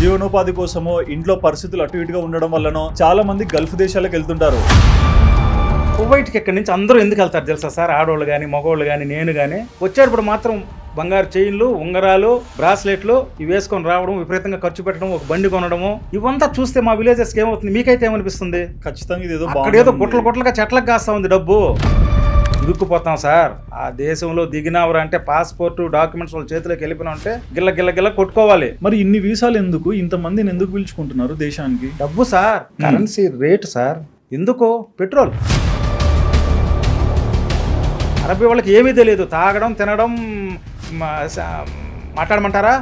జీవనోపాధి కోసమో ఇంట్లో పరిస్థితులు అటు ఇటుగా ఉండడం వల్లనో చాలా మంది గల్ఫ్ దేశాలకు వెళ్తుంటారు. కువైట్కి ఇక్కడి నుంచి అందరూ ఎందుకు వెళ్తారు తెలుసా సార్? ఆడవాళ్ళు కానీ మగవాళ్ళు కానీ నేను కానీ వచ్చేటప్పుడు మాత్రం బంగారు చైన్లు, ఉంగరాలు, బ్రాస్లెట్లు ఇవి వేసుకొని రావడం, విపరీతంగా ఖర్చు పెట్టడం, ఒక బండి కొనడము, ఇవంతా చూస్తే మా విలేజెస్కి ఏమవుతుంది? మీకైతే ఏమనిపిస్తుంది? ఖచ్చితంగా ఇది ఏదో గుట్టలు గుట్టలుగా చెట్లకు కాస్తా ఉంది డబ్బు. ఇరుక్కుపోతాం సార్. ఆ దేశంలో దిగినావరా అంటే పాస్పోర్ట్ డాక్యుమెంట్స్ వాళ్ళ చేతిలోకి వెళ్ళిపోయినా అంటే గిల్ల గిల్ల గిల్ల కొట్టుకోవాలి. మరి ఇన్ని వీసాలు ఎందుకు? ఇంతమందిని ఎందుకు పిలుచుకుంటున్నారు దేశానికి? డబ్బు సార్, కరెన్సీ రేట్ సార్. ఎందుకో పెట్రోల్. అరబీ వాళ్ళకి ఏమీ తెలియదు. తాగడం, తినడం, మాట్లాడమంటారా?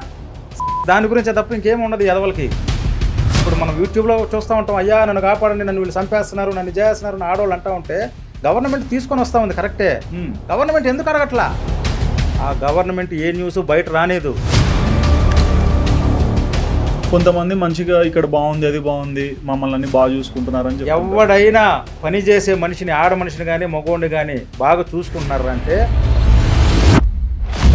దాని గురించే తప్ప ఇంకేం ఉండదు ఎదవలకి. ఇప్పుడు మనం యూట్యూబ్లో చూస్తూ ఉంటాం, అయ్యా నన్ను కాపాడండి, నన్ను వీళ్ళు చంపేస్తున్నారు, నన్ను చేస్తున్నారు అని ఆడవాళ్ళు అంటూ ఉంటే గవర్నమెంట్ తీసుకొని వస్తూ ఉంది, కరెక్టే. గవర్నమెంట్ ఎందుకు అడగట్లా? ఆ గవర్నమెంట్ ఏ న్యూస్ బయట రానేదు. కొంతమంది మంచిగా ఇక్కడ బాగుంది, అది బాగుంది, మమ్మల్ని అన్ని బాగా చూసుకుంటున్నారని చెప్పి ఎవడైనా పని చేసే మనిషిని, ఆడ మనిషిని కానీ మగోడిని కానీ బాగా చూసుకుంటున్నారు అంటే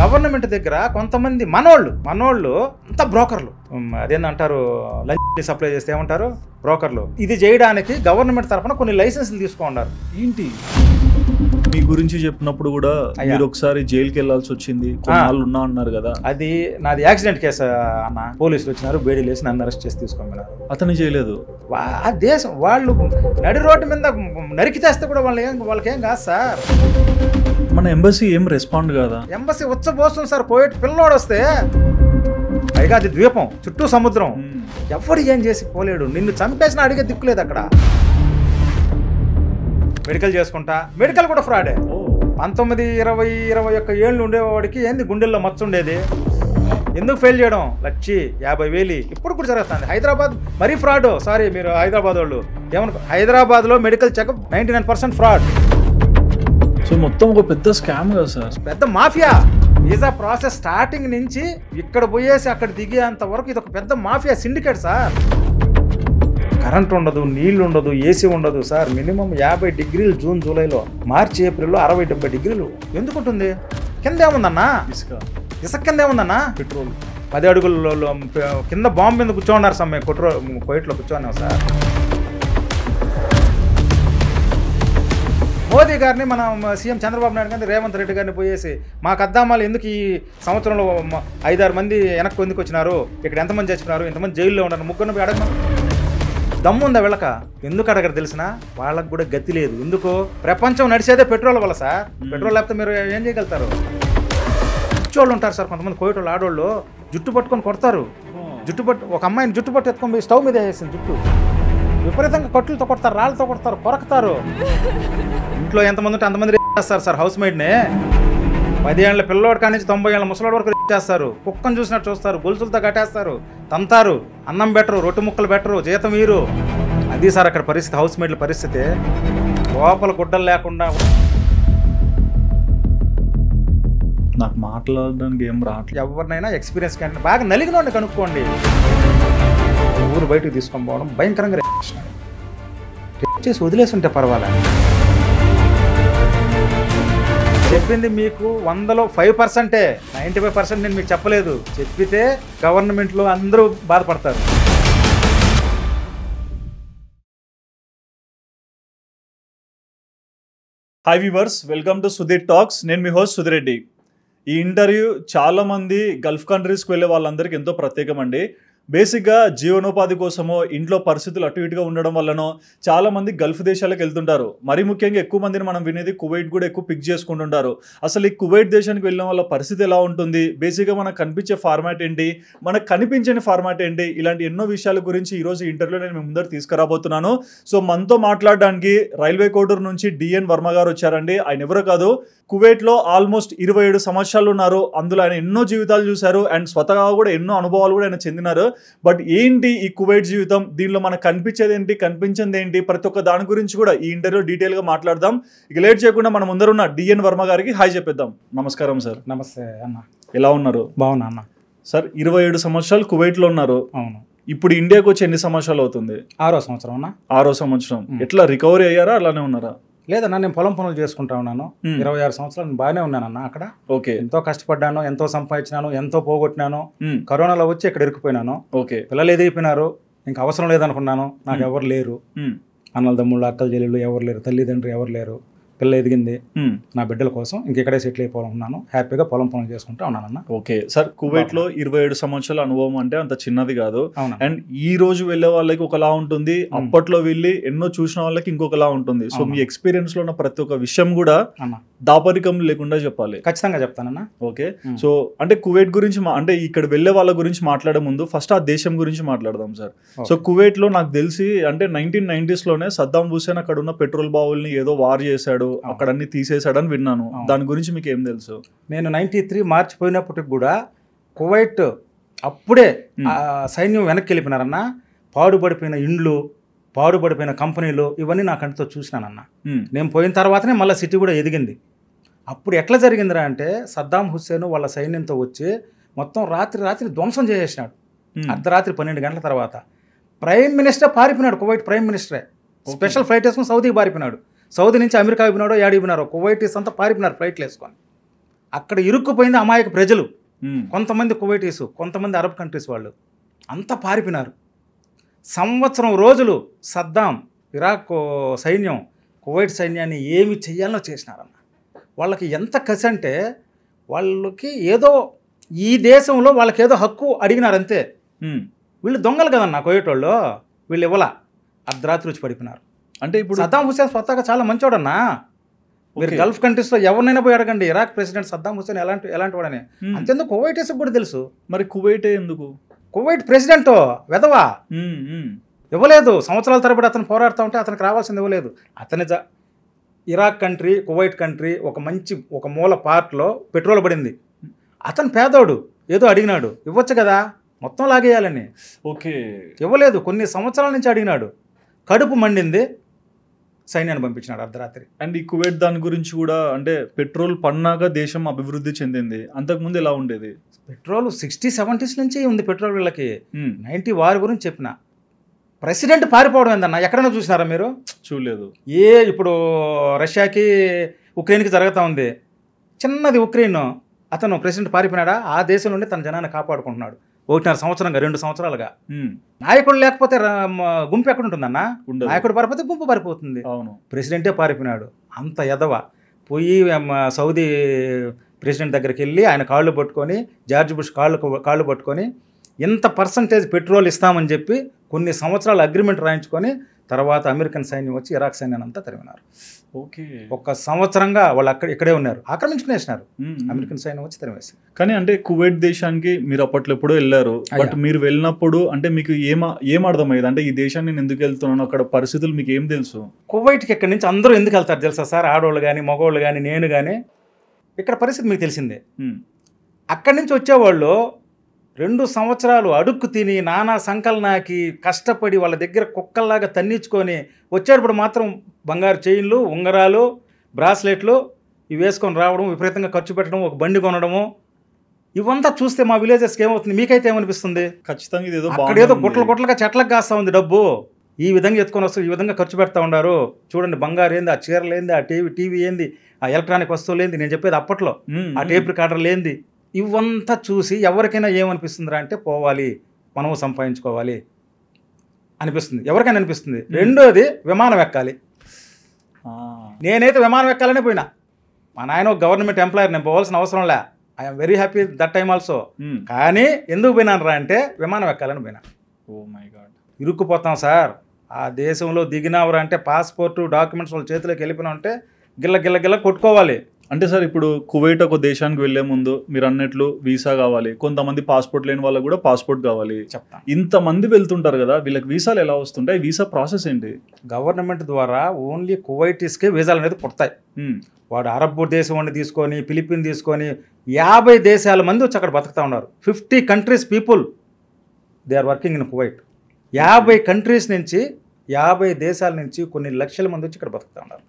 గవర్నమెంట్ దగ్గర కొంతమంది మనోళ్ళు అంతా బ్రోకర్లు. అదేంటంటారు, లంచ్ సప్లై చేస్తే ఏమంటారు? బ్రోకర్లు. ఇది చేయడానికి గవర్నమెంట్ తరఫున కొన్ని లైసెన్సులు తీసుకున్నారు. ఏంటి మీ గురించి చెప్పినప్పుడు కూడా మీరు ఒకసారి జైలుకి వెళ్ళాల్సి వచ్చింది, కొన్నాళ్ళు ఉన్నా అన్నారు కదా? అది నాది యాక్సిడెంట్ కేసు అన్న. పోలీసులు వచ్చినారు, బేడీలు వేసి నన్ను అరెస్ట్ చేసి తీసుకొని అతను చేయలేదు. ఆ దేశం వాళ్ళు నడి రోడ్డు మీద నరికి చేస్తే కూడా వాళ్ళకేం కాదు సార్. మన ఎంబసీ ఏం రెస్పాండ్ కాదా? Embassy ఉచ్చబోస్తుంది sir. పోయేటి పిల్లోడు వస్తే, పైగా అది ద్వీపం, చుట్టూ సముద్రం, ఎవడు ఏం చేసి పోలేడు. నిన్ను చంపేసిన అడిగే దిక్కులేదు అక్కడ. మెడికల్ చేసుకుంటా, మెడికల్ కూడా ఫ్రాడే. 19, 20, 21 ఏళ్ళు ఉండేవాడికి ఏంది గుండెల్లో మచ్చ ఉండేది? ఎందుకు ఫెయిల్ చేయడం? 1,50,000 ఇప్పుడు కూడా జరుగుతుంది. హైదరాబాద్ మరీ ఫ్రాడ్. సారీ, మీరు హైదరాబాద్ వాళ్ళు ఏమనుకో, హైదరాబాద్లో మెడికల్ చెకప్ 99% ఫ్రాడ్. సో మొత్తం ఒక పెద్ద స్కామ్ కదా సార్, పెద్ద మాఫియా. వీసా ప్రాసెస్ స్టార్టింగ్ నుంచి ఇక్కడ పోయేసి అక్కడ దిగేంత వరకు ఇది ఒక పెద్ద మాఫియా సిండికేట్ సార్. కరెంట్ ఉండదు, నీళ్లు ఉండదు, ఏసీ ఉండదు సార్. మినిమం 50 డిగ్రీలు జూన్ జూలైలో, మార్చి ఏప్రిల్లో 60-70 డిగ్రీలు. ఎందుకుంటుంది? కింద ఏముందన్నా? ఇసుక కింద ఏముందన్నా? పెట్రోల్. 10 అడుగుల కింద బాంబు మీద కూర్చోన్నారు సమ్మె కోయిట్లో కూర్చోన్నాం సార్. మోదీ గారిని మనం సీఎం చంద్రబాబు నాయుడు గారిని, రేవంత్ రెడ్డి గారిని పోయేసి మాకు అద్దామాలు ఎందుకు ఈ సంవత్సరంలో 5-6 మంది వెనక్కి ఎందుకు వచ్చినారు, ఇక్కడ ఎంతమంది చచ్చిపోయినారు, ఎంతమంది జైల్లో ఉన్నారు, ముగ్గురిని పోయి అడగమని దమ్ముందా వీళ్ళక? ఎందుకు అడగరు తెలిసిన? వాళ్ళకు కూడా గతి లేదు. ఎందుకు? ప్రపంచం నడిచేదే పెట్రోల్ వల్ల సార్. పెట్రోల్ లేకపోతే మీరు ఏం చేయగలుగుతారు? పిచ్చోళ్ళు ఉంటారు సార్ కొంతమంది, కోయిటోళ్ళు, ఆడోళ్ళు జుట్టు పట్టుకొని కొడతారు. ఒక అమ్మాయిని జుట్టు పట్టు ఎత్తుకొని పోయి స్టవ్ మీద వేసింది జుట్టు. విపరీతంగా కట్టులతో కొడతారు, రాళ్ళతో కొడతారు, కొరకుతారు. ఇంట్లో ఎంతమంది ఉంటే అంతమంది చేస్తారు సార్ హౌస్ మేడ్ని. 10 ఏళ్ళ పిల్లోడి కాడి నుంచి 90 ఏళ్ళ ముసలోడి వరకు చేస్తారు. కుక్కను చూసినట్టు చూస్తారు, గొలుసులతో కట్టేస్తారు, తంతారు, అన్నం బెటరు, రొట్టె ముక్కలు బెటరు, జీతం వీరు. అది సార్ అక్కడ పరిస్థితి, హౌస్ మేడ్ల పరిస్థితి. లోపల గుడ్డలు లేకుండా. నాకు మాట్లాడడానికి ఏం రావట్లేదు. ఎవరినైనా ఎక్స్పీరియన్స్ కానీ బాగా నలిగినోడిని కనుక్కోండి. ఊరు బయటకు తీసుకొని పోవడం భయంకరంగా రేప్ చేసి వదిలేసి ఉంటే పర్వాలేదు. చెప్పింది మీకు 100లో 5%. 95% నేను మీకు చెప్పలేదు. చెప్పితే గవర్నమెంట్లో అందరూ బాధపడతారు. Hi viewers, welcome to Sudheer talks. నేను మీ హోస్ట్ సుధిరెడ్డి. ఈ ఇంటర్వ్యూ చాలామంది గల్ఫ్ కంట్రీస్కి వెళ్ళే వాళ్ళందరికీ ఎంతో ప్రత్యేకం అండి. బేసిక్గా జీవనోపాధి కోసమో ఇంట్లో పరిస్థితులు అటు ఇటుగా ఉండడం వల్లనో చాలామంది గల్ఫ్ దేశాలకు వెళ్తుంటారు. మరీ ముఖ్యంగా ఎక్కువ మందిని మనం వినేది కువైట్ కూడా ఎక్కువ పిక్ చేసుకుంటుంటారు. అసలు ఈ కువైట్ దేశానికి వెళ్ళిన వాళ్ళ పరిస్థితి ఎలా ఉంటుంది, బేసిక్గా మనకు కనిపించే ఫార్మాట్ ఏంటి, మనకు కనిపించని ఫార్మాట్ ఏంటి, ఇలాంటి ఎన్నో విషయాల గురించి ఈరోజు ఇంటర్వ్యూలో నేను మీ ముందర తీసుకురాబోతున్నాను. సో మనతో మాట్లాడడానికి రైల్వే కోడూరు నుంచి డిఎన్ వర్మ గారు వచ్చారండి. ఆయన ఎవరో కాదు, కువైట్లో ఆల్మోస్ట్ 27 సంవత్సరాలు ఉన్నారు. అందులో ఆయన ఎన్నో జీవితాలు చూశారు అండ్ స్వతగా కూడా ఎన్నో అనుభవాలు కూడా ఆయన చెందినారు. బట్ ఏంటి ఈ కువైట్ జీవితం, దీనిలో మనకు కనిపించేది ఏంటి, కనిపించింది ఏంటి, ప్రతి ఒక్క దాని గురించి కూడా ఈ ఇంటర్వ్యూ డీటెయిల్గా మాట్లాడదాం. ఇక లేట్ చేయకుండా మన ముందరున్న డిఎన్ వర్మ గారికి హాయ్ చెప్పేద్దాం. నమస్కారం సార్. నమస్తే అన్న. ఎలా ఉన్నారు? బాగున్నా అన్న. సార్ 27 సంవత్సరాలు కువైట్లో ఉన్నారు. అవును. ఇప్పుడు ఇండియాకి వచ్చి ఎన్ని సంవత్సరాలు అవుతుంది? 6వ సంవత్సరం అన్న. 6వ సంవత్సరం. ఎట్లా రికవరీ అయ్యారా, అలానే ఉన్నారా? లేదన్నా నేను పొలం పనులు చేసుకుంటా ఉన్నాను. 26 సంవత్సరాలు బాగానే ఉన్నానన్నా. అక్కడ ఎంతో కష్టపడ్డాను, ఎంతో సంపాదించినాను, ఎంతో పోగొట్టినాను. కరోనాలో వచ్చి ఇక్కడ ఇరుక్కుపోయినాను. పిల్లలు ఎదిగిపోయినారు, ఇంకా అవసరం లేదనుకున్నాను. నాకు ఎవరు లేరు, అన్నల తమ్ముళ్ళు అక్కలు చెల్లెళ్ళు ఎవరు లేరు, తల్లిదండ్రులు ఎవరు లేరు. పిల్ల ఎదిగింది, నా బిడ్డల కోసం ఇంకెక్కడే సెటిల్ అయిపోవాలనుకున్నాను. హ్యాపీగా పొలం పనులు చేసుకుంటా ఉన్నానన్న. ఓకే సార్, కువైట్ లో 27 సంవత్సరాల అనుభవం అంటే అంత చిన్నది కాదు. అండ్ ఈ రోజు వెళ్ళే వాళ్ళకి ఒకలా ఉంటుంది, అప్పట్లో వెళ్ళి ఎన్నో చూసిన వాళ్ళకి ఇంకొకలా ఉంటుంది. సో మీ ఎక్స్పీరియన్స్ లో ఉన్న ప్రతి ఒక్క విషయం కూడా దాపరికం లేకుండా చెప్పాలి. ఖచ్చితంగా చెప్తానన్నా. ఓకే, సో అంటే కువైట్ గురించి అంటే ఇక్కడ వెళ్ళే వాళ్ళ గురించి మాట్లాడే ముందు ఫస్ట్ ఆ దేశం గురించి మాట్లాడదాం సార్. సో కువైట్ లో నాకు తెలిసి అంటే 1990s లోనే సద్దాం హుస్సేన్ అక్కడ ఉన్న పెట్రోల్ బావుల్ని ఏదో వార్ చేశాడు, అక్కడ అన్ని తీసేశాడని విన్నాను. దాని గురించి మీకు ఏం తెలుసు? నేను 93 మార్చి పోయినప్పటికి కూడా కువైట్ అప్పుడే సైన్యం వెనక్కి వెళ్ళిపోయినారన్న. పాడుపడిపోయిన ఇండ్లు, పాడుపడిపోయిన కంపెనీలు ఇవన్నీ నా కంటితో చూసినానన్న. నేను పోయిన తర్వాతనే మళ్ళీ సిటీ కూడా ఎదిగింది. అప్పుడు ఎట్లా జరిగిందిరా అంటే సద్దాం హుస్సేన్ వాళ్ళ సైన్యంతో వచ్చి మొత్తం రాత్రి ధ్వంసం చేసేసినాడు. అర్ధరాత్రి 12 గంటల తర్వాత ప్రైమ్ మినిస్టర్ పారిపోయినాడు. కువైట్ ప్రైమ్ మినిస్టరే స్పెషల్ ఫ్లైట్ వేసుకుని సౌదీకి పారిపోయినాడు. సౌదీ నుంచి అమెరికా అయిపోయినాడో ఏడిపోయినారో, కువైటీస్ అంతా పారిపోయినారు ఫ్లైట్లు వేసుకొని. అక్కడ ఇరుక్కుపోయింది అమాయక ప్రజలు. కొంతమంది కువైటీసు, కొంతమంది అరబ్ కంట్రీస్ వాళ్ళు అంతా పారిపోయినారు. సంవత్సరం రోజులు సద్దాం ఇరాక్ సైన్యం కువైట్ సైన్యాన్ని ఏమి చెయ్యాలో చేసినారన్న. వాళ్ళకి ఎంత కసి అంటే వాళ్ళకి ఏదో ఈ దేశంలో వాళ్ళకి ఏదో హక్కు అడిగినారంతే. వీళ్ళు దొంగలు కదన్నా కువైట్ వాళ్ళు, వీళ్ళు ఇవ్వలా. అర్ధరాత్రి వచ్చి పడిపోయినారు. అంటే ఇప్పుడు సద్దాం హుస్సేన్ స్వతహాగా చాలా మంచోడన్నా. మీరు గల్ఫ్ కంట్రీస్లో ఎవరినైనా పోయి అడగండి, ఇరాక్ ప్రెసిడెంట్ సద్దాం హుస్సేన్ ఎలాంటి వాడని. అంతెందుకు కువైటీస్ కూడా తెలుసు. మరి కువైటే ఎందుకు? కువైట్ ప్రెసిడెంట్ వెధవా, ఇవ్వలేదు. సంవత్సరాల తరబడి అతను పోరాడుతూ ఉంటే అతనికి రావాల్సింది ఇవ్వలేదు. అతని ఇరాక్ కంట్రీ, కువైట్ కంట్రీ ఒక మూల పార్ట్లో పెట్రోల్ పడింది. అతను పేదోడు, ఏదో అడిగినాడు, ఇవ్వచ్చు కదా, మొత్తం లాగేయాలని. ఓకే, ఇవ్వలేదు. కొన్ని సంవత్సరాల నుంచి అడిగినాడు, కడుపు మండింది, సైన్యాన్ని పంపించినాడు అర్ధరాత్రి. అండ్ ఈ కువైట్ దాని గురించి కూడా అంటే పెట్రోల్ పన్నాక దేశం అభివృద్ధి చెందింది. అంతకుముందు ఎలా ఉండేది? పెట్రోల్ 60-70s నుంచి ఉంది పెట్రోల్. వీళ్ళకి 90 వార్ గురించి చెప్పిన. ప్రెసిడెంట్ పారిపోవడం ఏందన్నా, ఎక్కడైనా చూసినారా మీరు? చూడలేదు. ఇప్పుడు రష్యాకి ఉక్రెయిన్కి జరుగుతూ ఉంది, చిన్నది ఉక్రెయిన్. అతను ప్రెసిడెంట్ పారిపోయినాడా? ఆ దేశం నుండి తన జనాన్ని కాపాడుకుంటున్నాడు 1.5 సంవత్సరంగా, 2 సంవత్సరాలుగా. నాయకుడు లేకపోతే గుంపు ఎక్కడ ఉంటుందన్నా? నాయకుడు పారిపోతే గుంపు పారిపోతుంది. ప్రెసిడెంటే పారిపోయినాడు. అంత ఎదవ పోయి సౌదీ ప్రెసిడెంట్ దగ్గరికి వెళ్ళి ఆయన కాళ్ళు పట్టుకొని, జార్జ్ బుష్ కాళ్ళు పట్టుకొని ఇంత పర్సంటేజ్ పెట్రోల్ ఇస్తామని చెప్పి కొన్ని సంవత్సరాలు అగ్రిమెంట్ రాయించుకొని తర్వాత అమెరికన్ సైన్యం వచ్చి ఇరాక్ సైన్యాన్ని అంతా తరిమినారు. ఓకే, 1 సంవత్సరంగా వాళ్ళు ఇక్కడే ఉన్నారు, ఆక్రమించుకునేసినారు. అమెరికన్ సైన్యం వచ్చి తరిమేసి. కానీ అంటే కువైట్ దేశానికి మీరు అప్పట్లో ఎప్పుడో వెళ్ళారు, బట్ మీరు వెళ్ళినప్పుడు అంటే మీకు ఏం అర్థమయ్యేది? అంటే ఈ దేశాన్ని నేను ఎందుకు వెళ్తున్నాను, అక్కడ పరిస్థితులు మీకు ఏం తెలుసు? కువైట్కి ఇక్కడి నుంచి అందరూ ఎందుకు వెళ్తారు తెలుసా సార్? ఆడవాళ్ళు కానీ, మగవాళ్ళు కానీ, నేను కానీ. ఇక్కడ పరిస్థితి మీకు తెలిసిందే. అక్కడి నుంచి వచ్చేవాళ్ళు 2 సంవత్సరాలు అడుక్కు తిని నానా సంకలనాకి కష్టపడి వాళ్ళ దగ్గర కుక్కల్లాగా తన్నించుకొని వచ్చేటప్పుడు మాత్రం బంగారు చైన్లు, ఉంగరాలు, బ్రాస్లెట్లు ఇవి వేసుకొని రావడం, విపరీతంగా ఖర్చు పెట్టడం, ఒక బండి కొనడము, ఇవంతా చూస్తే మా విలేజెస్కి ఏమవుతుంది? మీకైతే ఏమనిపిస్తుంది? ఖచ్చితంగా ఇదేదో అక్కడేదో గుట్లుగా చెట్లకు కాస్తా ఉంది డబ్బు. ఈ విధంగా ఎత్తుకొని వస్తారు, ఈ విధంగా ఖర్చు పెడతా ఉన్నారు. చూడండి, బంగారు ఏంది, ఆ చీరలు ఏంది, ఆ టీవీ ఏంది, ఆ ఎలక్ట్రానిక్ వస్తువులు ఏంది, నేను చెప్పేది అప్పట్లో ఆ టేప్ రికార్డర్లు ఏంది, ఇవంతా చూసి ఎవరికైనా ఏమనిపిస్తుందిరా అంటే పోవాలి, మనము సంపాదించుకోవాలి అనిపిస్తుంది. ఎవరికైనా అనిపిస్తుంది. రెండోది విమానం ఎక్కాలి. నేనైతే విమానం ఎక్కాలనే పోయినా. మా నాయన ఒక గవర్నమెంట్ ఎంప్లాయర్, నేను పోవాల్సిన అవసరం లే. I'm very happy that time also. కానీ ఎందుకు పోయినాను రా అంటే విమానం ఎక్కాలని పోయినా. ఓ మై గాడ్, ఇరుక్కుపోతాం సార్. ఆ దేశంలో దిగినావురా అంటే పాస్పోర్టు డాక్యుమెంట్స్ వాళ్ళ చేతిలోకి వెళ్ళిపోయినా అంటే గిల్ల కొట్టుకోవాలి. అంటే సార్ ఇప్పుడు కువైట్ ఒక దేశానికి వెళ్లే ముందు మీరు అన్నట్లు వీసా కావాలి, కొంతమంది పాస్పోర్ట్ లేని వాళ్ళకి కూడా పాస్పోర్ట్ కావాలి. ఇంతమంది వెళ్తుంటారు కదా, వీళ్ళకి వీసాలు ఎలా వస్తుంటాయి? వీసా ప్రాసెస్ ఏంటి? గవర్నమెంట్ ద్వారా ఓన్లీ కువైటీస్కే వీసాలు అనేది పుడతాయి. వాడు అరబ్ దేశం వాడిని తీసుకొని, ఫిలిపిన్ తీసుకొని 50 దేశాల మంది వచ్చి అక్కడ బతుకుతూ ఉన్నారు. 50 countries people they are working in Kuwait. 50 countries నుంచి, 50 దేశాల నుంచి కొన్ని లక్షల మంది వచ్చి ఇక్కడ బతుకుతూ ఉన్నారు.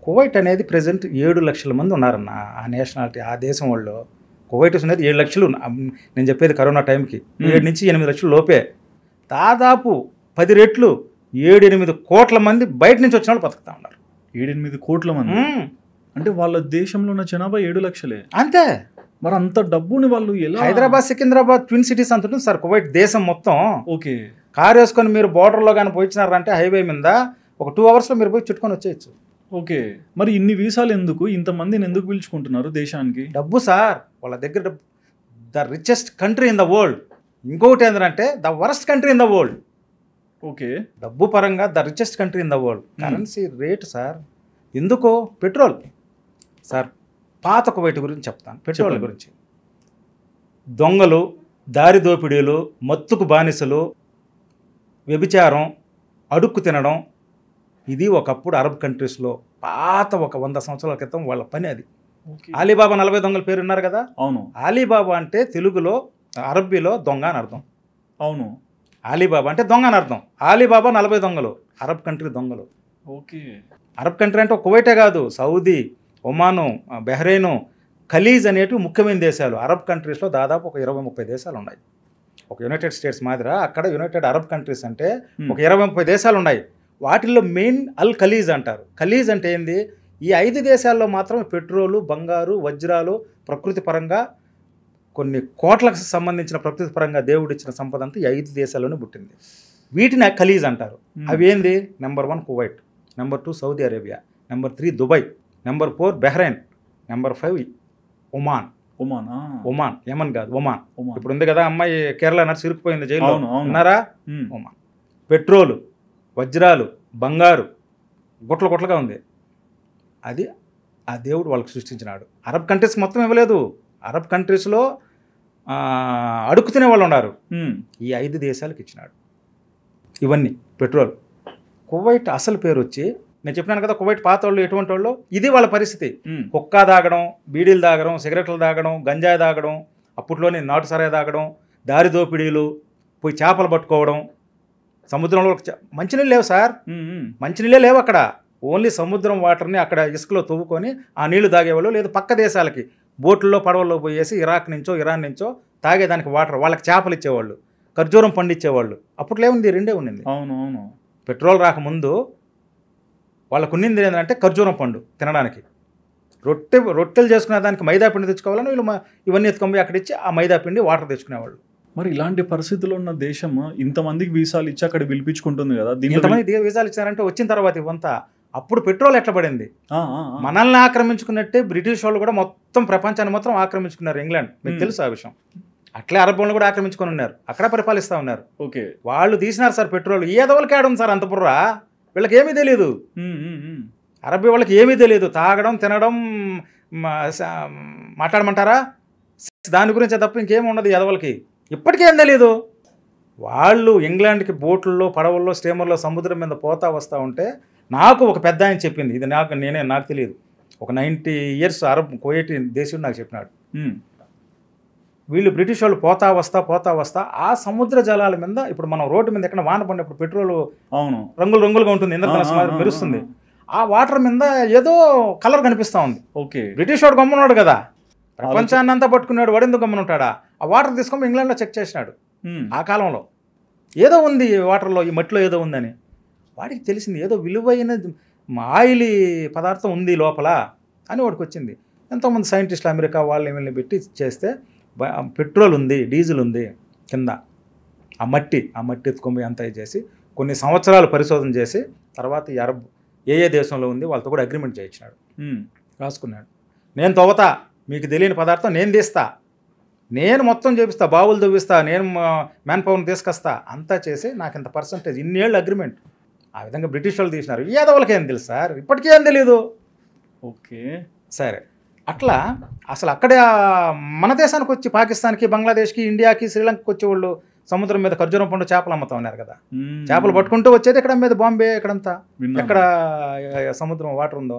కువైట్ అనేది ప్రెజెంట్ 7 లక్షల మంది ఉన్నారన్న ఆ నేషనాలిటీ, ఆ దేశం వాళ్ళు. కువైటీస్ అనేది 7 లక్షలు. నేను చెప్పేది కరోనా టైంకి 7 నుంచి 8 లక్షలు లోపే. దాదాపు 10 రెట్లు 7-8 కోట్ల మంది బయట నుంచి వచ్చిన వాళ్ళు బతుకుతూ ఉన్నారు. 7-8 కోట్ల మంది. అంటే వాళ్ళ దేశంలో ఉన్న జనాభా 7 లక్షలే. అంతే. మరి అంత డబ్బుని వాళ్ళు ఎలా? హైదరాబాద్ సికింద్రాబాద్ ట్విన్ సిటీస్ అంత ఉంటుంది సార్ కువైట్ దేశం మొత్తం. ఓకే. కారు వేసుకొని మీరు బోర్డర్లో కానీ పోయించినారంటే హైవే మీద ఒక 2 అవర్స్లో మీరు పోయి చుట్టుకొని వచ్చేయచ్చు. ఓకే. మరి ఇన్ని వీసాలు ఎందుకు, ఇంతమందిని ఎందుకు పిలుచుకుంటున్నారు దేశానికి? డబ్బు సార్, వాళ్ళ దగ్గర డబ్బు. The richest country in the world. ఇంకొకటి ఏంటంటే the worst country in the world. Okay. డబ్బు పరంగా the richest country in the world. Currency rate sir. ఎందుకో పెట్రోల్ సార్. పాత కువైట్ గురించి చెప్తాను, పెట్రోల్ గురించి. దొంగలు, దారి దోపిడీలు, మత్తుకు బానిసలు, వ్యభిచారం, అడుక్కు తినడం, ఇది ఒకప్పుడు అరబ్ కంట్రీస్లో పాత ఒక 100 సంవత్సరాల క్రితం వాళ్ళ పని అది. అలీబాబా 40 దొంగల పేరు ఉన్నారు కదా. అవును. అలీబాబా అంటే తెలుగులో అరబ్బీలో దొంగ అని అర్థం. అవును. అలీబాబా అంటే దొంగ అని అర్థం. అలీబాబా 40 దొంగలు, అరబ్ కంట్రీ దొంగలు. ఓకే. అరబ్ కంట్రీ అంటే కువైటే కాదు, సౌదీ, ఒమాను, బహ్రెయిన్, ఖలీజ్ అనేటివి ముఖ్యమైన దేశాలు. అరబ్ కంట్రీస్లో దాదాపు ఒక 20-30 దేశాలు ఉన్నాయి. ఒక యునైటెడ్ స్టేట్స్ మాదిరా అక్కడ యునైటెడ్ అరబ్ కంట్రీస్ అంటే ఒక 20-30 దేశాలు ఉన్నాయి. వాటిల్లో మెయిన్ అల్ ఖలీజ్ అంటారు. ఖలీజ్ అంటే ఏంది? ఈ 5 దేశాల్లో మాత్రమే పెట్రోలు, బంగారు, వజ్రాలు, ప్రకృతి పరంగా కొన్ని కోట్లకు సంబంధించిన ప్రకృతి పరంగా దేవుడు ఇచ్చిన సంపద అంతా ఈ 5 దేశాల్లోనే పుట్టింది. వీటిని ఖలీజ్ అంటారు. అవి ఏంది? Number 1 Kuwait, number 2 Saudi Arabia, number 3 Dubai, number 4 Bahrain, number 5 Oman. Oman, Yemen కాదు, ఒమాన్. ఇప్పుడు ఉంది కదా అమ్మాయి కేరళ నర్సు ఇరుక్కుపోయింది జైల్లో, ఉన్నారా? ఒమాన్. పెట్రోలు, వజ్రాలు, బంగారు గుట్ల గుట్లగా ఉంది. అది ఆ దేవుడు వాళ్ళకి సృష్టించినాడు. అరబ్ కంట్రీస్ మొత్తం ఇవ్వలేదు. అరబ్ కంట్రీస్లో అడుక్కు తినే వాళ్ళు ఉన్నారు. ఈ 5 దేశాలకు ఇచ్చినాడు ఇవన్నీ. పెట్రోల్. కువైట్ అసలు పేరు వచ్చి, నేను చెప్పినాను కదా కువైట్ పాత వాళ్ళు ఎటువంటి వాళ్ళు, ఇది వాళ్ళ పరిస్థితి. హుక్కా తాగడం, బీడీలు తాగడం, సిగరెట్లు తాగడం, గంజాయి తాగడం, అప్పట్లోనే నాటు సరాయి తాగడం, దారి దోపిడీలు, పోయి చేపలు పట్టుకోవడం. సముద్రంలో మంచినీళ్ళు లేవు సార్, మంచినీళ్ళే లేవు అక్కడ. ఓన్లీ సముద్రం వాటర్ని అక్కడ ఇసుకలో తవ్వుకొని ఆ నీళ్లు తాగేవాళ్ళు. లేదు పక్క దేశాలకి బోట్లలో పడవల్లో పోయేసి ఇరాక్ నుంచో ఇరాన్ నుంచో తాగేదానికి వాటర్, వాళ్ళకి చేపలు ఇచ్చేవాళ్ళు, ఖర్జూరం పండించేవాళ్ళు. అప్పట్లో ఏముంది? రెండే ఉండింది. అవును. పెట్రోల్ రాకముందు వాళ్ళకు ఉన్నింది ఏంటంటే ఖర్జూరం పండు తినడానికి. రొట్టెలు చేసుకునే దానికి మైదా పిండి తెచ్చుకోవాలని వీళ్ళు ఇవన్నీ ఎత్తుకొని అక్కడ ఇచ్చి ఆ మైదా పిండి వాటర్ తెచ్చుకునేవాళ్ళు. మరి ఇలాంటి పరిస్థితుల్లో ఉన్న దేశం ఇంతమందికి వీసాలు ఇచ్చి అక్కడ పిలిపించుకుంటుంది కదా. ఇంతమంది వీసాలు ఇచ్చారంటే వచ్చిన తర్వాత ఇవంతా అప్పుడు పెట్రోల్ ఎట్లా పడింది? మనల్ని ఆక్రమించుకున్నట్టే బ్రిటిష్ వాళ్ళు కూడా మొత్తం ప్రపంచాన్ని మొత్తం ఆక్రమించుకున్నారు. ఇంగ్లాండ్, మీకు తెలుసు ఆ విషయం. అట్లే అరబ్ వాళ్ళు కూడా ఆక్రమించుకొని ఉన్నారు, అక్కడ పరిపాలిస్తూ ఉన్నారు. ఓకే. వాళ్ళు తీసినారు సార్ పెట్రోల్. ఏదోళ్ళకి ఆడ ఉంది సార్ అంత బుర్రా, వీళ్ళకి ఏమీ తెలియదు. అరబీ వాళ్ళకి ఏమీ తెలియదు. తాగడం, తినడం, మాట్లాడమంటారా దాని గురించే తప్ప ఇంకేమి ఉండదు ఎదవలకి. ఇప్పటికీ ఏం తెలియదు. వాళ్ళు ఇంగ్లాండ్కి బోట్లలో, పడవల్లో, స్టీమర్లో సముద్రం మీద పోతా వస్తూ ఉంటే నాకు ఒక పెద్ద ఆయన చెప్పింది. ఇది నాకు తెలియదు. ఒక 90 years అరబ్ కువైట్ దేశం నాకు చెప్పినాడు. వీళ్ళు బ్రిటిష్ వాళ్ళు పోతా వస్తా ఆ సముద్ర జలాల మీద, ఇప్పుడు మనం రోడ్డు మీద ఎక్కడ వాన పడినప్పుడు పెట్రోల్ రంగులుగా ఉంటుంది, ఇంద్రధనుస్సు మాదిరి మెరుస్తుంది. ఆ వాటర్ మీద ఏదో కలర్ కనిపిస్తూ ఉంది. ఓకే. బ్రిటిష్ వాడు గమ్మున్నాడు కదా, ప్రపంచాన్ని అంతా పట్టుకున్నాడు, వాడెందుకు గమ్మునుంటాడా? ఆ వాటర్ తీసుకొని ఇంగ్లాండ్లో చెక్ చేసినాడు. ఆ కాలంలో ఏదో ఉంది వాటర్లో, ఈ మట్టిలో ఏదో ఉందని వాడికి తెలిసింది. ఏదో విలువైన ఆయిలీ పదార్థం ఉంది లోపల అని వాడికి వచ్చింది. ఎంతోమంది సైంటిస్టులు అమెరికా వాళ్ళు ఏమైనా పెట్టి చేస్తే పెట్రోల్ ఉంది, డీజిల్ ఉంది కింద. ఆ మట్టి ఎత్తుకొని అంతా చేసి కొన్ని సంవత్సరాలు పరిశోధన చేసి తర్వాత ఈ అరబ్ ఏ దేశంలో ఉంది వాళ్ళతో కూడా అగ్రిమెంట్ చేయించినాడు, రాసుకున్నాడు. నేను తవ్వతా, మీకు తెలియని పదార్థం నేను తీస్తా, నేను మొత్తం చేపిస్తా, బావులు తవ్విస్తా, నేను మ్యాన్ పవర్ని తీసుకొస్తా, అంతా చేసి నాకు ఇంత పర్సంటేజ్, ఇన్నేళ్ళు అగ్రిమెంట్. ఆ విధంగా బ్రిటిష్ వాళ్ళు తీసినారు. ఏదోళ్ళకి ఏం తెలుసు సార్, ఇప్పటికీ ఏం తెలియదు. ఓకే, సరే. అట్లా అసలు అక్కడే మన దేశానికి వచ్చి పాకిస్తాన్కి, బంగ్లాదేశ్కి, ఇండియాకి, శ్రీలంకకి వచ్చేవాళ్ళు సముద్రం మీద ఖర్జూరం పండు చేపలు అమ్ముతా ఉన్నారు కదా. చేపలు పట్టుకుంటూ వచ్చేది ఇక్కడ మీద బాంబే, ఇక్కడంతా ఎక్కడ సముద్రం వాటర్ ఉందో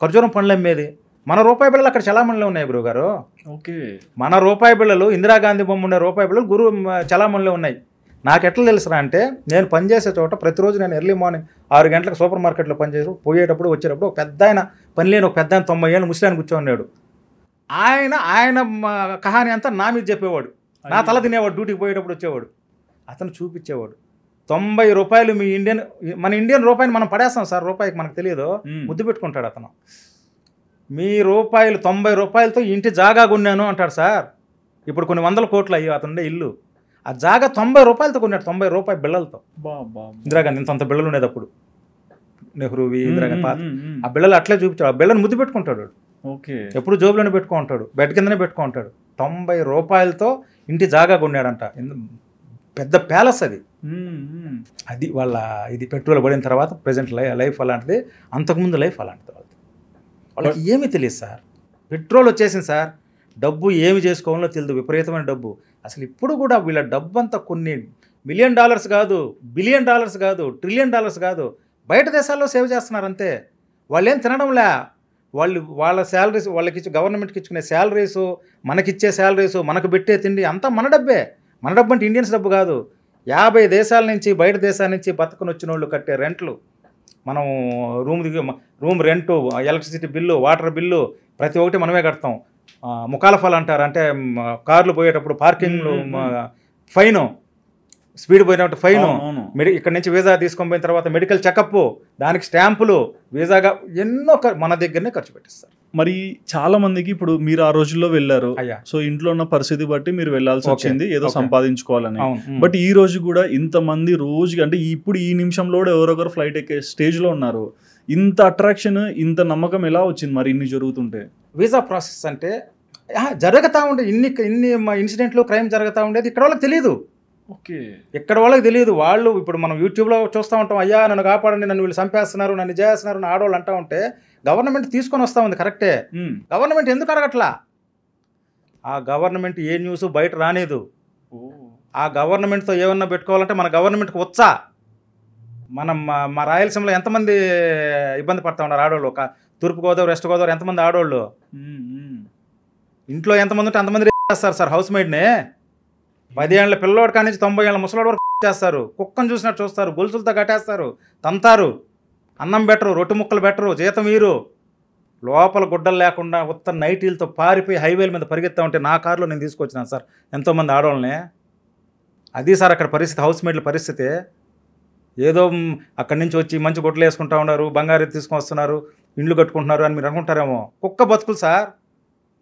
ఖర్జూరం పండ్లు అమ్మేది. మన రూపాయి బిళ్ళలు అక్కడ చలామణిలో ఉన్నాయి గురువు గారు. ఓకే. మన రూపాయి బిళ్ళలు, ఇందిరాగాంధీ బొమ్మ ఉండే రూపాయి బిళ్ళలు చలామణిలో ఉన్నాయి. నాకు ఎట్లా తెలుసురా అంటే, నేను పనిచేసే చోట ప్రతిరోజు నేను ఎర్లీ మార్నింగ్ 6 గంటలకు సూపర్ మార్కెట్లో పనిచేసి పోయేటప్పుడు వచ్చేటప్పుడు ఒక పెద్ద ఆయన, పని లేని ఒక పెద్ద ఆయన 90 ఏళ్ళు ముసలాయన కూర్చోన్నాడు. ఆయన కహాని అంతా నా మీద చెప్పేవాడు, నా తల తినేవాడు. డ్యూటీకి పోయేటప్పుడు వచ్చేవాడు, అతను చూపించేవాడు. 90 రూపాయలు మీ మన ఇండియన్ రూపాయిని మనం పడేస్తాం సార్, రూపాయికి మనకు తెలియదు, ముద్దు పెట్టుకుంటాడు అతను. మీ రూపాయలు 90 రూపాయలతో ఇంటి జాగా కొన్నాను అంటాడు సార్. ఇప్పుడు కొన్ని 100 కోట్లు అయ్యి అతనుండే ఇల్లు, ఆ జాగా 90 రూపాయలతో కొన్నాడు, 90 రూపాయల బిళ్ళలతో. ఇందిరాగాంధీ ఇంత బిళ్ళలు ఉండేది అప్పుడు, నెహ్రూవి, ఇందిరాగాంధీ పాత. ఆ బిళ్ళలు అట్లే చూపించాడు, ఆ బిళ్ళను ముద్దు పెట్టుకుంటాడు. ఎప్పుడు జోబులోనే పెట్టుకుంటాడు, బెడ్ కిందనే పెట్టుకుంటాడు. 90 రూపాయలతో ఇంటి జాగా కొన్నాడంట, పెద్ద ప్యాలెస్ అది. అది వాళ్ళ ఇది పెట్రోల్ పడిన తర్వాత ప్రజెంట్ లైఫ్ అలాంటిది, అంతకుముందు లైఫ్ అలాంటిది. వాళ్ళకి ఏమీ తెలియదు సార్. పెట్రోల్ వచ్చేసింది సార్, డబ్బు ఏమి చేసుకోవాలో తెలియదు, విపరీతమైన డబ్బు. అసలు ఇప్పుడు కూడా వీళ్ళ డబ్బు అంతా కొన్ని $1 మిలియన్ కాదు, $1 బిలియన్ కాదు, $1 ట్రిలియన్ కాదు, బయట దేశాల్లో సేవ్ చేస్తున్నారు అంతే. వాళ్ళు ఏం తినడంలే, వాళ్ళ శాలరీస్, వాళ్ళకి ఇచ్చే గవర్నమెంట్కి ఇచ్చుకునే శాలరీసు, మనకిచ్చే శాలరీసు, మనకు పెట్టే తిండి అంతా మన డబ్బే. మన డబ్బు అంటే ఇండియన్స్ డబ్బు కాదు. 50 దేశాల నుంచి, బయట దేశాల నుంచి బతుకుని వచ్చిన వాళ్ళు కట్టే రెంట్లు, మనం room rent, electricity bill, water bill ప్రతి ఒక్కటి మనమే కడతాం. ముఖాలఫాలు అంటారు, అంటే కార్లు పోయేటప్పుడు పార్కింగ్లు ఫైను, స్పీడ్ పోయినప్పుడు ఫైను, ఇక్కడ నుంచి వీసా తీసుకొని పోయిన తర్వాత మెడికల్ చెకప్, దానికి స్టాంపులు, వీసాగా ఎన్నో మన దగ్గరనే ఖర్చు పెట్టిస్తారు. మరి చాలా మందికి ఇప్పుడు మీరు ఆ రోజుల్లో వెళ్ళారు, సో ఇంట్లో ఉన్న పరిస్థితి బట్టి మీరు వెళ్ళాల్సి వచ్చింది ఏదో సంపాదించుకోవాలని. బట్ ఈ రోజు కూడా ఇంతమంది రోజుకి, అంటే ఇప్పుడు ఈ నిమిషంలో కూడా ఎవరొకరు ఫ్లైట్ ఎక్కే స్టేజ్లో ఉన్నారు. ఇంత అట్రాక్షన్, ఇంత నమ్మకం ఎలా వచ్చింది మరి ఇన్ని జరుగుతుంటే? వీసా ప్రాసెస్ అంటే జరుగుతూ ఉండే, ఇన్ని ఇన్సిడెంట్లు, క్రైమ్ జరుగుతూ ఉండేది ఇక్కడ వాళ్ళకి తెలియదు. ఎక్కడ వాళ్ళకి తెలియదు. వాళ్ళు ఇప్పుడు మనం యూట్యూబ్లో చూస్తూ ఉంటాం, అయ్యా నన్ను కాపాడండి, నన్ను వీళ్ళు చంపేస్తున్నారు, నన్ను చేస్తున్నారు అని ఆడవాళ్ళు అంటూ ఉంటే గవర్నమెంట్ తీసుకొని వస్తూ ఉంది, కరెక్టే. గవర్నమెంట్ ఎందుకు అడగట్లా? ఆ గవర్నమెంట్ ఏ న్యూస్ బయట రానేదు. ఆ గవర్నమెంట్తో ఏమన్నా పెట్టుకోవాలంటే మన గవర్నమెంట్కి వచ్చా. మనం మా రాయలసీమలో ఎంతమంది ఇబ్బంది పడతా ఉన్నారు ఆడవాళ్ళు, ఒక తూర్పుగోదావరి, వెస్ట్ గోదావరి ఎంతమంది ఆడవాళ్ళు, ఇంట్లో ఎంతమంది ఉంటే అంతమంది చేస్తారు సార్. హౌస్ మేడ్నే 10 ఏళ్ళ పిల్లోడు కానీ 90 ఏళ్ళ ముసలోడు వరకు చేస్తారు. కుక్కను చూసినట్టు చూస్తారు, గొలుసులతో కట్టేస్తారు, తంతారు, అన్నం బెటరు, రొట్టె ముక్కలు బెటరు, జీతం వీరు, లోపల గుడ్డలు లేకుండా ఉత్త నైటీలతో పారిపోయి హైవేల మీద పరిగెత్తా ఉంటే నా కారులో నేను తీసుకొచ్చినాను సార్ ఎంతోమంది ఆడవాళ్ళని. అది సార్ అక్కడ పరిస్థితి, హౌస్ మేడ్ల పరిస్థితి. ఏదో అక్కడి నుంచి వచ్చి మంచి గుడ్డలు వేసుకుంటా ఉన్నారు, బంగారు తీసుకొని వస్తున్నారు, ఇండ్లు కట్టుకుంటున్నారు అని మీరు అనుకుంటారేమో. కుక్క బతుకులు సార్.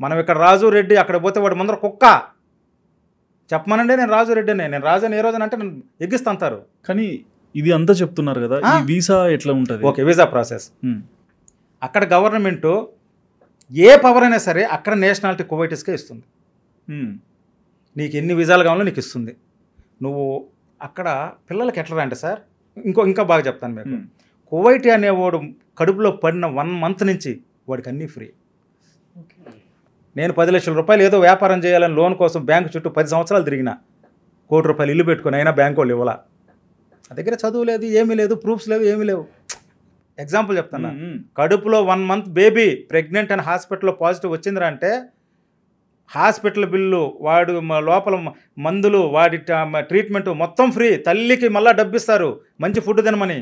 మనం ఇక్కడ రాజు రెడ్డి, అక్కడ పోతే వాడు ముందర కుక్క. చెప్పమనండి, నేను రాజు రెడ్డినే, నేను రాజు అని ఏ రోజున అంటే నన్ను ఎగ్గిస్తుంటారు. కానీ ఇది అంతా చెప్తున్నారు కదా, ఈ వీసా ఎట్లా ఉంటుంది? Okay, visa process. అక్కడ గవర్నమెంట్ ఏ పవర్ అయినా సరే అక్కడ నేషనాలిటీ కువైటీస్కే ఇస్తుంది. నీకు ఎన్ని వీసాలు కావాలో నీకు ఇస్తుంది. నువ్వు అక్కడ పిల్లలకి ఎట్లా అంటే సార్, ఇంకా బాగా చెప్తాను మీకు. కువైటీ అనేవాడు కడుపులో పడిన 1 మంత్ నుంచి వాడికి అన్నీ ఫ్రీ. నేను 10 లక్షల రూపాయలు ఏదో వ్యాపారం చేయాలని లోన్ కోసం బ్యాంకు చుట్టూ 10 సంవత్సరాలు తిరిగిన, ₹1 కోటి ఇల్లు పెట్టుకుని, అయినా బ్యాంకు వాళ్ళు ఇవ్వాల. నా దగ్గర చదువు లేదు, ఏమీ లేదు, ప్రూఫ్స్ లేవు, ఏమీ లేవు. ఎగ్జాంపుల్ చెప్తాను. కడుపులో 1 మంత్ బేబీ ప్రెగ్నెంట్ అని హాస్పిటల్లో పాజిటివ్ వచ్చిందిరా అంటే హాస్పిటల్ బిల్లు, వాడు లోపల మందులు, వాడి ట్రీట్మెంట్ మొత్తం ఫ్రీ. తల్లికి మళ్ళీ డబ్బు ఇస్తారు, మంచి ఫుడ్ తినమని,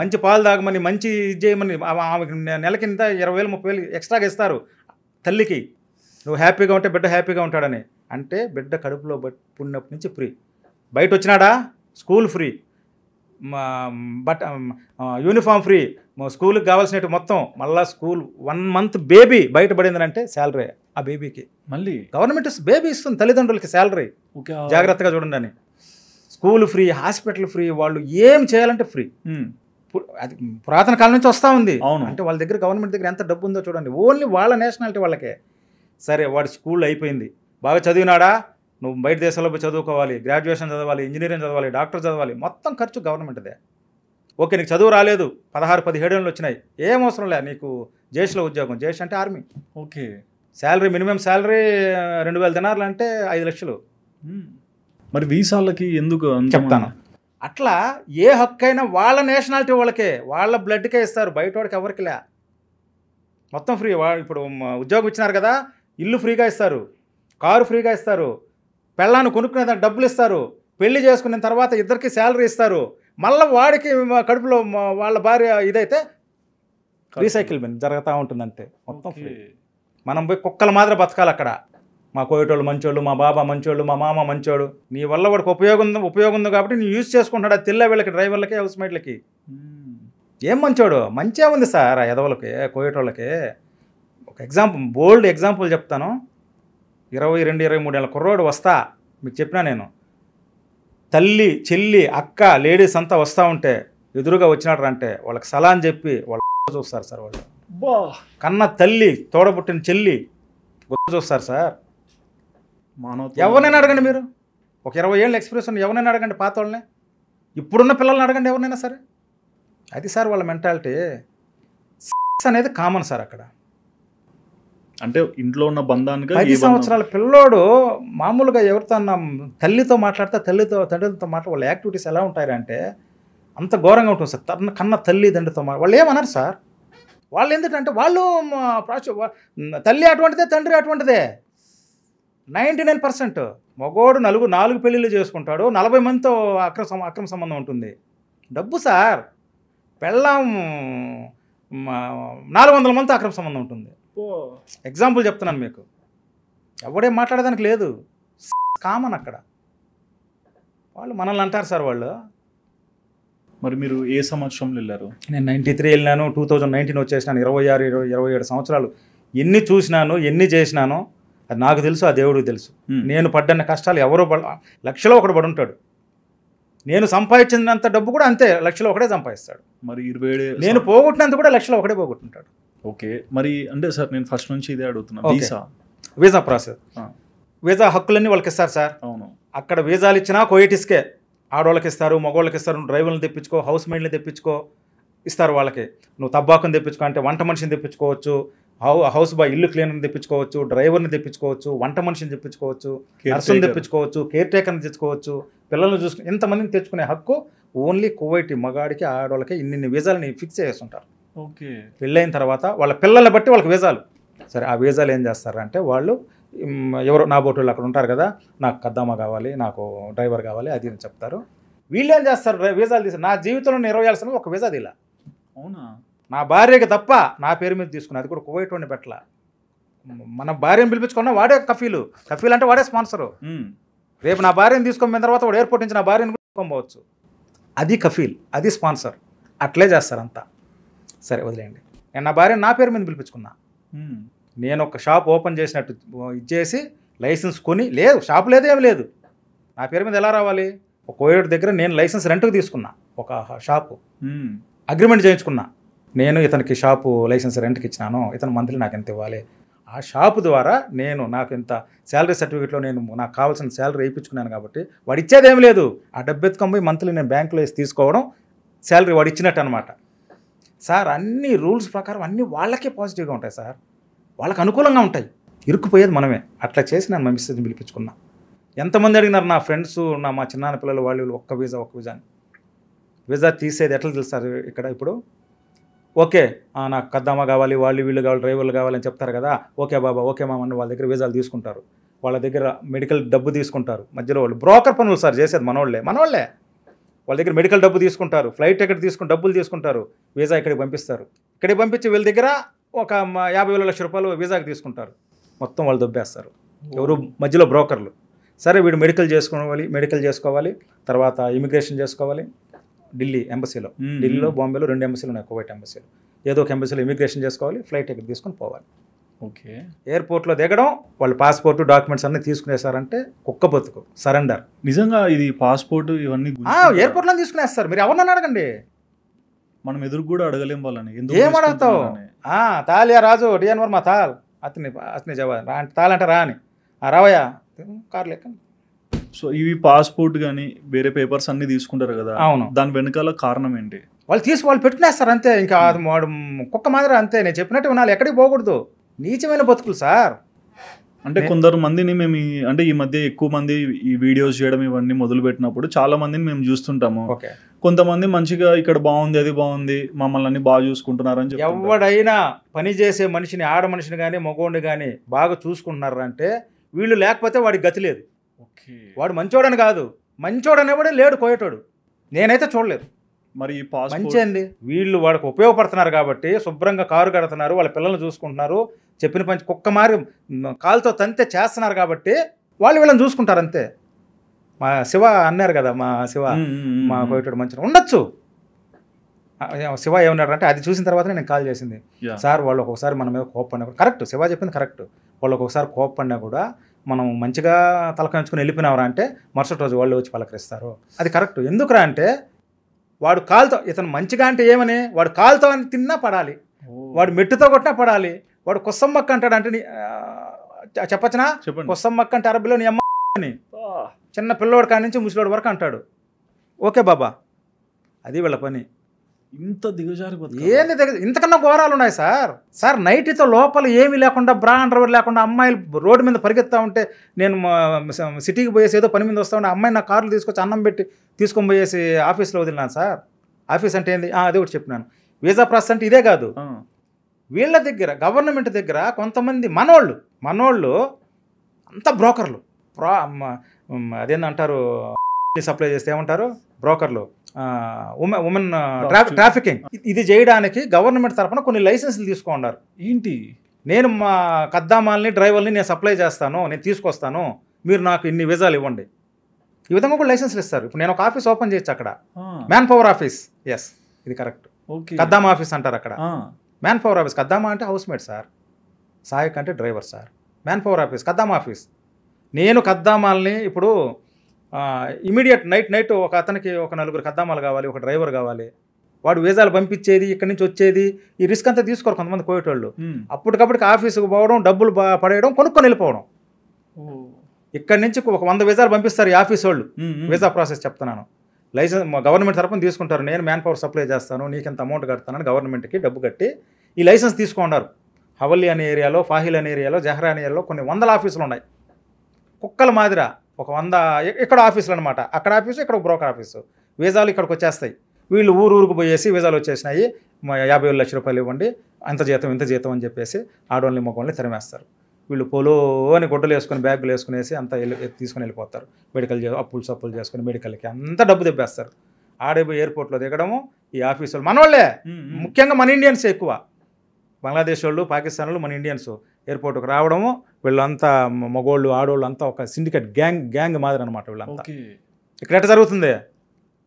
మంచి పాలు తాగమని, మంచి ఇది చేయమని. ఆమెకి నెలకి ఇంత 20,000 30,000 ఎక్స్ట్రాగా ఇస్తారు తల్లికి. నువ్వు హ్యాపీగా ఉంటే బిడ్డ హ్యాపీగా ఉంటాడని. అంటే బిడ్డ కడుపులో పుట్టినప్పటి నుంచి ఫ్రీ. బయట వచ్చినాడా స్కూల్ ఫ్రీ, యూనిఫామ్ ఫ్రీ, స్కూల్కి కావాల్సినట్టు మొత్తం. మళ్ళీ స్కూల్ 1 మంత్ బేబీ బయటపడిందని అంటే శాలరీ ఆ బేబీకి మళ్ళీ గవర్నమెంట్ బేబీ ఇస్తుంది తల్లిదండ్రులకి శాలరీ. జాగ్రత్తగా చూడండి అని. స్కూల్ ఫ్రీ, హాస్పిటల్ ఫ్రీ, వాళ్ళు ఏం చేయాలంటే ఫ్రీ. అది పురాతన కాలం నుంచి వస్తూ ఉంది. అంటే వాళ్ళ దగ్గర గవర్నమెంట్ దగ్గర ఎంత డబ్బు ఉందో చూడండి. ఓన్లీ వాళ్ళ నేషనాలిటీ వాళ్ళకే. సరే, వాడి స్కూల్ అయిపోయింది, బాగా చదివినాడా, నువ్వు బయట దేశాల్లో పోయి చదువుకోవాలి, గ్రాడ్యుయేషన్ చదవాలి, ఇంజనీరింగ్ చదవాలి, డాక్టర్ చదవాలి, మొత్తం ఖర్చు గవర్నమెంట్దే. ఓకే, నీకు చదువు రాలేదు, 16-17 ఏళ్ళు వచ్చినాయి, ఏం అవసరం లే, నీకు జేష్లో ఉద్యోగం. జేష్ అంటే army. Okay, salary minimum salary 2,000 దినార్లు అంటే 5 లక్షలు. మరి వీసాలకి ఎందుకు చెప్తాను. అట్లా ఏ హక్కు అయినా వాళ్ళ నేషనాలిటీ వాళ్ళకే, వాళ్ళ బ్లడ్కే ఇస్తారు, బయట వాడికి ఎవరికి లే, మొత్తం ఫ్రీ. ఇప్పుడు ఉద్యోగం ఇచ్చినారు కదా, ఇల్లు ఫ్రీగా ఇస్తారు, కారు ఫ్రీగా ఇస్తారు, పెళ్ళాన్ని కొనుక్కునే దానికి డబ్బులు ఇస్తారు, పెళ్లి చేసుకున్న తర్వాత ఇద్దరికి శాలరీ ఇస్తారు, మళ్ళీ వాడికి కడుపులో వాళ్ళ భార్య ఇదైతే రీసైకిల్మెంట్ జరుగుతూ ఉంటుంది అంతే, మొత్తం ఫ్రీ. మనం పోయి కుక్కల మాదిరి బతకాలి అక్కడ. మా కోయేటోళ్ళు మంచోళ్ళు, మా బాబా మంచోళ్ళు, మా మామ మంచోడు. నీ వల్ల వాడికి ఉపయోగం ఉంది కాబట్టి నీ యూజ్ చేసుకుంటాడు. అది తెల్ల వీళ్ళకి, డ్రైవర్లకి, హౌస్ మేట్లకి. ఏం మంచోడు? మంచిగా ఉంది సార్ ఆ ఎదవలకి, కోయేటోళ్ళకి. ఒక బోల్డ్ ఎగ్జాంపుల్ చెప్తాను. 22, 23 ఏళ్ళ కుర్రోడు వస్తా, మీకు చెప్పినా నేను, తల్లి, చెల్లి, అక్క, లేడీస్ అంతా వస్తూ ఉంటే ఎదురుగా వచ్చినాడు అంటే వాళ్ళకి సలాం చెప్పి వాళ్ళు చూస్తారు సార్. వాళ్ళు కన్న తల్లి, తోడబుట్టిన చెల్లి చూస్తారు సార్. ఎవరినైనా అడగండి మీరు, ఒక 20 ఏళ్ళ ఎక్స్పీరియన్స్ ఉన్న ఎవరినైనా అడగండి, పాత వాళ్ళని, ఇప్పుడున్న పిల్లల్ని అడగండి, ఎవరినైనా సరే. అది సార్ వాళ్ళ మెంటాలిటీ అనేది కామన్ సార్ అక్కడ. అంటే ఇంట్లో ఉన్న బంధానికి 10 సంవత్సరాల పిల్లోడు మామూలుగా ఎవరితో తల్లితో మాట్లాడితే తండ్రితో వాళ్ళ యాక్టివిటీస్ ఎలా ఉంటాయంటే అంత ఘోరంగా ఉంటుంది సార్. కన్న తల్లి తండ్రితో వాళ్ళు ఏమన్నారు సార్. వాళ్ళు ఎందుకంటే వాళ్ళు తల్లి అటువంటిదే, తండ్రి అటువంటిదే. 99% మగోడు 4 పెళ్ళిళ్ళు చేసుకుంటాడు, 40 మందితో అక్రమ సంబంధం ఉంటుంది. డబ్బు సార్. పెళ్ళాం 400 మందితో అక్రమ సంబంధం ఉంటుంది. ఎగ్జాంపుల్ చెప్తున్నాను మీకు. ఎవడేం మాట్లాడేదానికి లేదు, కామన్ అక్కడ. వాళ్ళు మనల్ని అంటారు సార్ వాళ్ళు. మరి మీరు ఏ సంవత్సరంలో వెళ్ళారు? నేను 93 వెళ్ళినాను, 2019 వచ్చేసినాను. 26, 27 సంవత్సరాలు. ఎన్ని చూసినాను, ఎన్ని చేసినాను అది నాకు తెలుసు, ఆ దేవుడికి తెలుసు. నేను పడ్డన్న కష్టాలు ఎవరో లక్షలో ఒకడు పడి ఉంటాడు. నేను సంపాదించినంత డబ్బు కూడా అంతే, లక్షలో ఒకటే సంపాదిస్తాడు. మరి 27 నేను పోగొట్టినంత కూడా లక్షలో ఒకటే పోగొట్టుంటాడు. ఓకే. మరి అంటే సార్ నేను ఫస్ట్ నుంచి ఇదే అడుగుతున్నా, వీసా ప్రాసెస్, వీసా హక్కులన్నీ వాళ్ళకి ఇస్తారు సార్. అవును. అక్కడ వీసాలు ఇచ్చినా కోయిటిస్కే, ఆడవాళ్ళకి ఇస్తారు, మగవాళ్ళకి ఇస్తారు. డ్రైవర్లను తెప్పించుకో, హౌస్ మెయిడ్ని తెప్పించుకో, ఇస్తారు వాళ్ళకి. నువ్వు తబ్బాకుని తెప్పించుకో అంటే వంట మనిషిని తెప్పించుకోవచ్చు, హౌస్ బాయ్ ఇల్లు క్లీనర్ని తెప్పించుకోవచ్చు, డ్రైవర్ని తెప్పించుకోవచ్చు, వంట మనిషిని తెప్పించుకోవచ్చు, నర్సుని తెప్పించుకోవచ్చు, కేర్ టేకర్ని తెచ్చుకోవచ్చు, పిల్లల్ని చూసుకుని ఇంతమందిని తెచ్చుకునే హక్కు ఓన్లీ కువైట్ మగాడికి, ఆడవాళ్ళకి ఇన్ని వీసాలని ఫిక్స్ చేస్తుంటారు. ఓకే. పెళ్ళైన తర్వాత వాళ్ళ పిల్లల్ని బట్టి వాళ్ళకి వీసాలు. సరే, ఆ వీసాలు ఏం చేస్తారంటే వాళ్ళు ఎవరో నా బోటులు అక్కడ ఉంటారు కదా, నాకు కద్దామా కావాలి, నాకు డ్రైవర్ కావాలి, అది అని చెప్తారు. వీళ్ళు ఏం చేస్తారు, వీసాలు తీసి నా జీవితంలో 20 ఏళ్ళ సమయం ఒక వీసా తీలా. అవునా? నా భార్యకి తప్ప నా పేరు మీద తీసుకున్నా, అది కూడా కువైట్ వాడిని పెట్టలా. మన భార్యను పిలిపించుకున్నా వాడే కఫీల్ అంటే వాడే స్పాన్సరు. రేపు నా భార్యను తీసుకొని తర్వాత వాడు ఎయిర్పోర్ట్ నుంచి నా భార్యను తీసుకోవచ్చు. అది కఫీల్, అది స్పాన్సర్. అట్లే చేస్తారు అంతా. సరే వదిలేయండి. నేను నా భార్యను నా పేరు మీద పిలిపించుకున్నా. నేను ఒక షాప్ ఓపెన్ చేసినట్టు ఇచ్చేసి లైసెన్స్ కొని, లేదు షాప్ లేదు, ఏమి లేదు, నా పేరు మీద ఎలా రావాలి? ఒక కోవిడ్ దగ్గర నేను లైసెన్స్ రెంట్కి తీసుకున్నా, ఒక షాపు అగ్రిమెంట్ చేయించుకున్నా. నేను ఇతనికి షాపు లైసెన్స్ రెంట్కి ఇచ్చినాను, ఇతను మంత్లీ నాకు ఎంత ఇవ్వాలి. ఆ షాపు ద్వారా నాకు ఇంత శాలరీ సర్టిఫికేట్లో నేను నాకు కావాల్సిన శాలరీ వేయించుకున్నాను కాబట్టి వాడు ఇచ్చేదేం లేదు. ఆ డబ్బు ఎత్తుకొని మంత్లీ నేను బ్యాంకులో వేసి తీసుకోవడం, శాలరీ వాడు ఇచ్చినట్టు అనమాట. సార్ అన్ని రూల్స్ ప్రకారం అన్నీ వాళ్ళకే పాజిటివ్గా ఉంటాయి సార్, వాళ్ళకి అనుకూలంగా ఉంటాయి. ఇరుక్కుపోయేది మనమే. అట్లా చేసి నేను మా మిస్సెస్ని పిలిపించుకున్నా. ఎంతమంది అడిగినారు నా ఫ్రెండ్స్, మా చిన్నాన్న పిల్లలు, వాళ్ళు ఒక్క వీసా అని. వీసా తీసేది ఎట్లా తెలుస్తారు ఇక్కడ ఇప్పుడు? ఓకే, నాకు కద్దామా కావాలి, వాళ్ళు వీళ్ళు కావాలి, డ్రైవర్లు కావాలని చెప్తారు కదా, ఓకే బాబా, ఓకే మామ అని వాళ్ళ దగ్గర వీసాలు తీసుకుంటారు, వాళ్ళ దగ్గర మెడికల్ డబ్బు తీసుకుంటారు. మధ్యలో వాళ్ళు బ్రోకర్ పనులు సార్ చేసేది మనోళ్ళే. వాళ్ళ దగ్గర మెడికల్ డబ్బు తీసుకుంటారు, ఫ్లైట్ టికెట్ తీసుకుని డబ్బులు తీసుకుంటారు, వీసా ఇక్కడికి పంపిస్తారు. ఇక్కడికి పంపించి వీళ్ళ దగ్గర ఒక 50,000 లక్ష రూపాయలు వీసాకి తీసుకుంటారు. మొత్తం వాళ్ళు దొబ్బేస్తారు. ఎవరు? మధ్యలో బ్రోకర్లు. సరే, వీడు మెడికల్ చేసుకోవాలి, తర్వాత ఇమిగ్రేషన్ చేసుకోవాలి. ఢిల్లీ ఎంబసీలో, ఢిల్లీలో, బాంబేలో 2 ఎంబసీలు ఉన్నాయి, కువైట్ ఎంబసీలు. ఏదో ఒక ఎంబసీలో ఇమిగ్రేషన్ చేసుకోవాలి, ఫ్లైట్ టికెట్ తీసుకొని పోవాలి. ఓకే. ఎయిర్పోర్ట్లో దిగడం, వాళ్ళు పాస్పోర్ట్ డాక్యుమెంట్స్ అన్నీ తీసుకునేసారంటే కుక్క బతుకు, సరెండర్. నిజంగా ఇది పాస్పోర్ట్ ఇవన్నీ ఎయిర్పోర్ట్లో తీసుకునేస్తారు. మీరు ఎవరన్నా అడగండి, మనం ఎదురు కూడా అడగలేం వాళ్ళని. ఏం అడుగుతావు? తాలియా రాజు డిఎన్ వర్మ తాల్ అతని జవాబు తాల్ అంటే రాని రావయ్యా కార్ లెక్క. సో ఇవి పాస్పోర్ట్ కానీ వేరే పేపర్స్ అన్ని తీసుకుంటారు కదా. అవును. దాని వెనకాల కారణం ఏంటి? వాళ్ళు పెట్టుకునేస్తారు అంతే. ఇంకా వాడు కుక్క మాదిరి అంతే. నేను చెప్పినట్టు వినాలి, ఎక్కడికి పోకూడదు. నీచమైన బతుకులు సార్. అంటే కొందరు మందిని మేము అంటే ఈ మధ్య ఎక్కువ మంది ఈ వీడియోస్ చేయడం ఇవన్నీ మొదలు పెట్టినప్పుడు చాలా మందిని మేము చూస్తుంటాము. కొంతమంది మంచిగా ఇక్కడ బాగుంది, అది బాగుంది, మమ్మల్ని అన్ని బాగా చూసుకుంటున్నారని చెప్పి. ఎవడైనా పని చేసే మనిషిని, ఆడ మనిషిని కానీ మగోడిని కానీ బాగా చూసుకుంటున్నారంటే వీళ్ళు లేకపోతే వాడికి గతి లేదు. వాడు మంచోడని కాదు, మంచోడనేవాడే లేడు కోయేటోడు. నేనైతే చూడలేదు. మరి ఈ పాస్పోర్ట్ మంచి అండి. వీళ్ళు వాళ్ళకి ఉపయోగపడుతున్నారు కాబట్టి శుభ్రంగా కారు కడుతున్నారు, వాళ్ళ పిల్లల్ని చూసుకుంటున్నారు, చెప్పిన పని కుక్క మారి కాలుతో తంతే చేస్తున్నారు కాబట్టి వాళ్ళు వీళ్ళని చూసుకుంటారు అంతే. మా శివ అన్నారు కదా, మా శివ మా కోయటోడు మంచిగా ఉండొచ్చు. శివ ఏమన్నాడంటే అది చూసిన తర్వాతనే నేను కాల్ చేసింది. సార్ వాళ్ళు ఒక్కొక్కసారి మన మీద కోప్పడినా కూడా కరెక్ట్, శివ చెప్పింది కరెక్ట్. వాళ్ళు ఒక్కొక్కసారి కోప్పడినా కూడా మనం మంచిగా తలకాయించుకుని వెళ్ళిపోయినావరా అంటే మరుసటి రోజు వాళ్ళు వచ్చి పలకరిస్తారు. అది కరెక్ట్. ఎందుకురా అంటే వాడు కాలుతో, ఇతను మంచిగా అంటే ఏమని, వాడు కాలుతో అని తిన్నా పడాలి, వాడు మెట్టుతో కొట్టినా పడాలి, వాడు కొస్సమ్మక్క అంటాడు అంటే చెప్పచ్చునా, కొస్సమ్మక్క అంటే అరబిలో నీ అమ్మ అని చిన్న పిల్లోడు కాడి నుంచి ముసలోడి వరకు అంటాడు. ఓకే బాబా, అది వీళ్ళ పని. ఇంత దిగజారిపోతుంది ఏంది ఇంతకన్నా ఘోరాలు ఉన్నాయి సార్. సార్ నైట్తో లోపల ఏమీ లేకుండా బ్రా అండర్వేర్ లేకుండా అమ్మాయిలు రోడ్డు మీద పరిగెత్తా ఉంటే నేను సిటీకి పోయేసి ఏదో పని మీద వస్తా ఉంటే అమ్మాయి నా కార్లు తీసుకొచ్చి అన్నం పెట్టి తీసుకొని పోయేసి ఆఫీస్లో వదిలినాను సార్. ఆఫీస్ అంటే ఏంది, అదే ఒకటి చెప్పినాను. వీసా ప్రాసెస్ అంటే ఇదే కాదు. వీళ్ళ దగ్గర గవర్నమెంట్ దగ్గర కొంతమంది మనోళ్ళు అంతా బ్రోకర్లు. అదేంటంటారు సప్లై చేస్తే ఏమంటారు, బ్రోకర్లు, ఉమెన్ ట్రాఫికింగ్. ఇది చేయడానికి గవర్నమెంట్ తరఫున కొన్ని లైసెన్సులు తీసుకున్నారు. ఏంటి, నేను మా కద్దామాల్ని డ్రైవర్ని నేను సప్లై చేస్తాను, నేను తీసుకొస్తాను, మీరు నాకు ఇన్ని వీసాలు ఇవ్వండి. ఈ విధంగా కూడా లైసెన్సులు ఇస్తారు. ఇప్పుడు నేను ఒక ఆఫీస్ ఓపెన్ చేయొచ్చు అక్కడ, మ్యాన్ పవర్ ఆఫీస్. ఎస్, ఇది కరెక్ట్. కద్దామా ఆఫీస్ అంటారు అక్కడ. Man power office. కద్దామా అంటే హౌస్ మేట్ సార్, సాయక్ అంటే driver sir. Man power office కద్దామా ఆఫీస్. నేను కద్దామాల్ని ఇప్పుడు ఇమీడియట్ నైట్ ఒక అతనికి ఒక 4 కద్దామాలు కావాలి, ఒక డ్రైవర్ కావాలి, వాడు వీసాలు పంపించేది, ఇక్కడి నుంచి వచ్చేది, ఈ రిస్క్ అంతా తీసుకోరు కొంతమంది కోయేటోళ్ళు. అప్పటికప్పటికి ఆఫీసుకు పోవడం, డబ్బులు పడేయడం, కొనుక్కొని వెళ్ళిపోవడం. ఇక్కడి నుంచి ఒక 100 వీసాలు పంపిస్తారు ఈ ఆఫీస్ వాళ్ళు. వీసా ప్రాసెస్ చెప్తున్నాను. లైసెన్స్ గవర్నమెంట్ తరఫున తీసుకుంటారు. నేను మ్యాన్ పవర్ సప్లై చేస్తాను, నీకు ఎంత అమౌంట్ కడతానని గవర్నమెంట్కి డబ్బు కట్టి ఈ లైసెన్స్ తీసుకున్నారు. హవల్లీ అనే ఏరియాలో, ఫాహిల్ అనే ఏరియాలో, జహ్రా అనే ఏరియాలో కొన్ని 100 ఆఫీసులు ఉన్నాయి. కుక్కల మాదిరా ఒక 100 ఇక్కడ ఆఫీసులు అనమాట. అక్కడ ఆఫీసు, ఇక్కడ బ్రోకర్ ఆఫీసు. వీసాలు ఇక్కడికి వచ్చేస్తాయి. వీళ్ళు ఊరుకు పోయేసి వీసాలు వచ్చేసినాయి, 50 లక్షల రూపాయలు ఇవ్వండి, ఇంత జీతం అని చెప్పేసి ఆడవాళ్ళని మగవాళ్ళని తరిమేస్తారు. వీళ్ళు పొలో అని గుడ్డలు వేసుకొని బ్యాగులు వేసుకునేసి అంతా తీసుకుని వెళ్ళిపోతారు. మెడికల్ అప్పులు చేసుకుని మెడికల్కి అంత డబ్బు తెప్పేస్తారు. ఆడేపోయి ఎయిర్పోర్ట్లో దిగడము ఈ ఆఫీసు వాళ్ళు మనోళ్ళే, ముఖ్యంగా మన ఇండియన్స్ ఎక్కువ. బంగ్లాదేశ్ వాళ్ళు, పాకిస్తాన్ వాళ్ళు, మన ఇండియన్స్ ఎయిర్పోర్ట్కి రావడము, వీళ్ళంతా మగోళ్ళు ఆడోళ్ళు అంతా ఒక సిండికేట్ గ్యాంగ్ మాదిరి అనమాట వీళ్ళంతా. ఇక్కడ ఎట్లా జరుగుతుంది,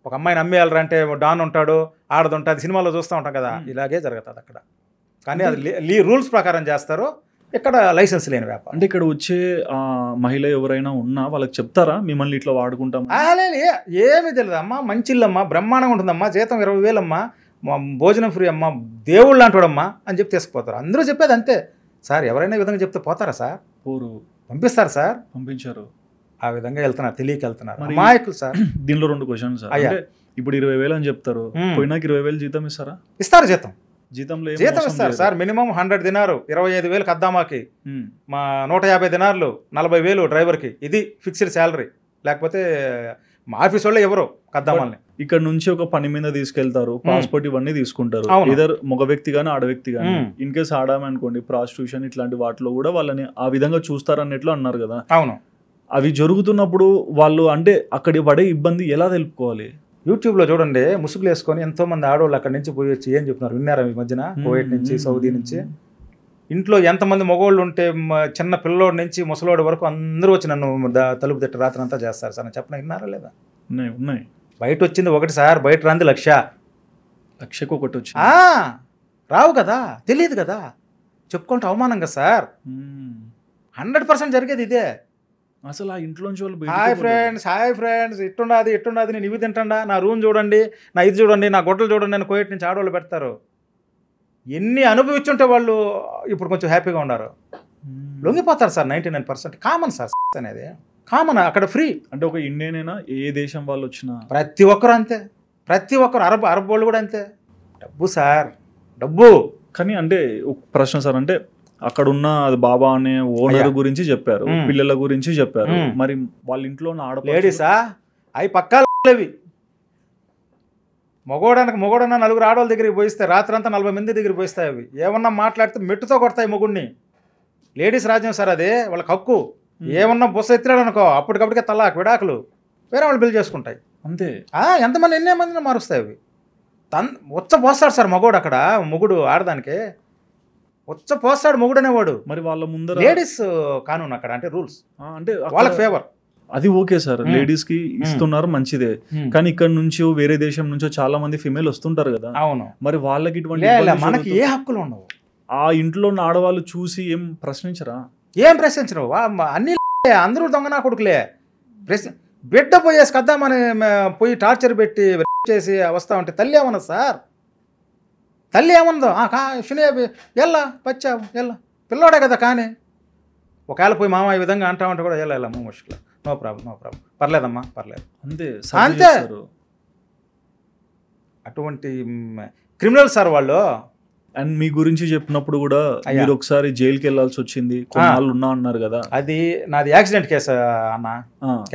ఒక అమ్మాయిని అమ్మేయాలరా అంటే డాన్ ఉంటాడు, ఆడది ఉంటుంది, సినిమాలో చూస్తూ ఉంటాం కదా, ఇలాగే జరుగుతుంది అక్కడ. కానీ అది రూల్స్ ప్రకారం చేస్తారు. ఇక్కడ లైసెన్స్ లేని వ్యాపారం. అంటే ఇక్కడ వచ్చే మహిళ ఎవరైనా ఉన్నా వాళ్ళకి చెప్తారా మిమ్మల్ని ఇట్లా వాడుకుంటాం? ఏమీ తెలియదు అమ్మా, మంచి ఇల్లమ్మా, బ్రహ్మాండంగా ఉంటుందమ్మా, జీతం 20,000 అమ్మా, భోజనం ఫ్రీ అమ్మా, దేవుళ్ళు అంటాడమ్మా అని చెప్పి తీసుకుపోతారు. అందరూ చెప్పేది అంతే సార్. ఎవరైనా ఈ విధంగా చెప్తే పోతారా సార్? పోరు. పంపిస్తారు సార్, పంపించారు. ఆ విధంగా వెళ్తున్నారు, తెలియక వెళ్తున్నారు అమాయకులు సార్. దీనిలో 2 క్వశ్చన్స్ సార్. అంటే ఇప్పుడు 20,000 అని చెప్తారు, పోయినాక 20,000 జీతం ఇస్తారా? ఇస్తారు. జీతం ఇస్తారు సార్. మినిమం 100 దినారు 25,000 కద్దామాకి, మా 150 దినార్లు 40,000 డ్రైవర్కి. ఇది ఫిక్స్డ్ శాలరీ. లేకపోతే మా ఆఫీస్ వాళ్ళు ఎవరు కద్దామాల్ని ఇక్కడ నుంచి ఒక పని మీద తీసుకెళ్తారు, పాస్పోర్ట్ ఇవన్నీ తీసుకుంటారు. ఇదర్ మగ వ్యక్తి గానీ ఆడ వ్యక్తి గానీ. ఇన్ కేసు ఆడామనుకోండి, ప్రాస్టిట్యూషన్ ఇట్లాంటి వాటిలో కూడా వాళ్ళని ఆ విధంగా చూస్తారు అన్నట్లు అన్నారు కదా. అవును. అవి జరుగుతున్నప్పుడు వాళ్ళు అంటే అక్కడి పడే ఇబ్బంది ఎలా తెలుపుకోవాలి? యూట్యూబ్లో చూడండి, ముసుగులు వేసుకొని ఎంతోమంది ఆడవాళ్ళు అక్కడి నుంచి పోయి వచ్చి ఏం చెప్తున్నారు విన్నారా ఈ మధ్యన? కువైట్ నుంచి, సౌదీ నుంచి. ఇంట్లో ఎంతమంది మగవాళ్ళు ఉంటే చిన్న పిల్లోడి నుంచి ముసలోడి వరకు అందరూ వచ్చి నన్ను తలుపు తట్టి రాత్రి అంతా చేస్తారు సార్. నేను చెప్పిన విన్నారా లేదా? ఉన్నాయి. బయట వచ్చింది ఒకటి సార్, బయట రాంది 1,00,000కు ఒకటి వచ్చి రావు కదా, తెలియదు కదా, చెప్పుకుంటే అవమానం కదా సార్. 100% జరిగేది ఇదే. అసలు ఆ ఇంట్లోంచి వాళ్ళు హాయ్ ఫ్రెండ్స్ ఇట్టున్నది నేను ఇవి తింటా, నా రూమ్ చూడండి, నా ఇది చూడండి, నా గొడ్డలు చూడండి, నేను కోయట్ నుంచి ఆడవాళ్ళు పెడతారు. ఎన్ని అనుభవించుంటే వాళ్ళు ఇప్పుడు కొంచెం హ్యాపీగా ఉన్నారు. లొంగిపోతారు సార్. 99% కామన్ సార్ అనేది, కామన్. అక్కడ ఫ్రీ. అంటే ఒక ఇండియన్ అయినా ఏ దేశం వాళ్ళు వచ్చినా ప్రతి ఒక్కరు అంతే. ప్రతి ఒక్కరు అరబ్ వాళ్ళు కూడా అంతే. డబ్బు సార్, డబ్బు. కానీ అంటే ఒక ప్రశ్న సార్, అంటే అక్కడ ఉన్న బాబా అనే ఓనర్ గురించి చెప్పారు, పిల్లల గురించి చెప్పారు. మరి వాళ్ళ ఇంట్లో లేడీసా అవి పక్కావి. మొగోడన్నా 4 ఆడవాళ్ళ దగ్గరికి పోయిస్తే రాత్రంతా 40 మంది దగ్గరికి పోయిస్తాయి. అవి ఏమన్నా మాట్లాడితే మెట్టుతో కొడతాయి మొగుడిని. లేడీస్ రాజ్యం సార్ అదే, వాళ్ళకి హక్కు. ఏమన్నా బుస్స ఎత్తిరాడు అనుకో, అప్పటికప్పటికే తలాక్ విడాకులు వేరే వాళ్ళు బిల్ చేసుకుంటాయి అంతే. ఎంతమంది ఎన్నే మందిని మారుస్తాయి అవి. పోస్తాడు సార్ మగోడు అక్కడ, మొగుడు ఆడదానికి పోస్తాడు మొగుడు అనేవాడు. మరి వాళ్ళ ముందర లేడీస్ కానూన్ అక్కడ, అంటే రూల్స్ అంటే వాళ్ళకి ఫేవర్. అది ఓకే సార్, లేడీస్ కి ఇస్తున్నారు మంచిదే, కానీ ఇక్కడ నుంచి వేరే దేశం నుంచో చాలా మంది ఫిమేల్ వస్తుంటారు కదా. అవును, మరి వాళ్ళకి ఇటువంటి మనకి ఏ హక్కులు ఉండవు. ఆ ఇంట్లో ఉన్న ఆడవాళ్ళు చూసి ఏం ప్రశ్నించరా? ఏం ప్రశ్నించరు, అన్ని అందరూ దొంగనా కొడుకులే. బిడ్డ పోయేసి కద్దామని పోయి టార్చర్ పెట్టి చేసి వస్తా ఉంటే తల్లి ఏమన్నా సార్, తల్లి ఏమన్నదో శునేబి ఎల్లా పచ్చావు ఎల్లా పిల్లోడే కదా. కానీ ఒకవేళ పోయి మామ ఈ విధంగా అంటా ఉంటే కూడా ఎలా ముష్కలు, నో ప్రాబ్లం పర్లేదమ్మా పర్లేదు అంతే. అటువంటి క్రిమినల్ సార్ వాళ్ళు. అండ్ మీ గురించి చెప్పినప్పుడు కూడా మీరు ఒకసారి జైలుకి వెళ్ళాల్సి వచ్చింది, కొన్నాళ్ళు ఉన్నా అన్నారు కదా. అది నాది యాక్సిడెంట్ కేసు అన్న,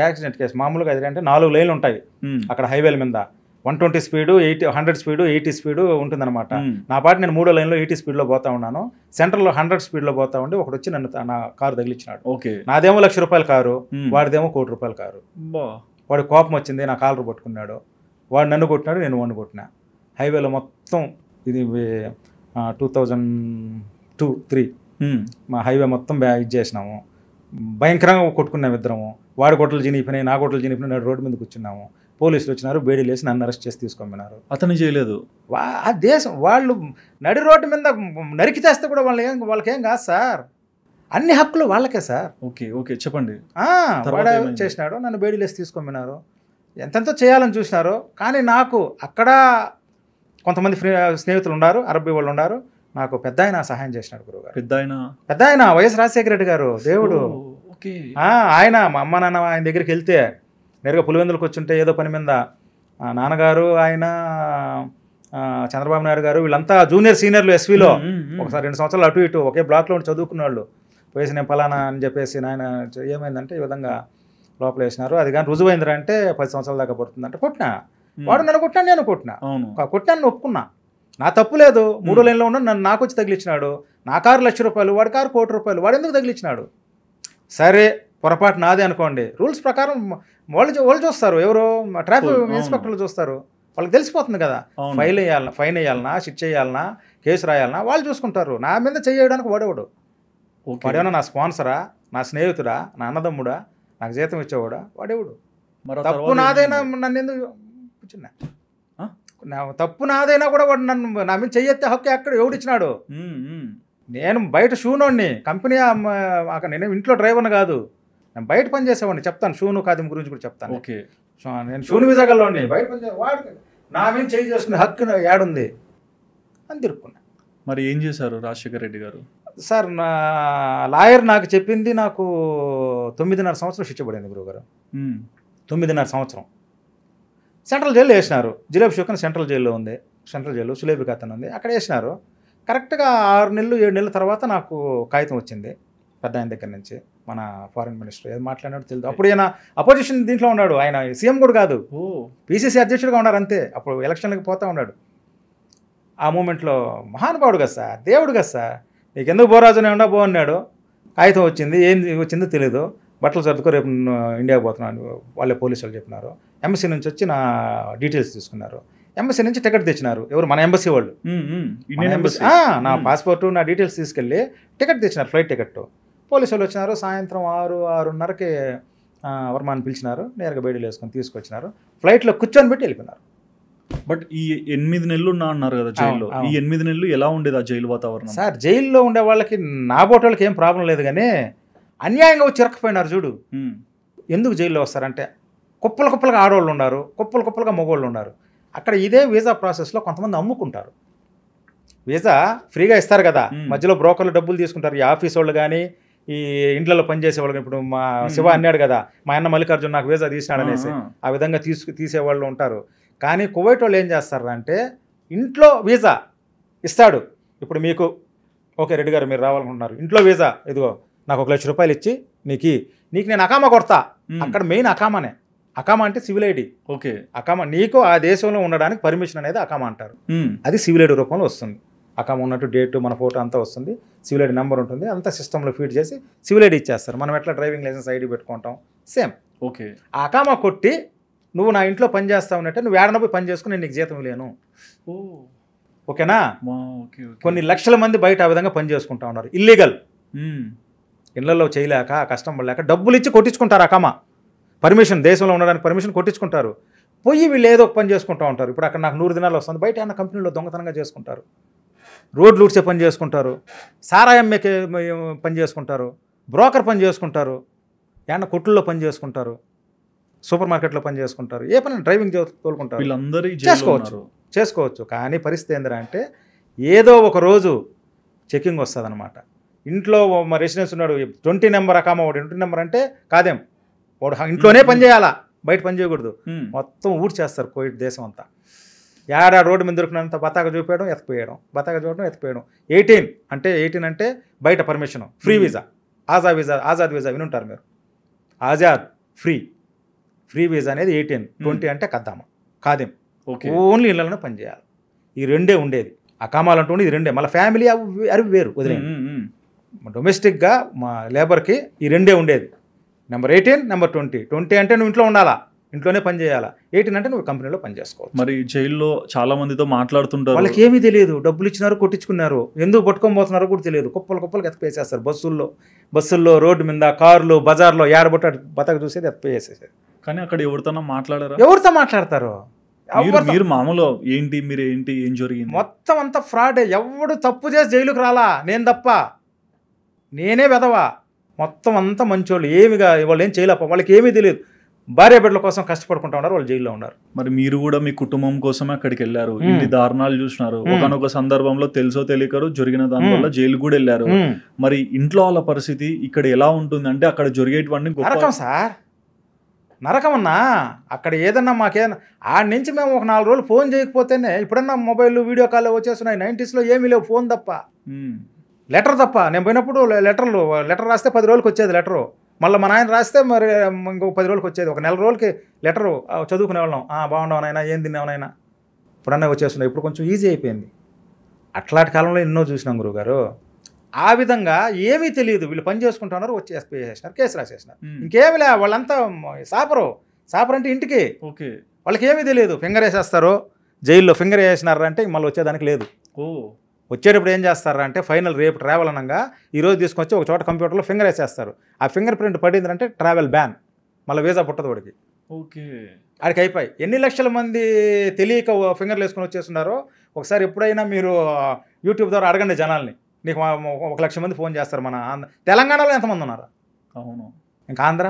యాక్సిడెంట్ కేసు. మామూలుగా అది అంటే 4 లైన్లు ఉంటాయి అక్కడ హైవేల మీద, 120 స్పీడు, 100 స్పీడు, 80 స్పీడు ఉంటుందన్నమాట. నా పాటు నేను 3వ లైన్లో 80 స్పీడ్లో పోతా ఉన్నాను, సెంటర్లో 100 స్పీడ్లో పోతా ఉండి ఒకటి వచ్చి నన్ను నా కారు తగిలించినాడు. నాదేమో ₹1,00,000 కారు, వాడిదేమో ₹1,00,00,000 కారు. వాడి కోపం వచ్చింది, నా కాలర్ పట్టుకున్నాడు, వాడు నన్ను కొట్టినాడు, నేను వాడిని కొట్టినా. హైవేలో మొత్తం ఇది 2002-03 మా హైవే మొత్తం ఇది చేసినాము, భయంకరంగా కొట్టుకున్నాము ఇద్దరము. వాడి గొట్టలు చినిగిపోయినాయి, నా గొట్టలు చినిగిపోయినాయి, రోడ్డు మీద కూర్చున్నాము. పోలీసులు వచ్చినారు, బేడీలు వేసి నన్ను అరెస్ట్ చేసి తీసుకొమ్మినారు. అతను చేయలేదు. ఆ దేశం వాళ్ళు నడి రోడ్డు మీద నరికితేస్తే కూడా వాళ్ళకేం కాదు సార్, అన్ని హక్కులు వాళ్ళకే సార్. ఓకే ఓకే చెప్పండి. వాడు చేసినాడు, నన్ను బేడీలు వేసి తీసుకొమ్మినారు, ఎంతెంతో చేయాలని చూసినారు. కానీ నాకు అక్కడ కొంతమంది స్నేహితులు ఉన్నారు, అరబ్బీ వాళ్ళు ఉన్నారు. నాకు పెద్ద ఆయన సహాయం చేసినాడు గురువుగారు. పెద్ద ఆయన వైఎస్ రాజశేఖర రెడ్డి గారు, దేవుడు. ఆయన మా అమ్మ నాన్న ఆయన దగ్గరికి వెళ్తే నేరుగా పులివెందులకు వచ్చుంటే ఏదో పని మీద నాన్నగారు, ఆయన చంద్రబాబు నాయుడు గారు వీళ్ళంతా జూనియర్ సీనియర్లు ఎస్వీలో, ఒకసారి 2 సంవత్సరాలు అటు ఇటు ఒకే బ్లాక్లో ఉండి చదువుకున్న వాళ్ళు. పోయేసి నేను ఫలానా అని చెప్పేసి నాయన ఏమైందంటే ఈ విధంగా లోపల వేసినారు, అది కానీ రుజువైందిరా అంటే 10 సంవత్సరాల దాకా పడుతుందంటే కొట్టినా. వాడు నన్ను కొట్టినా, నేను కొట్టాను ఒప్పుకున్నా, నా తప్పు లేదు. 3వ లైన్లో ఉన్న నన్ను నాకు వచ్చి తగిలించినాడు. నా కారు ₹1,00,000, వాడి కారు ₹1,00,00,000. వాడు ఎందుకు తగిలించినాడు? సరే పొరపాటు నాదే అనుకోండి, రూల్స్ ప్రకారం వాళ్ళు చూస్తారు, ఎవరు ట్రాఫిక్ ఇన్స్పెక్టర్లు చూస్తారు, వాళ్ళకి తెలిసిపోతుంది కదా. ఫైన్ వేయాలన్నా, శిక్ష చేయాలన్నా, కేసు రాయాలన్నా వాళ్ళు చూసుకుంటారు. నా మీద చేయడానికి వాడేవాడు, వాడేమన్నా నా స్పాన్సరా, నా స్నేహితుడా, నా అన్నదమ్ముడా, నాకు జీతం ఇచ్చేవాడా? వాడేవాడు. తప్పు నాదైనా నన్ను ఎందుకు కూర్చున్నా, తప్పు నాదైనా కూడా వాడు నన్ను నా మీద చెయ్యెత్తే హక్కు ఎక్కడ ఎవడిచ్చినాడు? నేను బయట షూనోడిని, కంపెనీ నేను ఇంట్లో డ్రైవర్ని కాదు, నేను బయట పని చేసేవాడిని. చెప్తాను షూను ఖాదిం గురించి కూడా చెప్తాను. నేను షూను విజాగల్లోని బయట పని వాడు నా మీద చేయి చేసుకునే హక్కు ఏడుంది అని తిరుక్కున్నా. మరి ఏం చేశారు రాజశేఖర రెడ్డి గారు? సార్ నా లాయర్ నాకు చెప్పింది, నాకు 9.5 సంవత్సరం శిక్ష పడింది గురువుగారు. 9.5 సంవత్సరం సెంట్రల్ జైల్లో వేసినారు. జిలేబీ షుక్కన్ సెంట్రల్ జైల్లో ఉంది, సెంట్రల్ జైల్లో సులేబీ ఖాతాను ఉంది, అక్కడ వేసినారు. కరెక్ట్గా 6 నెలలు 7 నెలల తర్వాత నాకు కాగితం వచ్చింది పెద్ద ఆయన దగ్గర నుంచి. మన ఫారిన్ మినిస్టర్ ఏది మాట్లాడినాడు తెలియదు. అప్పుడు ఆయన అపోజిషన్ దీంట్లో ఉన్నాడు, ఆయన సీఎం కూడా కాదు, పీసీసీ అధ్యక్షుడిగా ఉన్నారు అంతే. అప్పుడు ఎలక్షన్లకు పోతూ ఉన్నాడు. ఆ మూమెంట్లో మహానుభావుడు కదా సార్, దేవుడు కదా సార్, నీకు ఎందుకు బోరాజునే ఉండా బో అన్నాడు. కాగితం వచ్చింది, ఏం వచ్చిందో తెలియదు. బట్టలు సర్దుకో రేపు ఇండియాకి పోతున్నాను వాళ్ళే పోలీసు వాళ్ళు చెప్పినారు. ఎంబసీ నుంచి వచ్చి నా డీటెయిల్స్ తీసుకున్నారు. ఎంబసీ నుంచి టికెట్ తెచ్చినారు, ఎవరు మన ఎంబసీ వాళ్ళు. నా పాస్పోర్టు నా డీటెయిల్స్ తీసుకెళ్ళి టికెట్ తెచ్చినారు, ఫ్లైట్ టికెట్. పోలీసు వాళ్ళు వచ్చినారు. సాయంత్రం 6-6:30కి వర్మాన్ని పిలిచినారు, నేరుగా బయటలు వేసుకొని తీసుకొచ్చినారు. ఫ్లైట్లో కూర్చొని పెట్టి వెళ్ళిపోయినారు. బట్ ఈ 8 నెలలు ఉన్నా అన్నారు కదా జైల్లో, ఈ 8 నెలలు ఎలా ఉండేది ఆ జైలు వాతావరణం? సార్ జైల్లో ఉండే వాళ్ళకి, నా బోట్ వాళ్ళకి ఏం ప్రాబ్లం లేదు, కానీ అన్యాయంగా వచ్చి ఇరక్కపోయినారు చూడు. ఎందుకు జైల్లో వస్తారంటే కుప్పలుగా ఆడవాళ్ళు ఉన్నారు, కుప్పలుగా మగవాళ్ళు ఉన్నారు. అక్కడ ఇదే వీసా ప్రాసెస్లో కొంతమంది అమ్ముకుంటారు. వీసా ఫ్రీగా ఇస్తారు కదా, మధ్యలో బ్రోకర్లు డబ్బులు తీసుకుంటారు. ఈ ఆఫీస్ వాళ్ళు కానీ, ఈ ఇంట్లో పనిచేసేవాళ్ళు. ఇప్పుడు మా శివ అన్నాడు కదా, మా అన్న మల్లికార్జున్ నాకు వీసా తీసినాడు అనేసి, ఆ విధంగా తీసేవాళ్ళు ఉంటారు. కానీ కువైట్ వాళ్ళు ఏం చేస్తారంటే ఇంట్లో వీసా ఇస్తాడు. ఇప్పుడు మీకు ఓకే రెడ్డి గారు మీరు రావాలనుకుంటున్నారు, ఇంట్లో వీసా ఇదిగో నాకు ₹1,00,000 ఇచ్చి నీకు నేను అకామా కొడతా. అక్కడ మెయిన్ అకామానే. అకామా అంటే సివిల్ ఐడి. ఓకే, అకామా నీకు ఆ దేశంలో ఉండడానికి పర్మిషన్ అనేది అకామా అంటారు. అది సివిల్ ఐడి రూపంలో వస్తుంది. అకామా ఉన్నట్టు డేటు, మన ఫోటో అంతా వస్తుంది, సివిల్ ఐడి నెంబర్ ఉంటుంది, అంతా సిస్టంలో ఫీడ్ చేసి సివిల్ ఐడి ఇచ్చేస్తారు. మనం ఎట్లా డ్రైవింగ్ లైసెన్స్ ఐడి పెట్టుకుంటాం సేమ్. ఓకే, ఆ అకామా కొట్టి నువ్వు నా ఇంట్లో పని చేస్తా ఉన్నట్టే నువ్వు ఏడన పోయి పని చేసుకుని నేను నీకు జీతం లేను. ఓ ఓకేనా? Okay okay. కొన్ని లక్షల మంది బయట ఆ విధంగా పని చేసుకుంటా ఉన్నారు ఇల్లీగల్. ఇళ్లలో చేయలేక కష్టం పడలేక డబ్బులు ఇచ్చి కొట్టించుకుంటారు అకామ పర్మిషన్, దేశంలో ఉండడానికి పర్మిషన్ కొట్టించుకుంటారు. పోయి వీళ్ళు ఏదో ఒక పని చేసుకుంటూ ఉంటారు. ఇప్పుడు అక్కడ నాకు 100 దినాలు వస్తుంది, బయట ఏమన్నా కంపెనీలో దొంగతనంగా చేసుకుంటారు, రోడ్లు ఊడ్చే పని చేసుకుంటారు, సారా అమ్మేకే పని చేసుకుంటారు, బ్రోకర్ పని చేసుకుంటారు, ఏమన్నా కొట్టుల్లో పని చేసుకుంటారు, సూపర్ మార్కెట్లో పని చేసుకుంటారు, ఏ పని డ్రైవింగ్ తోలుకుంటారు, చేసుకోవచ్చు. కానీ పరిస్థితి ఏందిరా అంటే ఏదో ఒక రోజు చెకింగ్ వస్తుంది అనమాట. ఇంట్లో మా రెసిడెన్స్ ఉన్నాడు 20 నెంబర్ అకామ, 20 నెంబర్ అంటే కాదేం, వాడు ఇంట్లోనే పని చేయాలా, బయట పని చేయకూడదు. మొత్తం ఊడ్చేస్తారు కోవిడ్ దేశం అంతా. ఏడా రోడ్డు మీద దొరికినంత బతాక చూపేయడం, ఎత్తిపోయడం, బతాక చూపడం, ఎత్తిపోయడం. 18 అంటే బయట పర్మిషన్, ఫ్రీ వీజా, ఆజాద్ వీజా వినుంటారు మీరు. ఆజాద్ ఫ్రీ వీజా అనేది 18. 20 అంటే కాదేం, ఓన్లీ ఇళ్లలోనే పని చేయాలి. ఈ రెండే ఉండేది అకామాలంటూ, ఇది రెండే. మళ్ళీ ఫ్యామిలీ అవి వేరు వదిలేండి. డొమెస్టిక్గా మా లేబర్కి ఈ రెండే ఉండేది, నెంబర్ 18, నెంబర్ 20. 20 అంటే నువ్వు ఇంట్లో ఉండాలా, ఇంట్లోనే పని చేయాలా. 18 అంటే నువ్వు కంపెనీలో పని చేసుకోవచ్చు. మరి జైల్లో చాలా మందితో మాట్లాడుతుంటారు, వాళ్ళకి ఏమీ తెలియదు, డబ్బులు ఇచ్చినారు, కొట్టించుకున్నారు, ఎందుకు పట్టుకొని పోతున్నారో కూడా తెలియదు. కుప్పలు ఎత్తిపేసేస్తారు బస్సుల్లో, రోడ్డు మీద, కార్లు, బజార్లో ఏడబొట్ట బతక చూసేది ఎత్తిపేసేసేది. కానీ అక్కడ ఎవరితో మాట్లాడారు, ఎవరితో మాట్లాడతారు? మీరు మామూలు ఏంటి, మీరు ఏంటి, ఏం జరిగింది, మొత్తం అంతా ఫ్రాడే. ఎవడు తప్పు చేసి జైలుకి రాలా, నేను తప్ప, నేనే వెదవా. మొత్తం అంతా మంచోళ్ళు, ఏమిగా వాళ్ళు ఏం చేయలేప, వాళ్ళకి ఏమీ తెలియదు. భార్య బిడ్డల కోసం కష్టపడుకుంటా ఉన్నారు, వాళ్ళు జైల్లో ఉన్నారు. మరి మీరు కూడా మీ కుటుంబం కోసమే అక్కడికి వెళ్ళారు, ఇన్ని దారుణాలు చూసినారు, ఒకనొక సందర్భంలో తెలుసో తెలియకరు జరిగిన దాని వల్ల జైలు కూడా వెళ్ళారు. మరి ఇంట్లో వాళ్ళ పరిస్థితి ఇక్కడ ఎలా ఉంటుంది అంటే అక్కడ జరిగేటువంటి నరకం సార్, నరకం అన్నా. అక్కడ ఏదన్నా మాకేదన్నా ఆడ నుంచి మేము ఒక 4 రోజులు ఫోన్ చేయకపోతేనే, ఇప్పుడన్నా మొబైల్ వీడియో కాల్ వచ్చేస్తున్నాయి. 90sలో ఏమీ లేవు, ఫోన్ తప్ప, లెటర్ తప్ప. నేను పోయినప్పుడు లెటర్ రాస్తే 10 రోజులకి వచ్చేది లెటరు. మళ్ళీ మా నాయన రాస్తే మరి ఇంకొక 10 రోజులకి వచ్చేది. ఒక నెల రోజులకి లెటరు చదువుకునే వాళ్ళం. బాగుండవు నాయనా, ఏం తిన్నావు నాయనా, ఇప్పుడన్నా వచ్చేస్తున్నాయి. ఇప్పుడు కొంచెం ఈజీ అయిపోయింది. అట్లాంటి కాలంలో ఎన్నో చూసినాం గురువుగారు. ఆ విధంగా ఏమీ తెలియదు, వీళ్ళు పని చేసుకుంటున్నారు, వచ్చి ఎస్పీ చేసినారు, కేసు రాసేసినారు. ఇంకేమి లే, వాళ్ళంతా సాపరు అంటే ఇంటికి. వాళ్ళకి ఏమీ తెలియదు. ఫింగర్ వేసేస్తారు జైల్లో, ఫింగర్ వేసినారంటే మళ్ళీ వచ్చేదానికి లేదు. వచ్చేటప్పుడు ఏం చేస్తారా అంటే ఫైనల్ రేపు ట్రావెల్ అనగా ఈరోజు తీసుకొచ్చి ఒక చోట కంప్యూటర్లో ఫింగర్ వేసేస్తారు. ఆ ఫింగర్ ప్రింట్ పడిందంటే ట్రావెల్ బ్యాన్, మళ్ళీ వీసా పుట్టదు వాడికి. ఆడికి అయిపోయి. ఎన్ని లక్షల మంది తెలియక ఫింగర్లు వేసుకొని వచ్చేస్తున్నారో ఒకసారి ఎప్పుడైనా మీరు యూట్యూబ్ ద్వారా అడగండి జనాల్ని. నీకు 1,00,000 మంది ఫోన్ చేస్తారు. మన తెలంగాణలో ఎంతమంది ఉన్నారు? అవును, ఇంకా ఆంధ్ర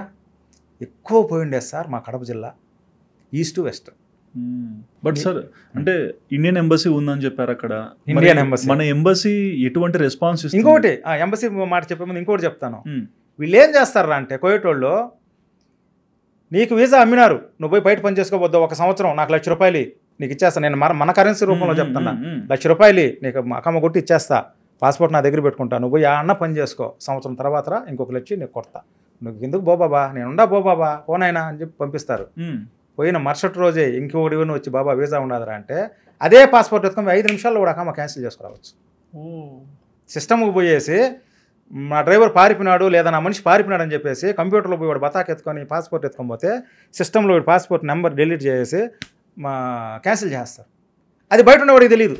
ఎక్కువ పోయిండే సార్. మా కడప జిల్లా ఈస్ట్ వెస్ట్. బట్ సార్ అంటే ఇండియన్ ఎంబసీ ఉందని చెప్పారు అక్కడ. ఇండియన్ ఎంబసీ, మన ఎంబసీ ఎటువంటి రెస్పాన్స్? ఇంకోటి ఎంబసీ మాట చెప్పే ముందు ఇంకోటి చెప్తాను. వీళ్ళు ఏం చేస్తారా అంటే కోవిడ్ వాళ్ళు నీకు వీసా అమ్మినారు, నువ్వు పోయి బయట పని చేసుకోవద్దు, 1 సంవత్సరం నాకు ₹1,00,000 నీకు ఇచ్చేస్తా. నేను మన కరెన్సీ రూపంలో చెప్తున్నా, ₹1,00,000 నీకు అకమ్మ కొట్టి ఇచ్చేస్తా, పాస్పోర్ట్ నా దగ్గర పెట్టుకుంటా, నువ్వు పోయి అన్న పని చేసుకో, సంవత్సరం తర్వాత ఇంకొక లక్ష నీకు కొడతా, నువ్వు ఎందుకు బాబా నేనుండా బాబా పోనైనా అని చెప్పి పంపిస్తారు. పోయిన మరుసటి రోజే ఇంకొకటి వచ్చి బాబా వీసా ఉండదురా అంటే అదే పాస్పోర్ట్ ఎత్తుకొని 5 నిమిషాల్లో కూడా అకమ్మ క్యాన్సిల్ చేసుకురావచ్చు. సిస్టమ్కి పోయేసి మా డ్రైవర్ పారిపోయినాడు లేదా నా మనిషి పారిపోయినాడు అని చెప్పేసి కంప్యూటర్లో పోయి వాడు బతాక్ ఎత్తుకొని పాస్పోర్ట్ ఎత్తుకొని పోతే సిస్టంలో వాడి పాస్పోర్ట్ నెంబర్ డిలీట్ చేసి క్యాన్సిల్ చేస్తారు. అది బయట ఉన్నవాడికి తెలియదు.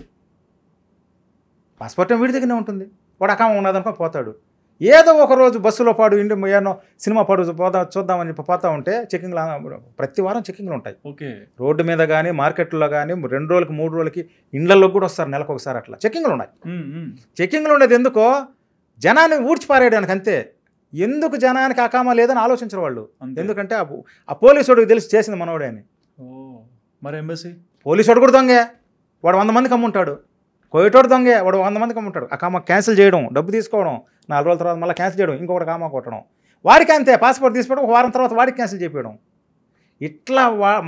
పాస్పోర్ట్ వీడి దగ్గరనే ఉంటుంది, వాడు అకామ ఉన్నదనుకో పోతాడు. ఏదో ఒక రోజు బస్సులో పాడు ఏమో సినిమా పాడు చూద్దామని చెప్పి పోతా ఉంటే చెకింగ్లు ప్రతి వారం చెకింగ్లు ఉంటాయి. రోడ్డు మీద కానీ మార్కెట్లో కానీ 2 రోజులకి 3 రోజులకి ఇండ్లలో కూడా వస్తారు, నెలకు ఒకసారి అట్లా చెకింగ్లు ఉన్నాయి. చెకింగ్లు ఉండేది ఎందుకో జనాన్ని ఊడ్చిపారేయడానికి అంతే. ఎందుకు జనానికి అకామా లేదని ఆలోచించరు వాళ్ళు. ఎందుకంటే ఆ పోలీసుడికి తెలిసి చేసింది మనోడే అని. మరి ఎంబసీ పోలీసుడు కూడా దొంగే, వాడు 100 మందికి అమ్ముంటాడు. కోవిటోడు దొంగే, వాడు 100 మందికి అమ్ముంటాడు. అకామా క్యాన్సిల్ చేయడం, డబ్బు తీసుకోవడం, 4 రోజుల తర్వాత మళ్ళీ క్యాన్సిల్ చేయడం, ఇంకొకటి కామా కొట్టడం. వాడికి అంతే, పాస్పోర్ట్ తీసుకోవడం, 1 వారం తర్వాత వాడికి క్యాన్సిల్ చేయడం. ఇట్లా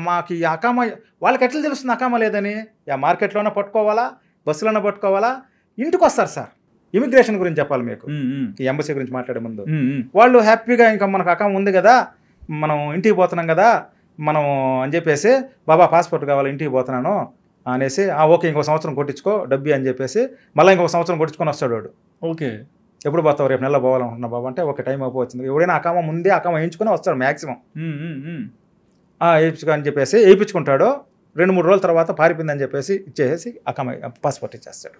మాకు ఈ అకామా వాళ్ళకి ఎట్లా తెలుస్తుంది అకామా లేదని? మార్కెట్లోనే పట్టుకోవాలా, బస్సులోనే పట్టుకోవాలా, ఇంటికి వస్తారు సార్. ఇమిగ్రేషన్ గురించి చెప్పాలి మీకు, ఈ ఎంబసీ గురించి మాట్లాడే ముందు. వాళ్ళు హ్యాపీగా ఇంకా మనకు అకామా ఉంది కదా, మనం ఇంటికి పోతున్నాం కదా మనం అని చెప్పేసి బాబా పాస్పోర్ట్ కావాలి ఇంటికి పోతున్నాను అనేసి ఓకే ఇంకో సంవత్సరం కొట్టించుకో డబ్బి అని చెప్పేసి మళ్ళీ ఇంకొక సంవత్సరం కొట్టించుకొని వస్తాడు వాడు. ఓకే ఎప్పుడు పోతావు? రేపు నెలలో పోవాలనుకుంటున్నా బాబా అంటే ఒక టైం అయిపోతుంది. ఎవడైనా అకామా ముందే అకామా వేయించుకొని వస్తాడు మ్యాక్సిమం. వేయించుకో అని చెప్పేసి వేయించుకుంటాడు. 2-3 రోజుల తర్వాత పారిపోయిందని చెప్పేసి ఇచ్చేసి పాస్పోర్ట్ ఇచ్చేస్తాడు.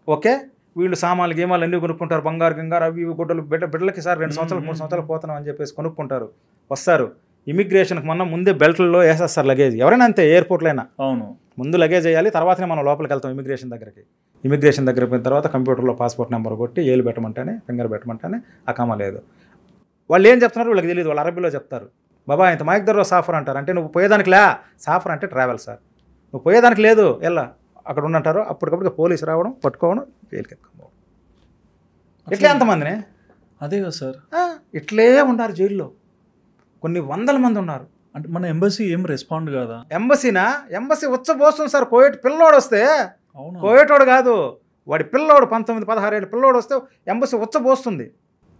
ఓకే, వీళ్ళు సామాన్లు గేమాలు అన్నీ కొనుక్కుంటారు, బంగారు గంగారు అవి ఇవి గుడ్డలు బిడ్డలకి సార్ 2 సంవత్సరాలు 3 సంవత్సరాలు పోతున్నాం అని చెప్పేసి కొనుక్కుంటారు. వస్తారు ఇమిగ్రేషన్కి ముందే బెల్ట్లలో వేసేస్తారు లగేజ్. ఎవరైనా అంతే, ఎయిర్పోర్ట్లో అయినా అవును, ముందు లగేజ్ వేయాలి, తర్వాతనే మనం లోపలికి వెళ్తాం ఇమిగ్రేషన్ దగ్గరికి. ఇమిగ్రేషన్ దగ్గర పోయిన తర్వాత కంప్యూటర్లో పాస్పోర్ట్ నెంబర్ కొట్టి ఏలు పెట్టమంటేనే ఫింగర్ పెట్టమంటేనే లేదు. వాళ్ళు ఏం చెప్తున్నారు వీళ్ళకి తెలియదు, వాళ్ళు అరబీలో చెప్తారు. బాబా ఇంత మైక్దర్లో సాఫర్ అంటారు, అంటే నువ్వు పోయేదానికి సాఫర్ అంటే ట్రావెల్ సార్, నువ్వు పోయేదానికి లేదు ఎలా అక్కడ ఉండంటారు. అప్పటికప్పుడు పోలీసు రావడం, పట్టుకోవడం, జైలుకి ఎత్తుకోవడం. ఇట్లే ఎంతమందిని, అదే కదా సార్, ఇట్లే ఉన్నారు జైల్లో, కొన్ని వందల మంది ఉన్నారు. అంటే మన ఎంబసీ ఏం రెస్పాండ్ కాదా? Embassy ఉచ్చబోస్తుంది sir. కోయేట్ పిల్లోడు వస్తే, కోయేటోడు కాదు వాడి పిల్లోడు 19-16 ఏళ్ళ పిల్లోడు వస్తే ఎంబసీ ఉచ్చబోస్తుంది.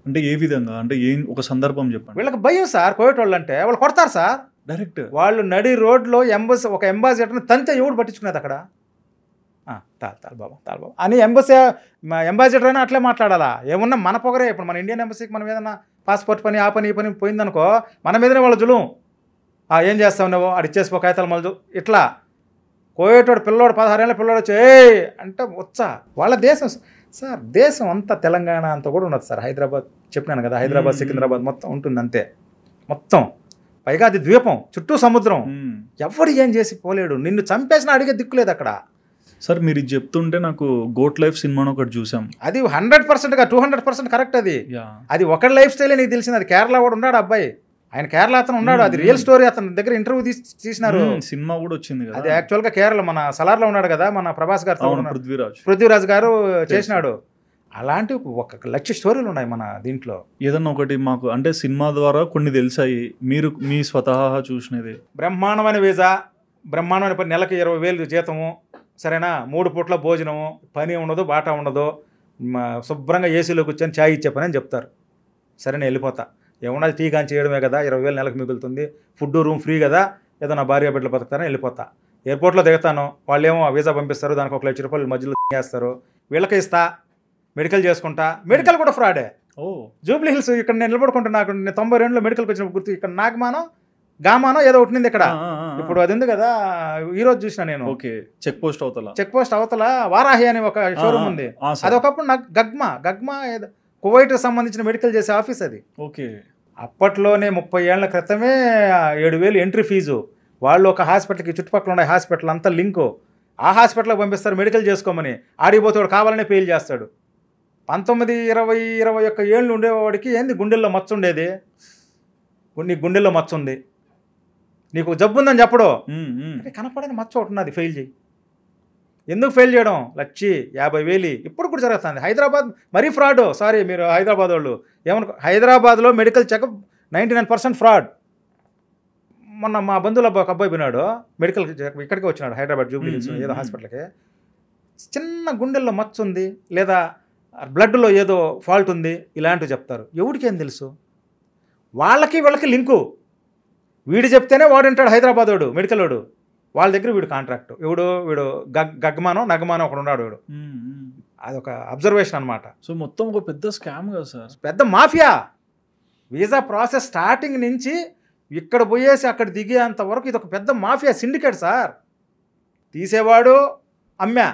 అంటే ఏ విధంగా, అంటే ఏం ఒక సందర్భం చెప్పండి. వీళ్ళకి భయం సార్, కోయేటోళ్ళు అంటే వాళ్ళు కొడతారు సార్ డైరెక్ట్. వాళ్ళు నడి రోడ్లో ఒక ఎంబాసిడర్ని తంతే ఎవడు పట్టించుకునేది అక్కడ. తాల్ బాబా అని ఎంబాసిడర్ అయినా అట్లే మాట్లాడాలా. ఏమన్నా మన పొగరే. ఇప్పుడు మన ఇండియన్ ఎంబసీకి మనం ఏదన్నా పాస్పోర్ట్ పని ఆ పని ఈ పని పోయిందనుకో మన మీదనే వాళ్ళ జులుం. ఏం చేస్తావు నువ్వు, అడిచేసిపో కాగితాలు మళ్ళీ ఇట్లా. కోయేటోడు పిల్లోడు 16 ఏళ్ళ పిల్లోడు వచ్చి అంటే వచ్చా వాళ్ళ దేశం సార్. దేశం అంతా తెలంగాణ అంతా కూడా ఉన్నది సార్. హైదరాబాద్ చెప్పినాను కదా, హైదరాబాద్ సికింద్రాబాద్ మొత్తం ఉంటుంది అంతే మొత్తం. పైగా అది ద్వీపం, చుట్టూ సముద్రం. ఎవడు ఏం చేసి పోలేడు, నిన్ను చంపేసినా అడిగే దిక్కులేదు అక్కడ. సార్ మీరు ఇది చెప్తుంటే నాకు గోట్ లైఫ్ సినిమాను ఒకటి చూసాం. అది 100%గా 200% కరెక్ట్. అది ఒకటి లైఫ్ స్టైలే నీకు తెలిసింది. అది కేరళ కూడా ఉన్నాడు అబ్బాయి, ఆయన కేరళ అతను ఉన్నాడు. అది రియల్ స్టోరీ. అతని దగ్గర ఇంటర్వ్యూ తీసినారు, సినిమా కూడా వచ్చింది కదా. అది యాక్చువల్గా కేరళ మన సలార్లో ఉన్నాడు కదా మన ప్రభాస్ గారు, పృథ్వీరాజ్ గారు చేసినాడు. అలాంటి 1 లక్ష స్టోరీలు ఉన్నాయి మన దీంట్లో. ఏదన్నా ఒకటి మాకు అంటే సినిమా ద్వారా కొన్ని తెలిసాయి, మీరు మీ స్వతహా చూసినది. బ్రహ్మాండమైన వీసా, బ్రహ్మాండమైన పని, నెలకి 20,000 జీతము, సరేనా, 3 పూట్ల భోజనము, పని ఉండదు, బాటా ఉండదు, శుభ్రంగా ఏసీలో కూర్చొని ఛాయ్ ఇచ్చే పని అని చెప్తారు. సరే నేను వెళ్ళిపోతా, ఏమన్నా టీ కాని చేయడమే కదా, 20,000 నెలకు మిగులుతుంది, ఫుడ్ రూమ్ ఫ్రీ కదా, ఏదో నా భార్య బిడ్డలు బతుకుతారని వెళ్ళిపోతా. ఎయిర్పోర్ట్లో దిగుతాను, వాళ్ళు ఏమో వీసా పంపిస్తారు, దానికి 1 లక్ష రూపాయలు మధ్యలో చేస్తారు. వీళ్ళకి ఇస్తా, మెడికల్ చేసుకుంటా. మెడికల్ కూడా ఫ్రాడే. జూబ్లీ హిల్స్ ఇక్కడ నేను నిలబడుకుంటా, నాకు 92లో మెడికల్కి వచ్చిన గుర్తు. ఇక్కడ నాగమానో గామానో ఏదో ఒకటింది ఇక్కడ. ఇప్పుడు అది ఉంది కదా, ఈ రోజు చూసిన నేను. చెక్ పోస్ట్ అవతల వారాహి అని ఒక షోరూమ్ ఉంది. అది ఒకప్పుడు నాకు గగ్మా కువైట్ సంబంధించిన మెడికల్ చేసే ఆఫీస్ అది. అప్పట్లోనే 30 ఏళ్ల క్రితమే 7,000 ఎంట్రీ ఫీజు. వాళ్ళు ఒక హాస్పిటల్కి, చుట్టుపక్కల ఉండే హాస్పిటల్ అంతా లింకు, ఆ హాస్పిటల్కి పంపిస్తారు మెడికల్ చేసుకోమని. ఆడిపోతాడు, కావాలనే ఫెయిల్ చేస్తాడు. 19, 20, 21 ఏళ్ళు ఉండేవాడికి ఏంది గుండెల్లో మచ్చ ఉండేది. నీకు గుండెల్లో మచ్చ ఉంది, నీకు జబ్బు ఉందని చెప్పడు, కనపడని మచ్చ ఒకటి ఉన్నది, ఫెయిల్ చేయి. ఎందుకు ఫెయిల్ చేయడం, 1,50,000 ఇప్పుడు కూడా జరుగుతుంది. హైదరాబాద్ మరీ ఫ్రాడ్. సారీ మీరు హైదరాబాద్ వాళ్ళు ఏమనుకో, హైదరాబాద్లో మెడికల్ చెకప్ 99% ఫ్రాడ్. మొన్న మా బంధువుల ఒక అబ్బాయి పోయినాడు మెడికల్ చెకప్, ఇక్కడికి వచ్చినాడు హైదరాబాద్ జూబ్లీ హిల్స్ ఏదో హాస్పిటల్కి. చిన్న గుండెల్లో మచ్చ ఉంది, లేదా బ్లడ్లో ఏదో ఫాల్ట్ ఉంది, ఇలాంటివి చెప్తారు. ఎవడికేం తెలుసు, వాళ్ళకి వీళ్ళకి లింకు. వీడు చెప్తేనే వాడు వింటాడు, హైదరాబాద్ వాడు మెడికల్ వాడు. వాళ్ళ దగ్గర వీడు కాంట్రాక్ట్. వీడు గగ్మానో నగమానో ఒకడు ఉన్నాడు, వీడు. అదొక అబ్జర్వేషన్ అనమాట. సో మొత్తం ఒక పెద్ద స్కామ్ కదా సార్, పెద్ద మాఫియా. వీసా ప్రాసెస్ స్టార్టింగ్ నుంచి ఇక్కడ పోయేసి అక్కడ దిగేంత వరకు ఇది ఒక పెద్ద మాఫియా సిండికేట్ సార్. తీసేవాడు అమ్మా,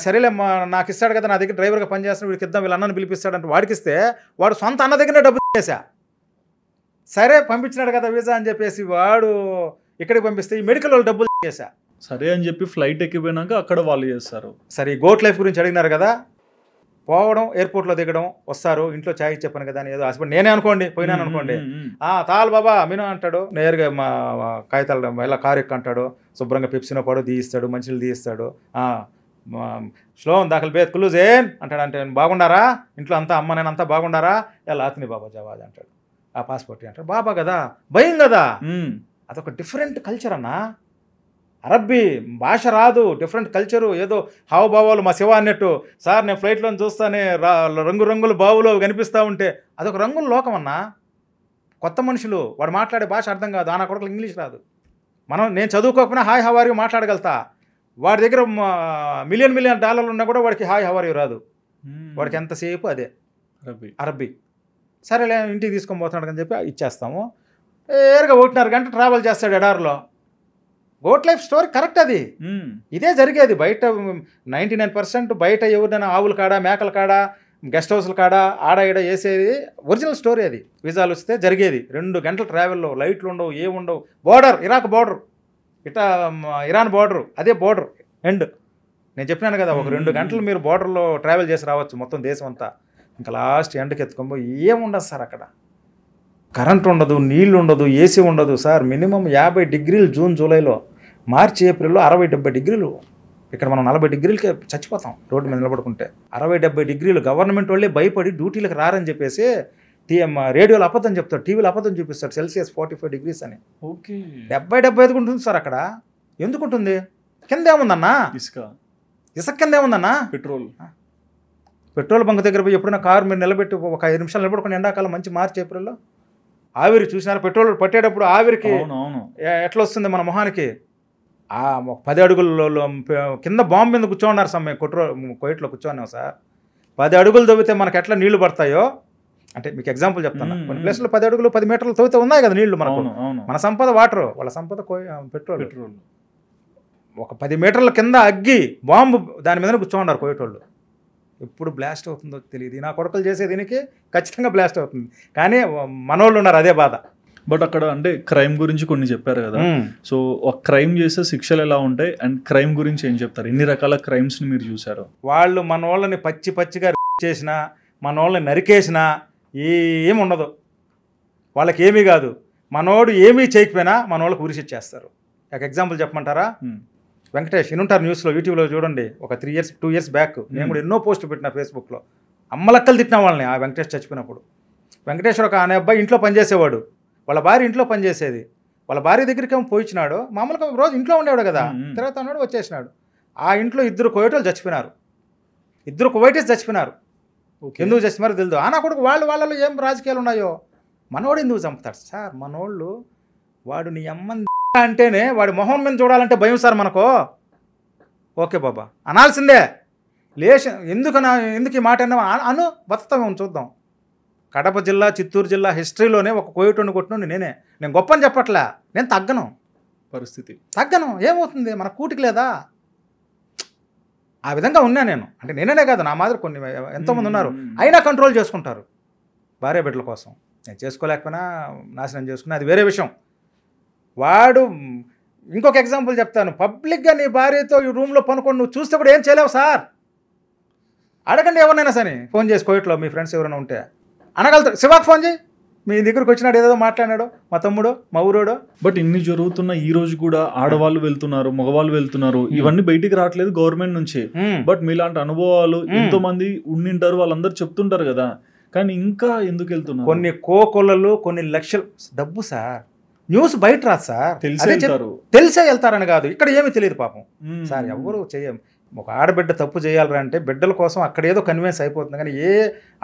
సరేలే నాకు ఇస్తాడు కదా, నా దగ్గర డ్రైవర్గా పనిచేస్తాడు, వీడికి ఇద్దాం, వీళ్ళ అన్నను పిలిపిస్తాడంటే వాడికి ఇస్తే వాడు సొంత అన్న దగ్గరనే డబ్బు చేశా. సరే పంపించినాడు కదా వీసా అని చెప్పేసి వాడు ఇక్కడికి పంపిస్తే ఈ మెడికల్ వాళ్ళు డబ్బులు చేశా. సరే అని చెప్పి ఫ్లైట్ ఎక్కిపోయినాక అక్కడ వాళ్ళు చేస్తారు. సరే గోట్ లైఫ్ గురించి అడిగినారు కదా, పోవడం, ఎయిర్పోర్ట్లో దిగడం, వస్తారు, ఇంట్లో ఛాయ్ చెప్పాను కదా అని ఏదో హాస్పిటల్ నేనే అనుకోండి, పోయినాను అనుకోండి, తాల్ బాబా మీనో అంటాడు, నేరుగా మా కాగితాలు ఇలా కారు ఎక్క అంటాడు, శుభ్రంగా పెప్సినో పడు తీయిస్తాడు, మంచిలు తీయిస్తాడు. స్లోన్ దాఖలు బేత్ కులు జేన్ అంటాడు. అంటే బాగుండారా ఇంట్లో అంతా, అమ్మ నేను అంతా బాగుండారా, ఎలా అతని బాబా జవాజ్ అంటాడు. ఆ పాస్పోర్ట్ అంటాడు. బాబా కదా, భయం కదా. అదొక డిఫరెంట్ కల్చర్ అన్నా. అరబ్బీ భాష రాదు, డిఫరెంట్ కల్చరు. ఏదో హావభావాలు మా శివ అన్నట్టు, సార్ నేను ఫ్లైట్లో చూస్తానే రంగురంగుల బావులో కనిపిస్తూ ఉంటే అదొక రంగుల లోకం అన్నా. కొత్త మనుషులు, వాడు మాట్లాడే భాష అర్థం కాదు, ఆనా కొడుకు ఇంగ్లీష్ రాదు. నేను చదువుకోకపోయినా హాయ్ హవారియు మాట్లాడగలుగుతా. వాడి దగ్గర $1,000,000 ఉన్నా కూడా వాడికి హాయ్ హవారియు రాదు. వాడికి ఎంతసేపు అదే అరబ్బీ. సరేలే ఇంటికి తీసుకొని పోతున్నాడు అని చెప్పి ఇచ్చేస్తాము. ఏరుగా 1.5 గంట ట్రావెల్ చేస్తాడు ఎడారిలో. గోట్ లైఫ్ స్టోరీ కరెక్ట్ అది. ఇదే జరిగేది బయట 99% బయట ఎవరినైనా ఆవుల కాడ మేకల కాడ గెస్ట్ హౌస్ల కాడ ఆడ ఈడ వేసేది ఒరిజినల్ స్టోరీ అది. విజాలు వస్తే జరిగేది 2 గంటల ట్రావెల్లో, లైట్లు ఉండవు, ఏముండవు. బోర్డర్ ఇరాక్ బోర్డర్, ఇటా ఇరాన్ బోర్డర్, అదే బోర్డర్ ఎండ్. నేను చెప్పినాను కదా, ఒక 2 గంటలు మీరు బోర్డర్లో ట్రావెల్ చేసి రావచ్చు మొత్తం దేశం అంతా. ఇంకా లాస్ట్ ఎండకి ఎత్తుకోబోయి ఏముండదు సార్ అక్కడ. కరెంట్ ఉండదు, నీళ్ళు ఉండదు, ఏసీ ఉండదు సార్. మినిమం 50 డిగ్రీలు జూన్ జూలైలో. మార్చి ఏప్రిల్లో 60-70 డిగ్రీలు. ఇక్కడ మనం 40 డిగ్రీలకే చచ్చిపోతాం రోడ్డు మీద నిలబడుకుంటే. 60-70 డిగ్రీలు. గవర్నమెంట్ వాళ్ళే భయపడి డ్యూటీలకు రారని చెప్పేసి రేడియోలో అబద్ధం చెప్తాడు, టీవీలో అబద్ధం చూపిస్తాడు, సెల్సియస్ 45 డిగ్రీస్ అని. ఓకే, 70-75 ఉంటుంది సార్ అక్కడ. ఎందుకుంటుంది? కింద ఏముందన్నా? ఇసుక కింద ఏముందన్నా? పెట్రోల్ బంక్ దగ్గర పోయి ఎప్పుడైనా కారు మీరు నిలబెట్టి ఒక 5 నిమిషాలు నిలబడుకుని ఎండాకాలం మంచి మార్చి ఏప్రిల్లో ఆవిరి చూసినారు. పెట్రోల్ పట్టేటప్పుడు ఆవిరికి ఎట్లా వస్తుంది మన మొహానికి? 10 అడుగుల్లో కింద బాంబు మీద కూర్చోన్నారు సమ్మె కోయిట్లో కూర్చోన్నాం సార్. 10 అడుగులు తవ్వితే మనకు ఎట్లా నీళ్లు పడతాయో, అంటే మీకు ఎగ్జాంపుల్ చెప్తాను. కొన్ని ప్లేస్లో 10 అడుగులు 10 మీటర్లు తవ్వితే ఉన్నాయి కదా నీళ్లు మనకు. మన సంపద వాటర్, వాళ్ళ సంపద పెట్రోల్. ఒక 10 మీటర్ల కింద అగ్గి బాంబు దాని మీద కూర్చోన్నారు కోయిటోళ్ళు. ఎప్పుడు బ్లాస్ట్ అవుతుందో తెలియదు. నా కొడుకులు చేసే దీనికి ఖచ్చితంగా బ్లాస్ట్ అవుతుంది. కానీ మనోళ్ళు ఉన్నారు, అదే బాధ. బట్ అక్కడ అంటే క్రైమ్ గురించి కొన్ని చెప్పారు కదా, సో ఒక క్రైమ్ చేస్తే శిక్షలు ఎలా ఉంటాయి అండ్ క్రైమ్ గురించి ఏం చెప్తారు? ఎన్ని రకాల క్రైమ్స్ని మీరు చూసారు? వాళ్ళు మనోళ్ళని పచ్చిగా చేసినా, మనోళ్ళని నరికేసినా ఏమి ఉండదు. వాళ్ళకి ఏమీ కాదు. మనోడు ఏమీ చేయకపోయినా మనోళ్ళకి ఉరిసిచ్చేస్తారు. ఒక ఎగ్జాంపుల్ చెప్పమంటారా? వెంకటేష్ వినుంటారు, న్యూస్లో యూట్యూబ్లో చూడండి. ఒక 2 ఇయర్స్ బ్యాక్ నేను కూడా ఎన్నో పోస్టులు పెట్టిన ఫేస్బుక్లో. అమ్మలక్కలు తిట్టిన వాళ్ళని ఆ వెంకటేష్ చచ్చిపోయినప్పుడు. వెంకటేష్ ఒక అనే అబ్బాయి ఇంట్లో పనిచేసేవాడు. వాళ్ళ భార్య ఇంట్లో పనిచేసేది. వాళ్ళ భార్య దగ్గరికి ఏమో పోయిచ్చినాడు. మామూలుగా రోజు ఇంట్లో ఉండేవాడు కదా, తర్వాత ఉన్నాడు వచ్చేసినాడు. ఆ ఇంట్లో 2 కువైటోళ్ళు చచ్చిపోయినారు. 2 కువైటీస్ చచ్చిపోయినారు. ఎందుకు చచ్చిపోయారో తెలియదు. నా కొడుకు వాళ్ళలో ఏం రాజకీయాలు ఉన్నాయో. మనోడు ఎందుకు చంపుతాడు సార్? మనోళ్ళు వాడు నీ అమ్మని అంటేనే వాడి మొహం మీద చూడాలంటే భయం సార్ మనకు. ఓకే బాబా అనాల్సిందే. ఎందుకు ఈ మాట అను బతుకుతామేమో చూద్దాం. కడప జిల్లా, చిత్తూరు జిల్లా హిస్టరీలోనే ఒక కోయిటోని కొట్టినండి నేను గొప్ప అని చెప్పట్లే. నేను తగ్గను. ఏమవుతుంది? మన కూటికి లేదా? ఆ విధంగా ఉన్నా నేను. అంటే నేనే కాదు, నా మాదిరి కొన్ని ఎంతోమంది ఉన్నారు. అయినా కంట్రోల్ చేసుకుంటారు భార్య బిడ్డల కోసం. నేను చేసుకోలేకపోయినా నాశనం చేసుకున్నా, అది వేరే విషయం. వాడు ఇంకొక ఎగ్జాంపుల్ చెప్తాను. పబ్లిక్గా నీ భార్యతో ఈ రూమ్లో పనుకొని నువ్వు చూస్తే కూడా ఏం చేయలేవు సార్. అడగండి ఎవరినైనా సరే, ఫోన్ చేసి కోయిట్లో మీ ఫ్రెండ్స్ ఎవరైనా ఉంటే అనగలుగుతారు. శివాకి ఫోన్ చేయి, మీ దగ్గరకు వచ్చినాడు, ఏదో మాట్లాడినాడు, మా తమ్ముడు, మా ఊరోడు. బట్ ఇన్ని జరుగుతున్న ఈ రోజు కూడా ఆడవాళ్ళు వెళ్తున్నారు, మగవాళ్ళు వెళ్తున్నారు. ఇవన్నీ బయటికి రావట్లేదు గవర్నమెంట్ నుంచి. బట్ మీలాంటి అనుభవాలు ఎంతో మంది ఉండింటారు, వాళ్ళందరూ చెప్తుంటారు కదా, కానీ ఇంకా ఎందుకు వెళ్తున్నారు? కొన్ని కోకొల్లలు, కొన్ని లక్షలు డబ్బు సార్. న్యూస్ బయట రాదు సార్, తెలిసే వెళ్తారని కాదు. ఇక్కడ ఏమీ తెలియదు పాపం సార్. ఎవరు ఒక ఆడబిడ్డ తప్పు చేయాలరా అంటే బిడ్డల కోసం అక్కడ ఏదో కన్విన్స్ అయిపోతుంది. కానీ ఏ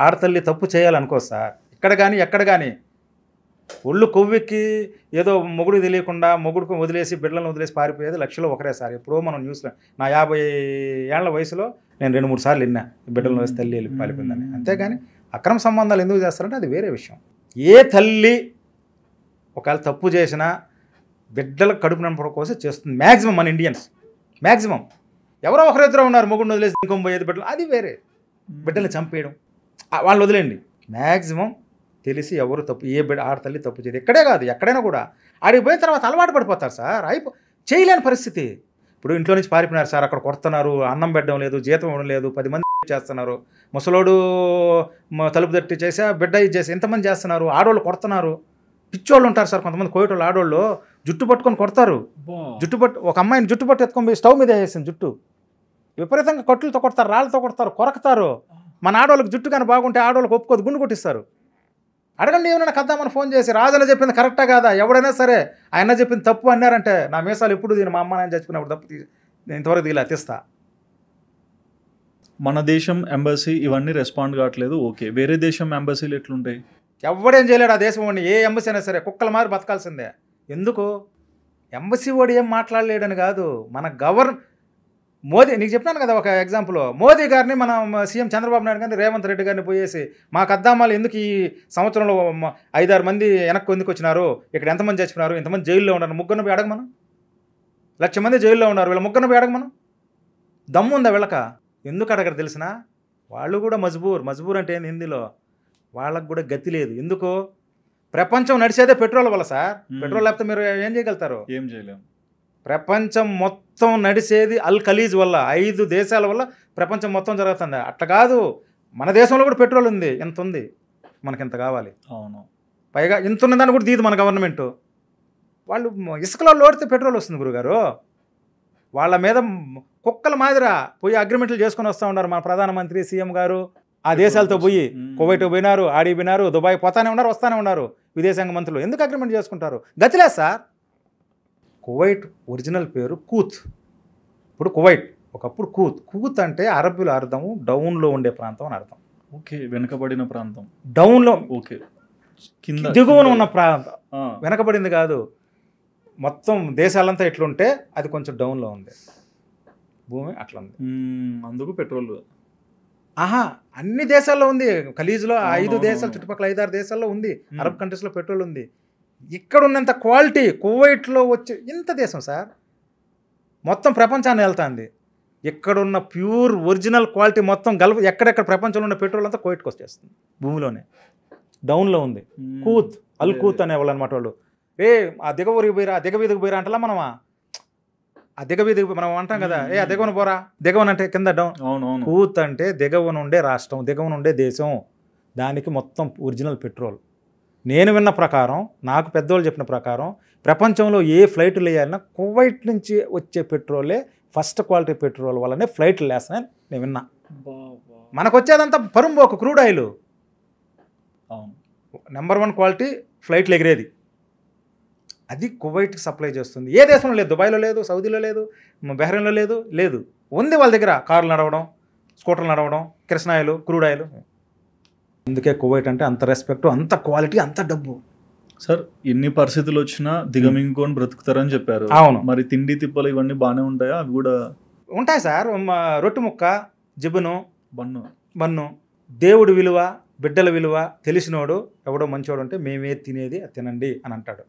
ఆడతల్లి తప్పు చేయాలనుకో సార్. ఇక్కడ కానీ ఎక్కడ కానీ ఒళ్ళు కొవ్వెక్కి ఏదో మొగుడు తెలియకుండా మొగుడుకు వదిలేసి బిడ్డలను వదిలేసి పారిపోయేది లక్షలో ఒకరే సార్. ఎప్పుడో మనం న్యూస్లో నా 50 ఏళ్ల వయసులో నేను 2-3 సార్లు విన్నా బిడ్డలను వేసి తల్లి వెళ్ళి పారిపోయిందని. అంతేగాని అక్రమ సంబంధాలు ఎందుకు చేస్తారంటే అది వేరే విషయం. ఏ తల్లి ఒకవేళ తప్పు చేసినా బిడ్డలకు కడుపు నింపడం కోసం చేస్తుంది మ్యాక్సిమం మన ఇండియన్స్. మ్యాక్సిమం ఎవరో ఒకరిద్దరు ఉన్నారు మొగుడిని వదిలేసి ఇంకొం పోయేది బిడ్డలు, అది వేరే. బిడ్డలు చంపేయడం వాళ్ళు వదిలేండి. మ్యాక్సిమం తెలిసి ఎవరు తప్పు, ఏ బిడ్డ ఆడతల్లి తప్పు చేయదు. ఎక్కడే కాదు ఎక్కడైనా కూడా ఆడికి పోయిన తర్వాత అలవాటు పడిపోతారు సార్. చేయలేని పరిస్థితి. ఇప్పుడు ఇంట్లో నుంచి పారిపోయినారు సార్, అక్కడ కొడుతున్నారు, అన్నం పెట్టడం లేదు, జీతం ఇవ్వడం లేదు, 10 మంది చేస్తున్నారు. ముసలోడు తలుపు తట్టి చేసా, బిడ్డ ఇది చేసి ఎంతమంది చేస్తున్నారు. ఆడవాళ్ళు కొడుతున్నారు. పిచ్చోళ్ళు ఉంటారు సార్ కొంతమంది కోయిటోళ్ళు. ఆడవాళ్ళు జుట్టు పట్టుకొని కొడతారు. ఒక అమ్మాయిని జుట్టు పట్టు ఎత్తుకొని పోయి స్టవ్ మీద వేసింది జుట్టు. విపరీతంగా కట్టులతో కొడతారు, రాళ్ళతో కొడతారు, కొరకుతారు. మన ఆడవాళ్ళకి జుట్టు కానీ బాగుంటే ఆడవాళ్ళకి ఒప్పుకోదు, గుండు కొట్టిస్తారు. అడగండి ఏమైనా కద్దామని ఫోన్ చేసి, రాజన్న చెప్పింది కరెక్టా కాదా? ఎవడైనా సరే ఆయన చెప్పింది తప్పు అన్నారంటే నా మీసాలు ఎప్పుడు దీని మా అమ్మ నేను చచ్చిపోయినప్పుడు తప్పు నేను ఇంతవరకు దిగిలా తీస్తా. మన దేశం ఎంబసీ ఇవన్నీ రెస్పాండ్ కావట్లేదు. ఓకే, వేరే దేశం ఎంబసీలు ఎట్లుంటాయి? ఎవడేం చేయలేడు ఆ దేశం వాడిని. ఏ ఎంబసీ అయినా సరే కుక్కల మారి బతకాల్సిందే. ఎందుకు? ఎంబసీ వాడు ఏం మాట్లాడలేడని కాదు, మన మోదీ నీకు చెప్పినాను కదా ఒక ఎగ్జాంపుల్, మోదీ గారిని మనం సీఎం చంద్రబాబు నాయుడు గారిని రేవంత్ రెడ్డి గారిని పోయేసి మా కద్దామాలు ఎందుకు ఈ సంవత్సరంలో 5-6 మంది వెనక్కి ఎందుకు వచ్చినారు, ఇక్కడ ఎంతమంది చచ్చిపోయినారు, ఇంతమంది జైల్లో ఉన్నారు, ముగ్గురిని పోయి అడగమను. 1,00,000 మంది జైల్లో ఉన్నారు, వీళ్ళ ముగ్గురిని పోయి అడగమను. దమ్ము ఉందా వీళ్ళక? ఎందుకు అడగరు తెలిసిన? వాళ్ళు కూడా మజ్బూర్ అంటే ఏంది హిందీలో, వాళ్ళకు కూడా గతి లేదు. ఎందుకు? ప్రపంచం నడిచేదే పెట్రోల్ వల్ల సార్. పెట్రోల్ లేకపోతే మీరు ఏం చేయగలుగుతారు? ఏం చేయలేము. ప్రపంచం మొత్తం నడిచేది అల్ ఖలీజ్ వల్ల, 5 దేశాల వల్ల ప్రపంచం మొత్తం జరుగుతుంది. అట్లా కాదు, మన దేశంలో కూడా పెట్రోల్ ఉంది, ఎంత ఉంది, మనకి ఎంత కావాలి. అవును. పైగా ఇంత ఉన్నదాన్ని కూడా తీదు మన గవర్నమెంట్. వాళ్ళు ఇసుకలో లోడితే పెట్రోల్ వస్తుంది గురుగారు. వాళ్ళ మీద కుక్కల మాదిరా పోయి అగ్రిమెంట్లు చేసుకొని వస్తూ ఉన్నారు మన ప్రధానమంత్రి సీఎం గారు. ఆ దేశాలతో పోయి కువైట్ పోయినారు, ఆడి పోయినారు, దుబాయ్ పోతానే ఉన్నారు, వస్తానే ఉన్నారు విదేశాంగ మంత్రులు. ఎందుకు అగ్రిమెంట్ చేసుకుంటారు? గతిలేదు సార్. కువైట్ ఒరిజినల్ పేరు కూత్. ఇప్పుడు కువైట్ ఒకప్పుడు కూత్ అంటే అరబ్బీలో అర్థము డౌన్లో ఉండే ప్రాంతం అని అర్థం. ఓకే, వెనుకబడిన ప్రాంతం. డౌన్లో, ఓకే, కింద దిగువన ఉన్న ప్రాంతం. వెనకబడింది కాదు, మొత్తం దేశాలంతా ఎట్లుంటే అది కొంచెం డౌన్లో ఉంది భూమి, అట్లా ఉంది. అందుకు పెట్రోల్ అన్ని దేశాల్లో ఉంది. ఖలీజ్లో 5 దేశాలు, చుట్టుపక్కల 5-6 దేశాల్లో ఉంది. అరబ్ కంట్రీస్లో పెట్రోల్ ఉంది. ఇక్కడ ఉన్నంత క్వాలిటీ కువైట్లో వచ్చే ఇంత దేశం సార్ మొత్తం ప్రపంచాన్ని వెళ్తుంది. ఇక్కడున్న ప్యూర్ ఒరిజినల్ క్వాలిటీ మొత్తం గల్ఫ్ ఎక్కడెక్కడ ప్రపంచంలో ఉన్న పెట్రోల్ అంతా కువైట్కి వచ్చేస్తుంది. భూమిలోనే డౌన్లో ఉంది. కూత్, అల్ కూత్ అనేవాళ్ళు అనమాట వాళ్ళు. ఆ దిగవరికి పోయిరా, ఆ దిగవీధికి పోయిరా అంటలా మనమా, ఆ దిగవీధికి మనం అంటాం కదా, ఆ దిగవన పోరా. దిగవన్ అంటే కింద డౌన్. కూత్ అంటే దిగవన ఉండే రాష్ట్రం, దిగవన ఉండే దేశం. దానికి మొత్తం ఒరిజినల్ పెట్రోల్. నేను విన్న ప్రకారం, నాకు పెద్దోళ్ళు చెప్పిన ప్రకారం, ప్రపంచంలో ఏ ఫ్లైట్లు వేయాలన్నా కువైట్ నుంచి వచ్చే పెట్రోలే ఫస్ట్ క్వాలిటీ పెట్రోల్ వల్లనే ఫ్లైట్లు వేస్తానని నేను విన్నా. మనకు వచ్చేదంతా పరుంబోకు క్రూడ్ ఆయిల్. నెంబర్ 1 క్వాలిటీ ఫ్లైట్లు ఎగిరేది అది కువైట్కి సప్లై చేస్తుంది. ఏ దేశంలో లేదు, దుబాయ్లో లేదు, సౌదీలో లేదు, బహ్రెయిన్లో లేదు. ఉంది వాళ్ళ దగ్గర. కార్లు నడవడం, స్కూటర్లు నడవడం, కిరసనాయిలు, క్రూడ్ ఆయిల్. అందుకే కువైట్ అంటే అంత రెస్పెక్ట్, అంత క్వాలిటీ, అంత డబ్బు. సార్ ఎన్ని పరిస్థితులు వచ్చినా దిగమింగుకొని బ్రతుకుతారని చెప్పారు. అవును. మరి తిండి తిప్పలు ఇవన్నీ బాగానే ఉంటాయా? అవి కూడా ఉంటాయి సార్. రొట్టె ముక్క, జిబును, బన్ను. దేవుడి విలువ, బిడ్డల విలువ తెలిసినోడు ఎవడో మంచోడు అంటే మేమే తినేది తినండి అని అంటాడు.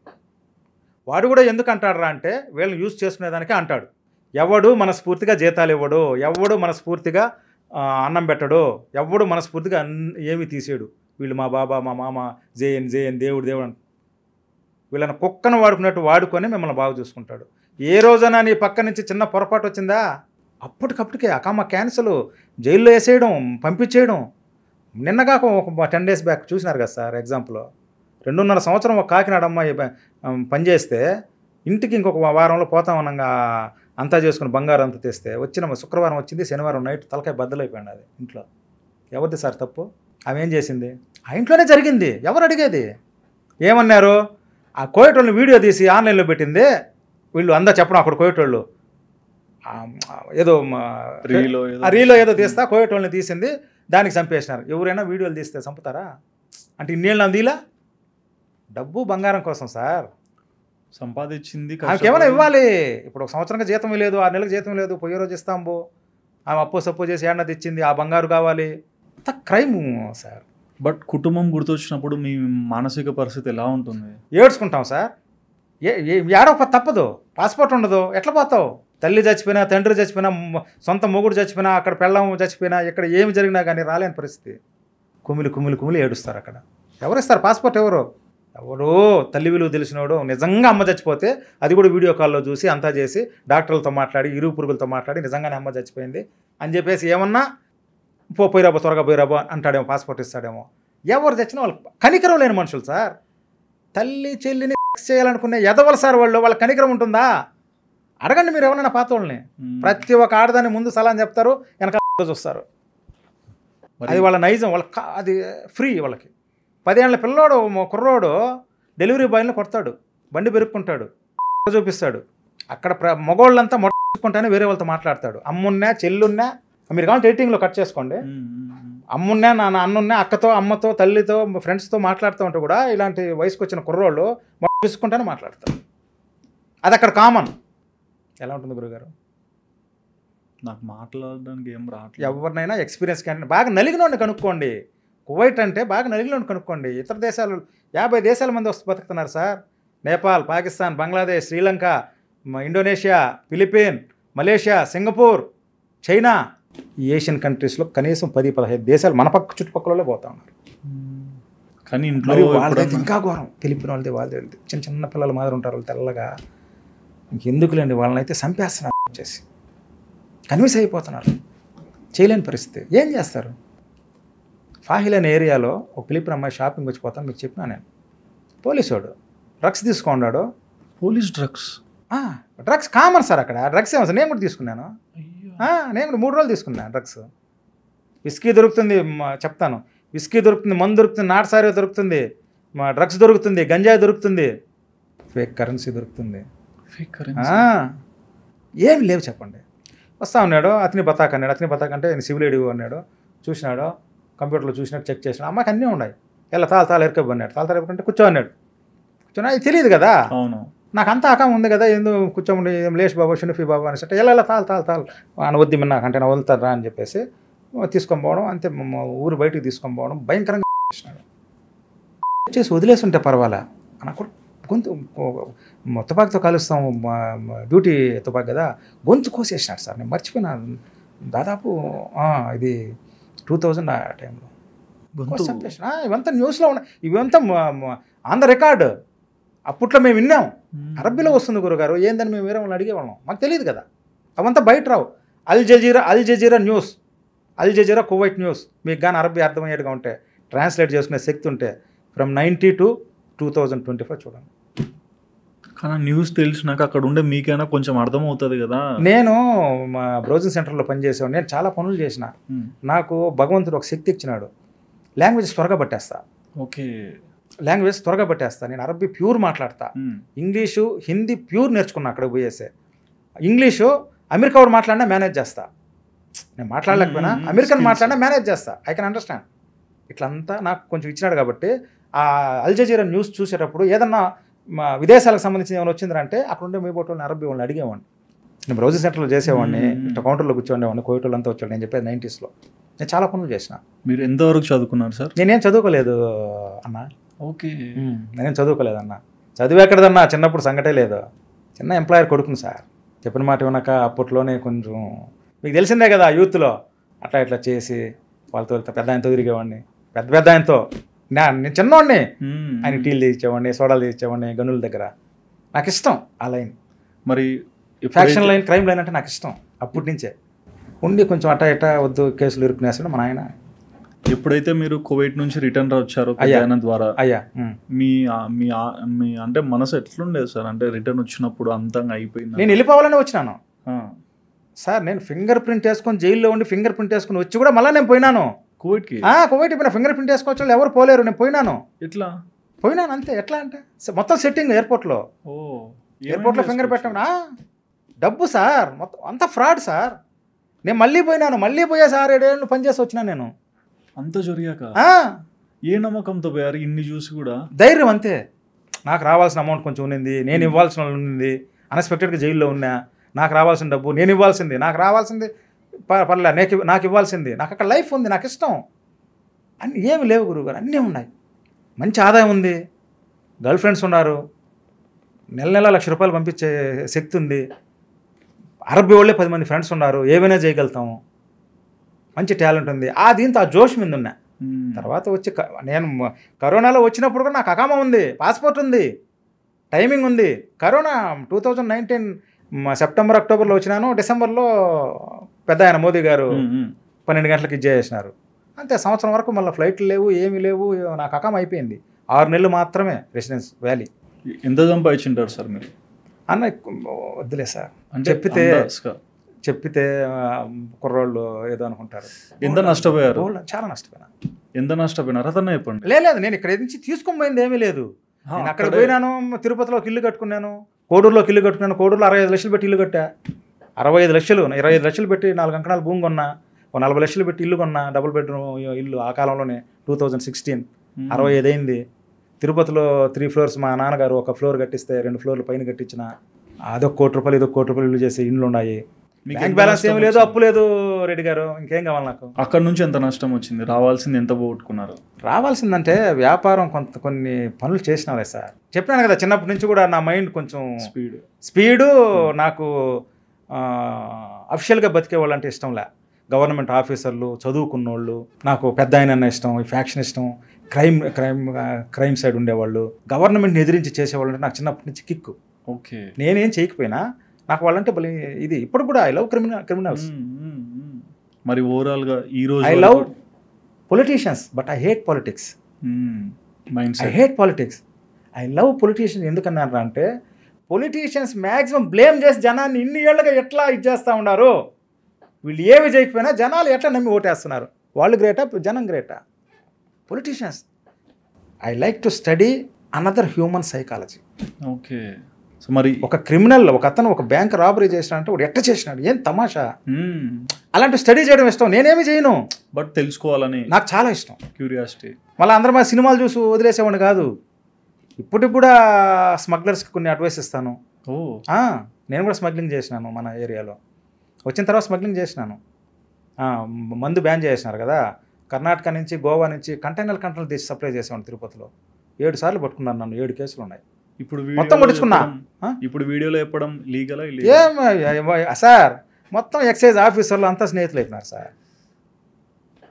వాడు కూడా ఎందుకు అంటాడు అంటే వీళ్ళని యూజ్ చేసుకునేదానికే అంటాడు. ఎవడు మనస్ఫూర్తిగా జీతాలు ఇవ్వడు, ఎవడు మనస్ఫూర్తిగా అన్నం పెట్టడు, ఎవడు మనస్ఫూర్తిగా ఏమీ తీసేడు. వీళ్ళు మా బాబా, మా మామ, జేఎన్ దేవుడు అని వీళ్ళని కుక్కను వాడుకున్నట్టు వాడుకొని మిమ్మల్ని బాగా చూసుకుంటాడు. ఏ రోజైనా నీ పక్క నుంచి చిన్న పొరపాటు వచ్చిందా అప్పటికప్పటికే అకామ క్యాన్సల్, జైల్లో వేసేయడం, పంపించేయడం. నిన్నగా ఒక 10 days బ్యాక్ చూసినారు కదా సార్ ఎగ్జాంపుల్. 2.5 సంవత్సరం ఒక కాకినాడ అమ్మాయి పనిచేస్తే ఇంటికి ఇంకొక వారంలో పోతామనంగా అంతా చేసుకుని బంగారం అంతా తెస్తే వచ్చిన శుక్రవారం వచ్చింది, శనివారం నైట్ తలకాయ బద్దలైపోయింది. అది ఇంట్లో ఎవరిది సార్ తప్పు? ఆమె ఏం చేసింది? ఆ ఇంట్లోనే జరిగింది. ఎవరు అడిగేది? ఏమన్నారు? ఆ కోవిడ్ వాళ్ళని వీడియో తీసి ఆన్లైన్లో పెట్టింది. వీళ్ళు అందా చెప్పడం అక్కడ కోవిడ్ వాళ్ళు ఏదో రీలో ఏదో తీస్తా కోవిడ్ వాళ్ళని తీసింది, దానికి చంపేసినారు. ఎవరైనా వీడియోలు తీస్తే చంపుతారా? అంటే ఇన్నేళ్ళు అందిలా డబ్బు బంగారం కోసం సార్ సంపాదించింది. ఆమెకేమైనా ఇవ్వాలి. ఇప్పుడు 1 సంవత్సరంగా జీతం లేదు, 6 నెలలకు జీతం లేదు, పోయే రోజు ఇస్తాంబో. ఆమె అప్పు సప్పు చేసి ఏడన్నా తెచ్చింది, ఆ బంగారు కావాలి. అంత క్రైమ్ సార్. బట్ కుటుంబం గుర్తొచ్చినప్పుడు మీ మానసిక పరిస్థితి ఎలా ఉంటుంది? ఏడ్చుకుంటాం సార్. ఏడో తప్పదు. పాస్పోర్ట్ ఉండదు, ఎట్లా పోతావు? తల్లి చచ్చిపోయినా, తండ్రి చచ్చిపోయినా, సొంత మొగుడు చచ్చిపోయినా, అక్కడ పెళ్ళం చచ్చిపోయినా, ఇక్కడ ఏమి జరిగినా కానీ రాలేని పరిస్థితి. కుమిలి ఏడుస్తారు. అక్కడ ఎవరిస్తారు పాస్పోర్ట్? ఎవరో తల్లి విలువ తెలిసినోడు నిజంగా అమ్మ చచ్చిపోతే అది కూడా వీడియో కాల్లో చూసి అంతా చేసి డాక్టర్లతో మాట్లాడి, ఇరుగు పురుగులతో మాట్లాడి నిజంగానే అమ్మ చచ్చిపోయింది అని చెప్పేసి ఏమన్నా పోయిరాబో, త్వరగా పోయిరాబో అంటాడేమో, పాస్పోర్ట్ ఇస్తాడేమో. ఎవరు చచ్చినా వాళ్ళు కనికరం లేని మనుషులు సార్. తల్లి చెల్లిని చేయాలనుకునే ఎదవల సార్ వాళ్ళు. వాళ్ళ కనికరం ఉంటుందా? అడగండి మీరు ఎవరైనా పాత వాళ్ళని. ప్రతి ఒక్క ఆడదాన్ని ముందు సలాం చెప్తారు, వెనకాల చూస్తారు. అది వాళ్ళ నైజం. అది ఫ్రీ వాళ్ళకి. 10 ఏళ్ల పిల్లోడు, కుర్రోడు డెలివరీ బాయ్ని కొడతాడు, బండి పెరుక్కుంటాడు, చూపిస్తాడు. అక్కడ మగవాళ్ళంతా మొట్టుకుంటానే వేరే వాళ్ళతో మాట్లాడతాడు. అమ్మున్నా, చెల్లున్నా, మీరు కావాలంటే ఎడిటింగ్లో కట్ చేసుకోండి. అమ్మున్నా, అన్నున్నా, అక్కతో, అమ్మతో, తల్లితో, ఫ్రెండ్స్తో మాట్లాడుతూ ఉంటే కూడా ఇలాంటి వయసుకు వచ్చిన కుర్రోళ్ళు మొట్టుకుంటానే మాట్లాడతారు. అది అక్కడ కామన్. ఎలా ఉంటుంది గురుగారు? నాకు మాట్లాడడానికి ఏం రావట్లేదు. ఎవరినైనా ఎక్స్పీరియన్స్ కానీ బాగా నలిగినోడిని కనుక్కోండి. కువైట్ అంటే బాగా నలిగినోడిని కనుక్కోండి. ఇతర దేశాలు 50 దేశాల మంది వస్తూ బతుకుతున్నారు sir. Nepal, Pakistan, Bangladesh, Sri Lanka, Indonesia, Philippine, Malaysia, Singapore, China, ఈ ఏషియన్ కంట్రీస్లో కనీసం 10-15 దేశాలు మన పక్క చుట్టుపక్కల పోతా ఉన్నారు. కానీ ఇంట్లో వాళ్ళది ఇంకా ఘోరం. ఫిలిపిన్ వాళ్ళది చిన్న చిన్న పిల్లల మాదిరి ఉంటారు వాళ్ళు తెల్లగా. ఇంకెందుకులేండి, వాళ్ళనైతే చంపేస్తున్నారు వచ్చేసి. కన్విన్స్ అయిపోతున్నారు, చేయలేని పరిస్థితి. ఏం చేస్తారు? ఫాహిల్ అనే ఏరియాలో ఒక ఫిలిపిన్ అమ్మాయి షాపింగ్ వచ్చిపోతాను మీకు చెప్పినా నేను. పోలీసోడు డ్రగ్స్ తీసుకున్నాడు. పోలీస్ డ్రగ్స్ కామన్ సార్ అక్కడ. డ్రగ్స్ ఏమో సార్, నేను కూడా తీసుకున్నాను. నేను కూడా 3 రోజులు తీసుకున్నాను డ్రగ్స్. విస్కీ దొరుకుతుంది, చెప్తాను, విస్కీ దొరుకుతుంది, మందు దొరుకుతుంది, నాటుసారి దొరుకుతుంది, డ్రగ్స్ దొరుకుతుంది, గంజాయి దొరుకుతుంది, ఫేక్ కరెన్సీ దొరుకుతుంది. ఏమి లేవు చెప్పండి. వస్తా ఉన్నాడు, అతని బతాక్ అన్నాడు. అతని బతాక్ అంటే నేను సివిల్ ఏడివి అన్నాడు. చూసినాడు, కంప్యూటర్లో చూసినట్టు చెక్ చేసినాడు. అమ్మాయికి అన్నీ ఉన్నాయి. ఎలా తాళ ఎరకబు అన్నాడు. తాళ ఎరకంటే కూర్చో అన్నాడు. కూర్చొని అది తెలియదు కదా, నాకు అంతా అకం ఉంది కదా, ఎందుకు కూర్చోండి, ఏం లేష్ బాబా షునిఫీ బాబా అని అంటే ఎలా తాళ అని వద్ది నాకు అంటే నా వదులుతారా అని చెప్పేసి తీసుకొని పోవడం. అంతే ఊరు బయటికి తీసుకొని పోవడం. భయంకరంగా చేసినాడు. చేసి వదిలేసి ఉంటే పర్వాలా, నాకు గొంతు తుపాకితో కాలుస్తాం, డ్యూటీ తుపాకి కదా, గొంతు కోసేసినాడు సార్. నేను మర్చిపోయినా, దాదాపు ఇది 2000 ఆ టైంలో చంపేసిన. ఇవంతా న్యూస్లో ఉన్నాయి, ఇవంతా ఆన్ ద రికార్డ్. అప్పట్లో మేము విన్నాం. అరబ్బీలో వస్తుంది గురుగారు, ఏందని మేము వేరే వాళ్ళని అడిగేవాళ్ళం, మాకు తెలియదు కదా. అవంతా బయట రావు. Al Jazeera news, Al Jazeera Kuwait news మీకు కానీ అరబ్బీ అర్థమయ్యేట్టుగా ఉంటే, ట్రాన్స్లేట్ చేసుకునే శక్తి ఉంటే, ఫ్రమ్ 90 to 2025 చూడండి. కానీ న్యూస్ తెలిసినాక అక్కడ ఉండే మీకైనా కొంచెం అర్థమవుతుంది కదా. నేను మా బ్రౌజింగ్ సెంటర్లో పనిచేసేవాడు. నేను చాలా పనులు చేసిన. నాకు భగవంతుడు ఒక శక్తి ఇచ్చినాడు. లాంగ్వేజ్ త్వరగా పట్టేస్తా. ఓకే, లాంగ్వేజ్ త్వరగా పట్టేస్తా. నేను అరబ్బీ ప్యూర్ మాట్లాడతా. ఇంగ్లీషు, హిందీ ప్యూర్ నేర్చుకున్నా అక్కడ పోయేసే. ఇంగ్లీషు అమెరికా వాడు మాట్లాడినా మేనేజ్ చేస్తా. నేను మాట్లాడలేకపోయినా అమెరికన్ మాట్లాడినా మేనేజ్ చేస్తా. I can understand. ఇట్లంతా నాకు కొంచెం ఇచ్చినాడు కాబట్టి ఆ అల్ జజీరా న్యూస్ చూసేటప్పుడు ఏదన్నా మా విదేశాలకు సంబంధించిన ఏమైనా వచ్చిందంటే అక్కడ ఉండే మీ బోట్ వాళ్ళని అరబ్బీ వాళ్ళని అడిగేవాడిని. నేను బ్రౌజింగ్ సెంటర్లో చేసేవాడిని, ఇట్లా కౌంటర్లో కూర్చోండేవాడిని. కోవిడ్ వాళ్ళంతా వచ్చాడు. నేను చెప్పేది 90sలో. నేను చాలా పనులు చేసిన. మీరు ఎంతవరకు చదువుకున్నారు సార్? నేనేం చదువుకోలేదు అన్న. ఓకే, నేనేం చదువుకోలేదన్న. చదువు ఎక్కడదన్నా, చిన్నప్పుడు సంగటే లేదు. చిన్న ఎంప్లాయర్ కొడుకును సార్. చెప్పిన మాట వినక అప్పట్లోనే కొంచెం మీకు తెలిసిందే కదా, యూత్లో అట్లా ఇట్లా చేసి వాళ్ళతో పెద్ద ఆయనతో తిరిగేవాడిని. పెద్ద ఆయనతో నేను చిన్నవాడిని. ఆయన టీలు తీర్చేవాడిని, సోడాలు తీర్చేవాడిని గనుల దగ్గర. నాకు ఇష్టం ఆ లైన్. మరి ఫ్యాక్షన్ లైన్, క్రైమ్ లైన్ అంటే నాకు ఇష్టం అప్పటి నుంచే. ఉండి కొంచెం అట్టా ఇట్టా వద్దు కేసులు ఇరుక్కునేసాడు మా ఆయన. ఎప్పుడైతే మీరు కువైట్ నుంచి రిటర్న్ వచ్చారో ప్రయాణం ద్వారా, మీ అంటే మనసు ఎట్లుండేది సార్? అంటే రిటర్న్ వచ్చినప్పుడు అంతంగా అయిపోయింది. నేను వెళ్ళిపోవాలని వచ్చినాను సార్. నేను ఫింగర్ ప్రింట్ వేసుకొని జైల్లో ఉండి ఫింగర్ ప్రింట్ వేసుకుని వచ్చి కూడా మళ్ళీ నేను పోయినాను కువైట్కి. కువైట్ పోయినా ఫింగర్ ప్రింట్ వేసుకోవచ్చు, ఎవరు పోలేరు. నేను పోయినాను. ఎట్లా పోయినాను అంతే. ఎట్లా అంటే మొత్తం సెట్టింగ్ ఎయిర్పోర్ట్లో. ఎయిర్పోర్ట్లో ఫింగర్ పెట్టడం డబ్బు సార్, మొత్తం అంతా ఫ్రాడ్ సార్. నేను మళ్ళీ పోయినాను. మళ్ళీ పోయా సార్, 7 ఏళ్ళు పనిచేసి వచ్చినా నేను. అంత జరిగాక ఏ నమ్మకంతో పోయారు? ఇన్ని చూసి కూడా ధైర్యం అంతే. నాకు రావాల్సిన అమౌంట్ కొంచెం ఉన్నింది, నేను ఇవ్వాల్సిన ఉంది. అన్ఎక్స్పెక్టెడ్గా జైల్లో ఉన్నా. నాకు రావాల్సిన డబ్బు నేను ఇవ్వాల్సింది, నాకు రావాల్సింది పర్లే, నాకు ఇవ్వాల్సింది. నాకు అక్కడ లైఫ్ ఉంది, నాకు ఇష్టం. అన్నీ ఏమి లేవు గురువుగారు, అన్నీ ఉన్నాయి. మంచి ఆదాయం ఉంది, గర్ల్ ఫ్రెండ్స్ ఉన్నారు, నెల ₹1,00,000 పంపించే శక్తి ఉంది. అరబ్బీ వాళ్ళే 10 మంది ఫ్రెండ్స్ ఉన్నారు, ఏమైనా చేయగలుగుతాము. మంచి టాలెంట్ ఉంది. దీంతో ఆ జోష్ మీద ఉన్నా. తర్వాత వచ్చి నేను కరోనాలో వచ్చినప్పుడు కూడా నాకు అకామా ఉంది, పాస్పోర్ట్ ఉంది, టైమింగ్ ఉంది. కరోనా 2019 సెప్టెంబర్ అక్టోబర్లో వచ్చినాను. డిసెంబర్లో పెద్ద ఆయన మోదీ గారు 12 గంటలకు ఇచ్చేసినారు. అంతే. సంవత్సరం వరకు మళ్ళీ ఫ్లైట్లు లేవు, ఏమీ లేవు. నాకు అకామా అయిపోయింది. 6 నెలలు మాత్రమే రెసిడెన్స్ వ్యాలీ. ఎంత సంపాదించుంటారు సార్ మీరు? అన్న వద్దులే సార్, చెప్పితే కుర్రోళ్ళు ఏదో అనుకుంటారు. ఎంత నష్టపోయారు? చాలా నష్టపోయినా. ఎంత నష్టపోయినారు అతనే చెప్పండి. లేదు, నేను ఇక్కడ నుంచి తీసుకొని పోయింది ఏమీ లేదు. నేను అక్కడ పోయినాను, తిరుపతిలో ఇల్లు కట్టుకున్నాను, కోడూరులో ఇల్లు కట్టుకున్నాను. కోడూరులో 65 లక్షలు పెట్టి ఇల్లు కట్టా. 65 లక్షలు, 25 లక్షలు పెట్టి 4 అంకణాలు భూమి కొన్నా. 40 లక్షలు పెట్టి ఇల్లు కొన్నా, డబుల్ బెడ్రూమ్ ఇల్లు. ఆ కాలంలోనే 2016 65 అయింది. తిరుపతిలో 3 ఫ్లోర్స్ మా నాన్నగారు ఒక ఫ్లోర్ కట్టిస్తే 2 ఫ్లోర్లు పైన కట్టించిన. అదొక ₹1 కోటి, ఇదొక ₹1 కోటి ఇల్లు చేసే ఇండ్లు ఉన్నాయి. బ్యాంక్ బ్యాలెన్స్ ఏమి లేదు, అప్పు లేదు రెడ్డి గారు, ఇంకేం కావాలి నాకు. అక్కడ నుంచి ఎంత నష్టం వచ్చింది, రావాల్సింది ఎంత పోగొట్టుకున్నారు? రావాల్సిందంటే వ్యాపారం కొన్ని పనులు చేసినాలే సార్. చెప్పినాను కదా, చిన్నప్పటి నుంచి కూడా నా మైండ్ కొంచెం స్పీడు, నాకు అఫిషియల్గా బతికే వాళ్ళు అంటే ఇష్టంలే. గవర్నమెంట్ ఆఫీసర్లు, చదువుకున్నోళ్ళు, నాకు పెద్ద ఆయన ఇష్టం, ఈ ఫ్యాక్షన్ ఇష్టం, క్రైమ్ సైడ్ ఉండేవాళ్ళు, గవర్నమెంట్ని ఎదిరించి చేసేవాళ్ళు అంటే నాకు చిన్నప్పటి నుంచి కిక్కు. ఓకే, నేనేం చేయకపోయినా నాకు వాళ్ళంటే బలి ఇది. ఇప్పుడు కూడా ఐ లవ్ క్రిమినల్స్. మరి ఓవరాల్గా ఈరోజు I love politicians but I hate politics. I hate politics. I love politicians. ఎందుకన్నారు అంటే పొలిటీషియన్స్ మ్యాక్సిమం బ్లేమ్ చేసి జనాన్ని ఇన్ని ఏళ్ళుగా ఎట్లా ఇది చేస్తూ ఉన్నారు, వీళ్ళు ఏమి చేయకపోయినా జనాలు ఎట్లా నమ్మి ఓటేస్తున్నారు. వాళ్ళు గ్రేటా, జనం గ్రేటా? Politicians. I like to study another human psychology. Okay, so మరి ఒక క్రిమినల్, ఒక అతను ఒక బ్యాంక్ రాబరీ చేసినాడంటే వాడు ఎట్లా చేసినాడు, ఏం తమాషా, అలాంటి స్టడీ చేయడం ఇష్టం. నేనేమి చేయను, బట్ తెలుసుకోవాలని నాకు చాలా ఇష్టం, క్యూరియాసిటీ. మళ్ళీ అందరూ మా సినిమాలు చూసి వదిలేసేవాడిని కాదు. ఇప్పటికి కూడా స్మగ్లర్స్కి కొన్ని అడ్వైస్ ఇస్తాను. నేను కూడా స్మగ్లింగ్ చేసినాను మన ఏరియాలో. వచ్చిన తర్వాత స్మగ్లింగ్ చేసినాను. మందు బ్యాన్ చేసినారు కదా, కర్ణాటక నుంచి, గోవా నుంచి కంటైనర్లు తీసి సప్లై చేసేవాడిని తిరుపతిలో. 7 సార్లు పట్టుకున్నాను నన్ను, 7 కేసులు ఉన్నాయి. ఇప్పుడు మొత్తం పట్టించుకున్నా. ఇప్పుడు వీడియోలో చెప్పడం లీగలా? సార్ మొత్తం ఎక్సైజ్ ఆఫీసర్లు అంతా స్నేహితులు అయిపోయినారు సార్.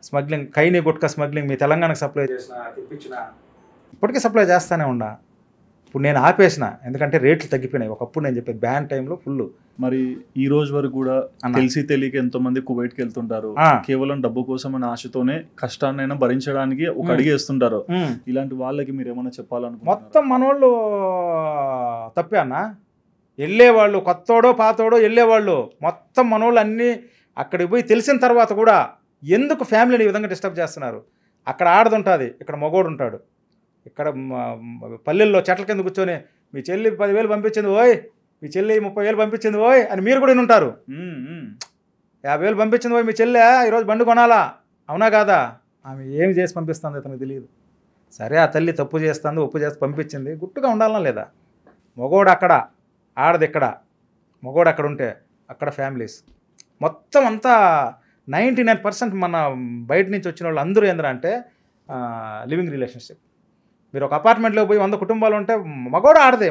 స్మగ్లింగ్, కైని గుట్కా స్మగ్లింగ్ మీ తెలంగాణకు సప్లై చేసిన, తెప్పించిన, ఇప్పటికీ సప్లై చేస్తానే ఉన్నా. ఇప్పుడు నేను ఆపేసిన, ఎందుకంటే రేట్లు తగ్గిపోయినాయి. ఒకప్పుడు నేను చెప్పేది బ్యాన్ టైంలో ఫుల్. మరి ఈ రోజు వరకు కూడా తెలిసి తెలియక ఎంతో మంది కువైట్కి వెళ్తుంటారు, కేవలం డబ్బు కోసం అనే ఆశతోనే కష్టాన్నైనా భరించడానికి ఒక అడిగి వేస్తుంటారు. ఇలాంటి వాళ్ళకి మీరు ఏమైనా చెప్పాలనుకుంటున్నారా? మొత్తం మనోళ్ళు తప్పే అన్న. వెళ్ళేవాళ్ళు కొత్తోడో పాతోడో వెళ్ళేవాళ్ళు మొత్తం మనోళ్ళు అన్నీ అక్కడికి పోయి తెలిసిన తర్వాత కూడా ఎందుకు ఫ్యామిలీని ఈ విధంగా డిస్టర్బ్ చేస్తున్నారు? అక్కడ ఆడది ఉంటుంది, ఇక్కడ మగోడు ఉంటాడు. ఇక్కడ పల్లెల్లో చెట్ల కింద కూర్చొని మీ చెల్లి 10,000 పంపించింది ఓయ్, మీ చెల్లి 30,000 పంపించింది ఓయ్ అని మీరు కూడా ఉంటారు. 50,000 పంపించింది ఓయ్ మీ చెల్లె, ఈరోజు బండి కొనాలా, అవునా కాదా? ఆమె ఏమి చేసి పంపిస్తుంది అతనికి తెలియదు. సరే, ఆ తల్లి తప్పు చేస్తుంది, ఒప్పు చేసి పంపించింది, గుట్టుగా ఉండాలన్నా లేదా? మగోడు అక్కడ, ఆడది ఇక్కడ. మగోడు అక్కడ ఉంటే అక్కడ ఫ్యామిలీస్ మొత్తం అంతా 99% మన బయట నుంచి వచ్చిన వాళ్ళు అందరూ ఏంటంటే లివింగ్ రిలేషన్షిప్. మీరు ఒక అపార్ట్మెంట్లో పోయి 100 కుటుంబాలు ఉంటే మగోడు ఆడది.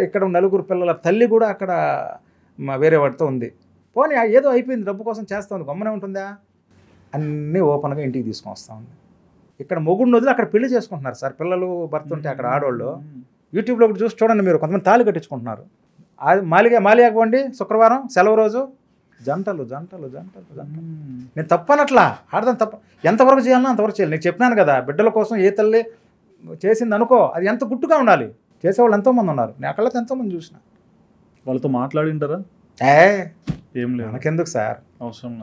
ఇక్కడ 4 పిల్లల తల్లి కూడా అక్కడ వేరే వాడితో ఉంది. పోనీ ఏదో అయిపోయింది, డబ్బు కోసం చేస్తూ ఉంది, గమ్మనే ఉంటుందా? అన్నీ ఓపెన్గా ఇంటికి తీసుకొని వస్తూ ఉంది. ఇక్కడ మొగుడిని వదిలి అక్కడ పెళ్లి చేసుకుంటున్నారు సార్. పిల్లలు భర్త ఉంటే అక్కడ ఆడవాళ్ళు. యూట్యూబ్లో ఒకటి చూసి చూడండి, మీరు కొంతమంది తాళి కట్టించుకుంటున్నారు. మాలియాకు పోండి, శుక్రవారం సెలవు రోజు, జంటలు. నేను తప్పనట్లా, ఆడదాన్ని తప్ప. ఎంతవరకు చేయాలన్నా అంతవరకు చేయాలి. నేను చెప్పినాను కదా, బిడ్డల కోసం ఏ తల్లి చేసింది అనుకో, అది ఎంత గుట్టుగా ఉండాలి. చేసేవాళ్ళు ఎంతోమంది ఉన్నారు, నేను అక్కడతో ఎంతోమంది చూసిన. వాళ్ళతో మాట్లాడింటారా? ఏం లేదు, నాకెందుకు సార్ అవసరం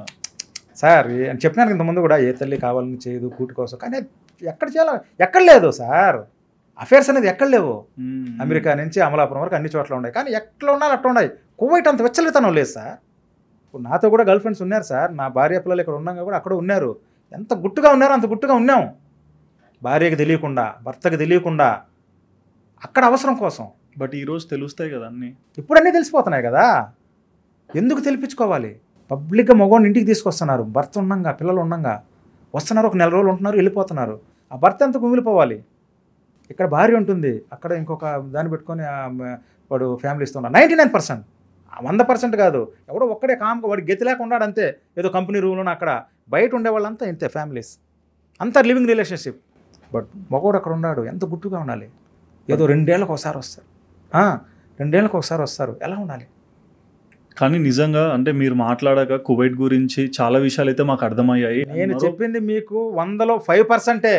సార్. చెప్పినాను ఇంతకుముందు కూడా, ఏ తల్లి కావాలని చేయదు కూటి కోసం. కానీ ఎక్కడ చేయాలి, ఎక్కడ లేదు సార్. అఫేర్స్ అనేది ఎక్కడ లేవు. అమెరికా నుంచి అమలాపురం వరకు అన్ని చోట్ల ఉన్నాయి. కానీ ఎట్లా ఉండాలి అట్లా ఉన్నాయి. కువైట్ అంత వెచ్చలితనం లేదు సార్. ఇప్పుడు నాతో కూడా గర్ల్ ఫ్రెండ్స్ ఉన్నారు సార్. నా భార్య పిల్లలు ఇక్కడ ఉన్నాక కూడా అక్కడ ఉన్నారు. ఎంత గుట్టుగా ఉన్నారో అంత గుట్టుగా ఉన్నాం. భార్యకి తెలియకుండా, భర్తకి తెలియకుండా, అక్కడ అవసరం కోసం. బట్ ఈరోజు తెలుస్తాయి కదా అన్నీ. ఇప్పుడు అన్నీ తెలిసిపోతున్నాయి కదా, ఎందుకు తెలిపించుకోవాలి? పబ్లిక్గా మగవాడిని ఇంటికి తీసుకొస్తున్నారు, భర్త ఉన్నాగా, పిల్లలు ఉన్నాగా వస్తున్నారు, ఒక 4 రోజులు ఉంటున్నారు, వెళ్ళిపోతున్నారు. ఆ భర్త ఎంత కుమిలిపోవాలి? ఇక్కడ భార్య ఉంటుంది, అక్కడ ఇంకొక దాన్ని పెట్టుకొని వాడు ఫ్యామిలీస్తో ఉన్నారు. 99%, 100% కాదు. ఎవడో ఒక్కడే కామ్గా వాడు గతి లేక ఉన్నాడు అంతే. ఏదో కంపెనీ రూమ్లో అక్కడ. బయట ఉండేవాళ్ళంతా ఇంతే ఫ్యామిలీస్, అంతా లివింగ్ రిలేషన్షిప్. బట్ మగవాడు అక్కడ ఉన్నాడు, ఎంత గుట్టుగా ఉండాలి. ఏదో 2 ఏళ్ళకి ఒకసారి వస్తారు, 2 ఏళ్ళకి ఒకసారి వస్తారు. ఎలా ఉండాలి? కానీ నిజంగా అంటే మీరు మాట్లాడాక కువైట్ గురించి చాలా విషయాలు అయితే మాకు అర్థమయ్యాయి. నేను చెప్పింది మీకు 100లో 5%.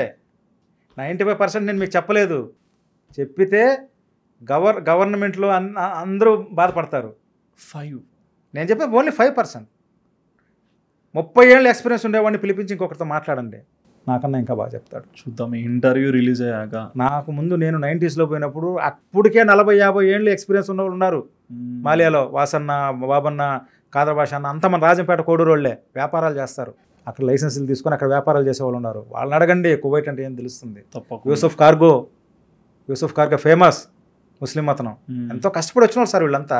95% నేను మీకు చెప్పలేదు. చెప్పితే గవర్నమెంట్లో అందరూ బాధపడతారు. 5 నేను చెప్పేది ఓన్లీ 5%. 30 ఏళ్ళ ఎక్స్పీరియన్స్ ఉండేవాడిని పిలిపించి ఇంకొకరితో మాట్లాడండి, నాకన్నా ఇంకా బాగా చెప్తాడు. చూద్దాం. ఇంటర్వ్యూ రిలీజ్ అయ్యాక నాకు ముందు నేను 90sలో పోయినప్పుడు అప్పటికే 40-50 ఏళ్ళు ఎక్స్పీరియన్స్ ఉన్నవాళ్ళు ఉన్నారు. మాలియాలో వాసన్న, బాబన్న, కాదర్ భాష అన్న అంతా మన రాజంపేట కోడూరోళ్ళే వ్యాపారాలు చేస్తారు. అక్కడ లైసెన్సులు తీసుకొని అక్కడ వ్యాపారాలు చేసేవాళ్ళు ఉన్నారు. వాళ్ళని అడగండి కువైట్ అంటే ఏం తెలుస్తుంది. యూసుఫ్ కార్గో ఫేమస్ ముస్లిం అతను. ఎంతో కష్టపడి వచ్చినారు సార్ వీళ్ళంతా.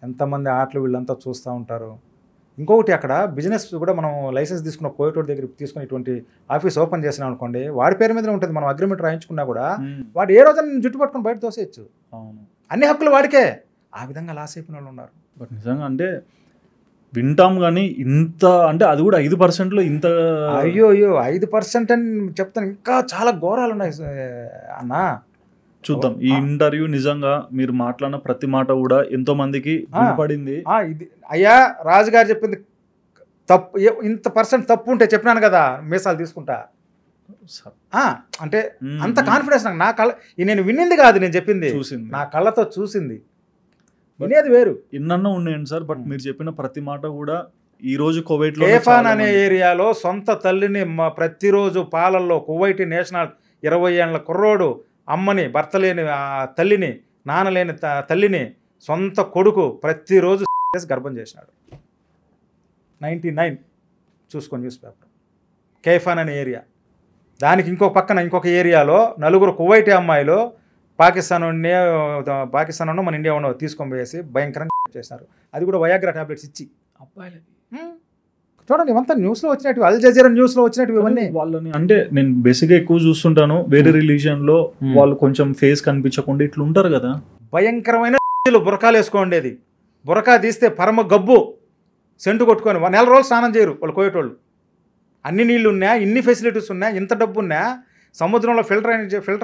ఎంతమంది ఆటలు వీళ్ళంతా చూస్తూ ఉంటారు. ఇంకొకటి అక్కడ బిజినెస్ కూడా మనం లైసెన్స్ తీసుకున్న కోయటోడి దగ్గర తీసుకుని ఇటువంటి ఆఫీస్ ఓపెన్ చేసినాం అనుకోండి, వాడి పేరు మీదనే ఉంటుంది. మనం అగ్రిమెంట్ రాయించుకున్నా కూడా వాడు ఏ రోజున జుట్టు పట్టుకుని బయట తోసేయచ్చు. అన్ని హక్కులు వాడికే. ఆ విధంగా లాస్ అయిపోయిన వాళ్ళు ఉన్నారు. బట్ నిజంగా అంటే వింటాం కానీ ఇంత అంటే అది కూడా 5%లో ఇంత అయ్యో 5% అని చెప్తాను. ఇంకా చాలా ఘోరాలు ఉన్నాయి అన్న. చూద్దాం. ఈ ఇంటర్వ్యూ నిజంగా మీరు మాట్లాడిన ప్రతి మాట కూడా ఎంతో మందికి వినపడింది. ఇది అయ్యా రాజుగారు చెప్పింది తప్పు, ఇంత పర్సెంట్ తప్పు ఉంటే చెప్పినాను కదా మీసాలు తీసుకుంటా అంటే అంత కాన్ఫిడెన్స్ నాకు. నా కళ్ళ నేను వినింది కాదు, నేను చెప్పింది చూసింది, నా కళ్ళతో చూసింది. వినేది వేరు. ఇన్నన్నా ఉన్నాయండి సార్. బట్ మీరు చెప్పిన ప్రతి మాట కూడా ఈ రోజు కువైట్ లో కేఫాన్ అనే ఏరియాలో సొంత తల్లిని ప్రతిరోజు పాలల్లో కువైట్ నేషనల్ 20 ఏళ్ళ కుర్రోడు అమ్మని, భర్త లేని తల్లిని, నాన్న లేని తల్లిని సొంత కొడుకు ప్రతిరోజు గర్భం చేసినాడు. 99 చూసుకొని న్యూస్ పేపర్. కేఫాన్ అనే ఏరియా. దానికి ఇంకొక ఏరియాలో 4 కువైటీ అమ్మాయిలు పాకిస్తాన్ మన ఇండియా ఉన్న తీసుకొని పోయేసి భయంకరంగా చేసినారు. అది కూడా వయాగ్రా టాబ్లెట్స్ ఇచ్చి. చూడండి ఇవంతా న్యూస్లో వచ్చినట్టు, అల్ జజీరా న్యూస్లో వచ్చినట్టు ఇవన్నీ. వాళ్ళని అంటే నేను బేసిక్గా ఎక్కువ చూస్తుంటాను, వేరే రిలీజియన్లో వాళ్ళు కొంచెం ఫేస్ కనిపించకుండా ఇట్లా ఉంటారు కదా. భయంకరమైన బురకాలు వేసుకోండేది. బురకా తీస్తే పరమ గబ్బు, సెంటు కొట్టుకొని 1 నెల రోజులు స్నానం చేయరు వాళ్ళు కోయేటోళ్ళు. అన్ని నీళ్ళు ఉన్నా, ఇన్ని ఫెసిలిటీస్ ఉన్నా, ఇంత డబ్బు ఉన్నా, సముద్రంలో ఫిల్టర్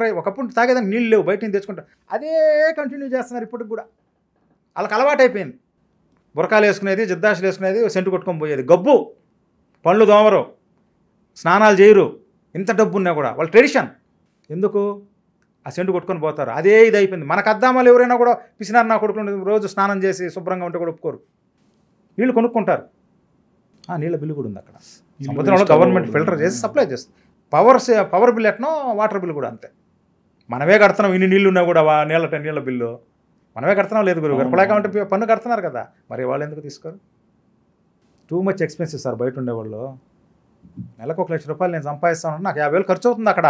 అయ్యి ఒకప్పుడు తాగేదానికి నీళ్ళు లేవు, బయట నుంచి తెచ్చుకుంటారు. అదే కంటిన్యూ చేస్తున్నారు ఇప్పటికి కూడా. వాళ్ళకి అలవాటు అయిపోయింది. బురకాలు వేసుకునేది, జిద్దాషులు వేసుకునేది, సెంటు కొట్టుకొని పోయేది. గబ్బు, పళ్ళు దోమరు, స్నానాలు చేయరు. ఇంత డబ్బు ఉన్నా కూడా వాళ్ళ ట్రెడిషన్. ఎందుకు? ఆ సెంటు కొట్టుకొని పోతారు. అదే ఇది అయిపోయింది. మనకు అద్దామాలు ఎవరైనా కూడా పిసినారు నా కొడుకుని రోజు స్నానం చేసి శుభ్రంగా ఉంటే కూడా ఒప్పుకోరు. నీళ్ళు కొనుక్కుంటారు. నీళ్ళ బిల్లు కూడా ఉంది అక్కడ. సముద్రంలో గవర్నమెంట్ ఫిల్టర్ చేసి సప్లై చేస్తుంది. పవర్ బిల్ ఎట్నో వాటర్ బిల్ కూడా అంతే. మనమే కడుతున్నాం. ఇన్ని నీళ్ళు ఉన్నా కూడా నీళ్ళ బిల్లు మనమే కడుతున్నాం. లేదు గురువు గారు అంటే పన్ను కడుతున్నారు కదా, మరి వాళ్ళు ఎందుకు తీసుకోరు? Too much expensive sir. బయట ఉండేవాళ్ళు నెలకు 1 లక్ష రూపాయలు నేను సంపాదిస్తాను, నాకు 50,000 ఖర్చు అవుతుంది అక్కడ.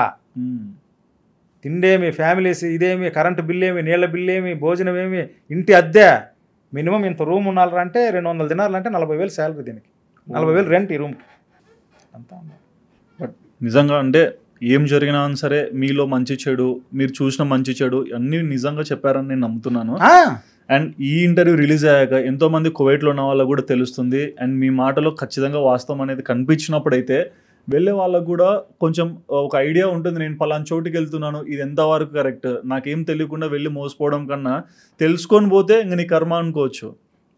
తిండేమి, ఫ్యామిలీస్ ఇదేమి, కరెంటు బిల్లు ఏమి, నీళ్ళ బిల్లు ఏమి, భోజనం ఏమి, ఇంటి అద్దె మినిమం ఇంత రూమ్ ఉండాలంటే 200 దినాలు అంటే 40,000 శాలరీ. దీనికి 40,000 రెంట్ ఈ రూమ్కి అంతా. బట్ నిజంగా అంటే ఏం జరిగినా సరే మీలో మంచి చెడు, మీరు చూసిన మంచి చెడు అన్నీ నిజంగా చెప్పారని నేను నమ్ముతున్నాను. అండ్ ఈ ఇంటర్వ్యూ రిలీజ్ అయ్యాక ఎంతోమంది కువైట్లో ఉన్న వాళ్ళకు కూడా తెలుస్తుంది. అండ్ మీ మాటలో ఖచ్చితంగా వాస్తవం అనేది కనిపించినప్పుడైతే వెళ్ళే వాళ్ళకు కూడా కొంచెం ఒక ఐడియా ఉంటుంది. నేను పలానా చోటుకి వెళ్తున్నాను, ఇది ఎంతవరకు కరెక్ట్, నాకేం తెలియకుండా వెళ్ళి మోసపోవడం కన్నా తెలుసుకొని పోతే ఇంక నీ కర్మ అనుకోవచ్చు.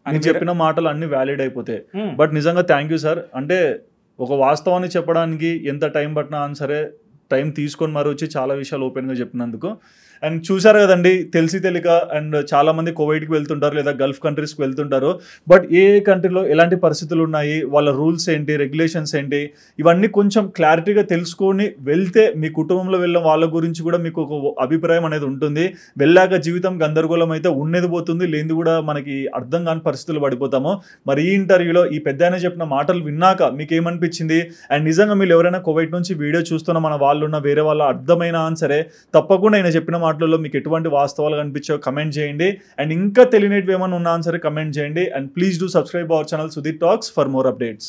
అని చెప్పిన మాటలు అన్నీ వ్యాలిడ్ అయిపోతాయి. బట్ నిజంగా థ్యాంక్ యూ సార్. అంటే ఒక వాస్తవాన్ని చెప్పడానికి ఎంత టైం పట్టినా సరే టైం తీసుకొని మరి వచ్చి చాలా విషయాలు ఓపెన్గా చెప్పినందుకు. అండ్ చూసారు కదండి, తెలిసి తెలియక అండ్ చాలామంది కువైట్కి వెళ్తుంటారు లేదా గల్ఫ్ కంట్రీస్కి వెళ్తుంటారు. బట్ ఏ కంట్రీలో ఎలాంటి పరిస్థితులు ఉన్నాయి, వాళ్ళ రూల్స్ ఏంటి, రెగ్యులేషన్స్ ఏంటి, ఇవన్నీ కొంచెం క్లారిటీగా తెలుసుకొని వెళ్తే మీ కుటుంబంలో వెళ్ళిన వాళ్ళ గురించి కూడా మీకు ఒక అభిప్రాయం అనేది ఉంటుంది. వెళ్ళాక జీవితం గందరగోళం అయితే ఉన్నది పోతుంది, లేనిది కూడా మనకి అర్థం కాని పరిస్థితులు పడిపోతాము. మరి ఈ ఇంటర్వ్యూలో ఈ పెద్ద చెప్పిన మాటలు విన్నాక మీకు ఏమనిపించింది? అండ్ నిజంగా మీరు ఎవరైనా కువైట్ నుంచి వీడియో చూస్తున్న మన వాళ్ళు ఉన్న వేరే వాళ్ళ అర్థమైనా సరే తప్పకుండా ఆయన చెప్పిన మాటలలో మీకు ఎటువంటి వాస్తవాలు కనిపించాయో కమెంట్ చేయండి. అండ్ ఇంకా తెలియనివి ఏమైనా ఉన్నా సరే కమెంట్ చేయండి. And please do subscribe our channel Sudheer talks for more updates.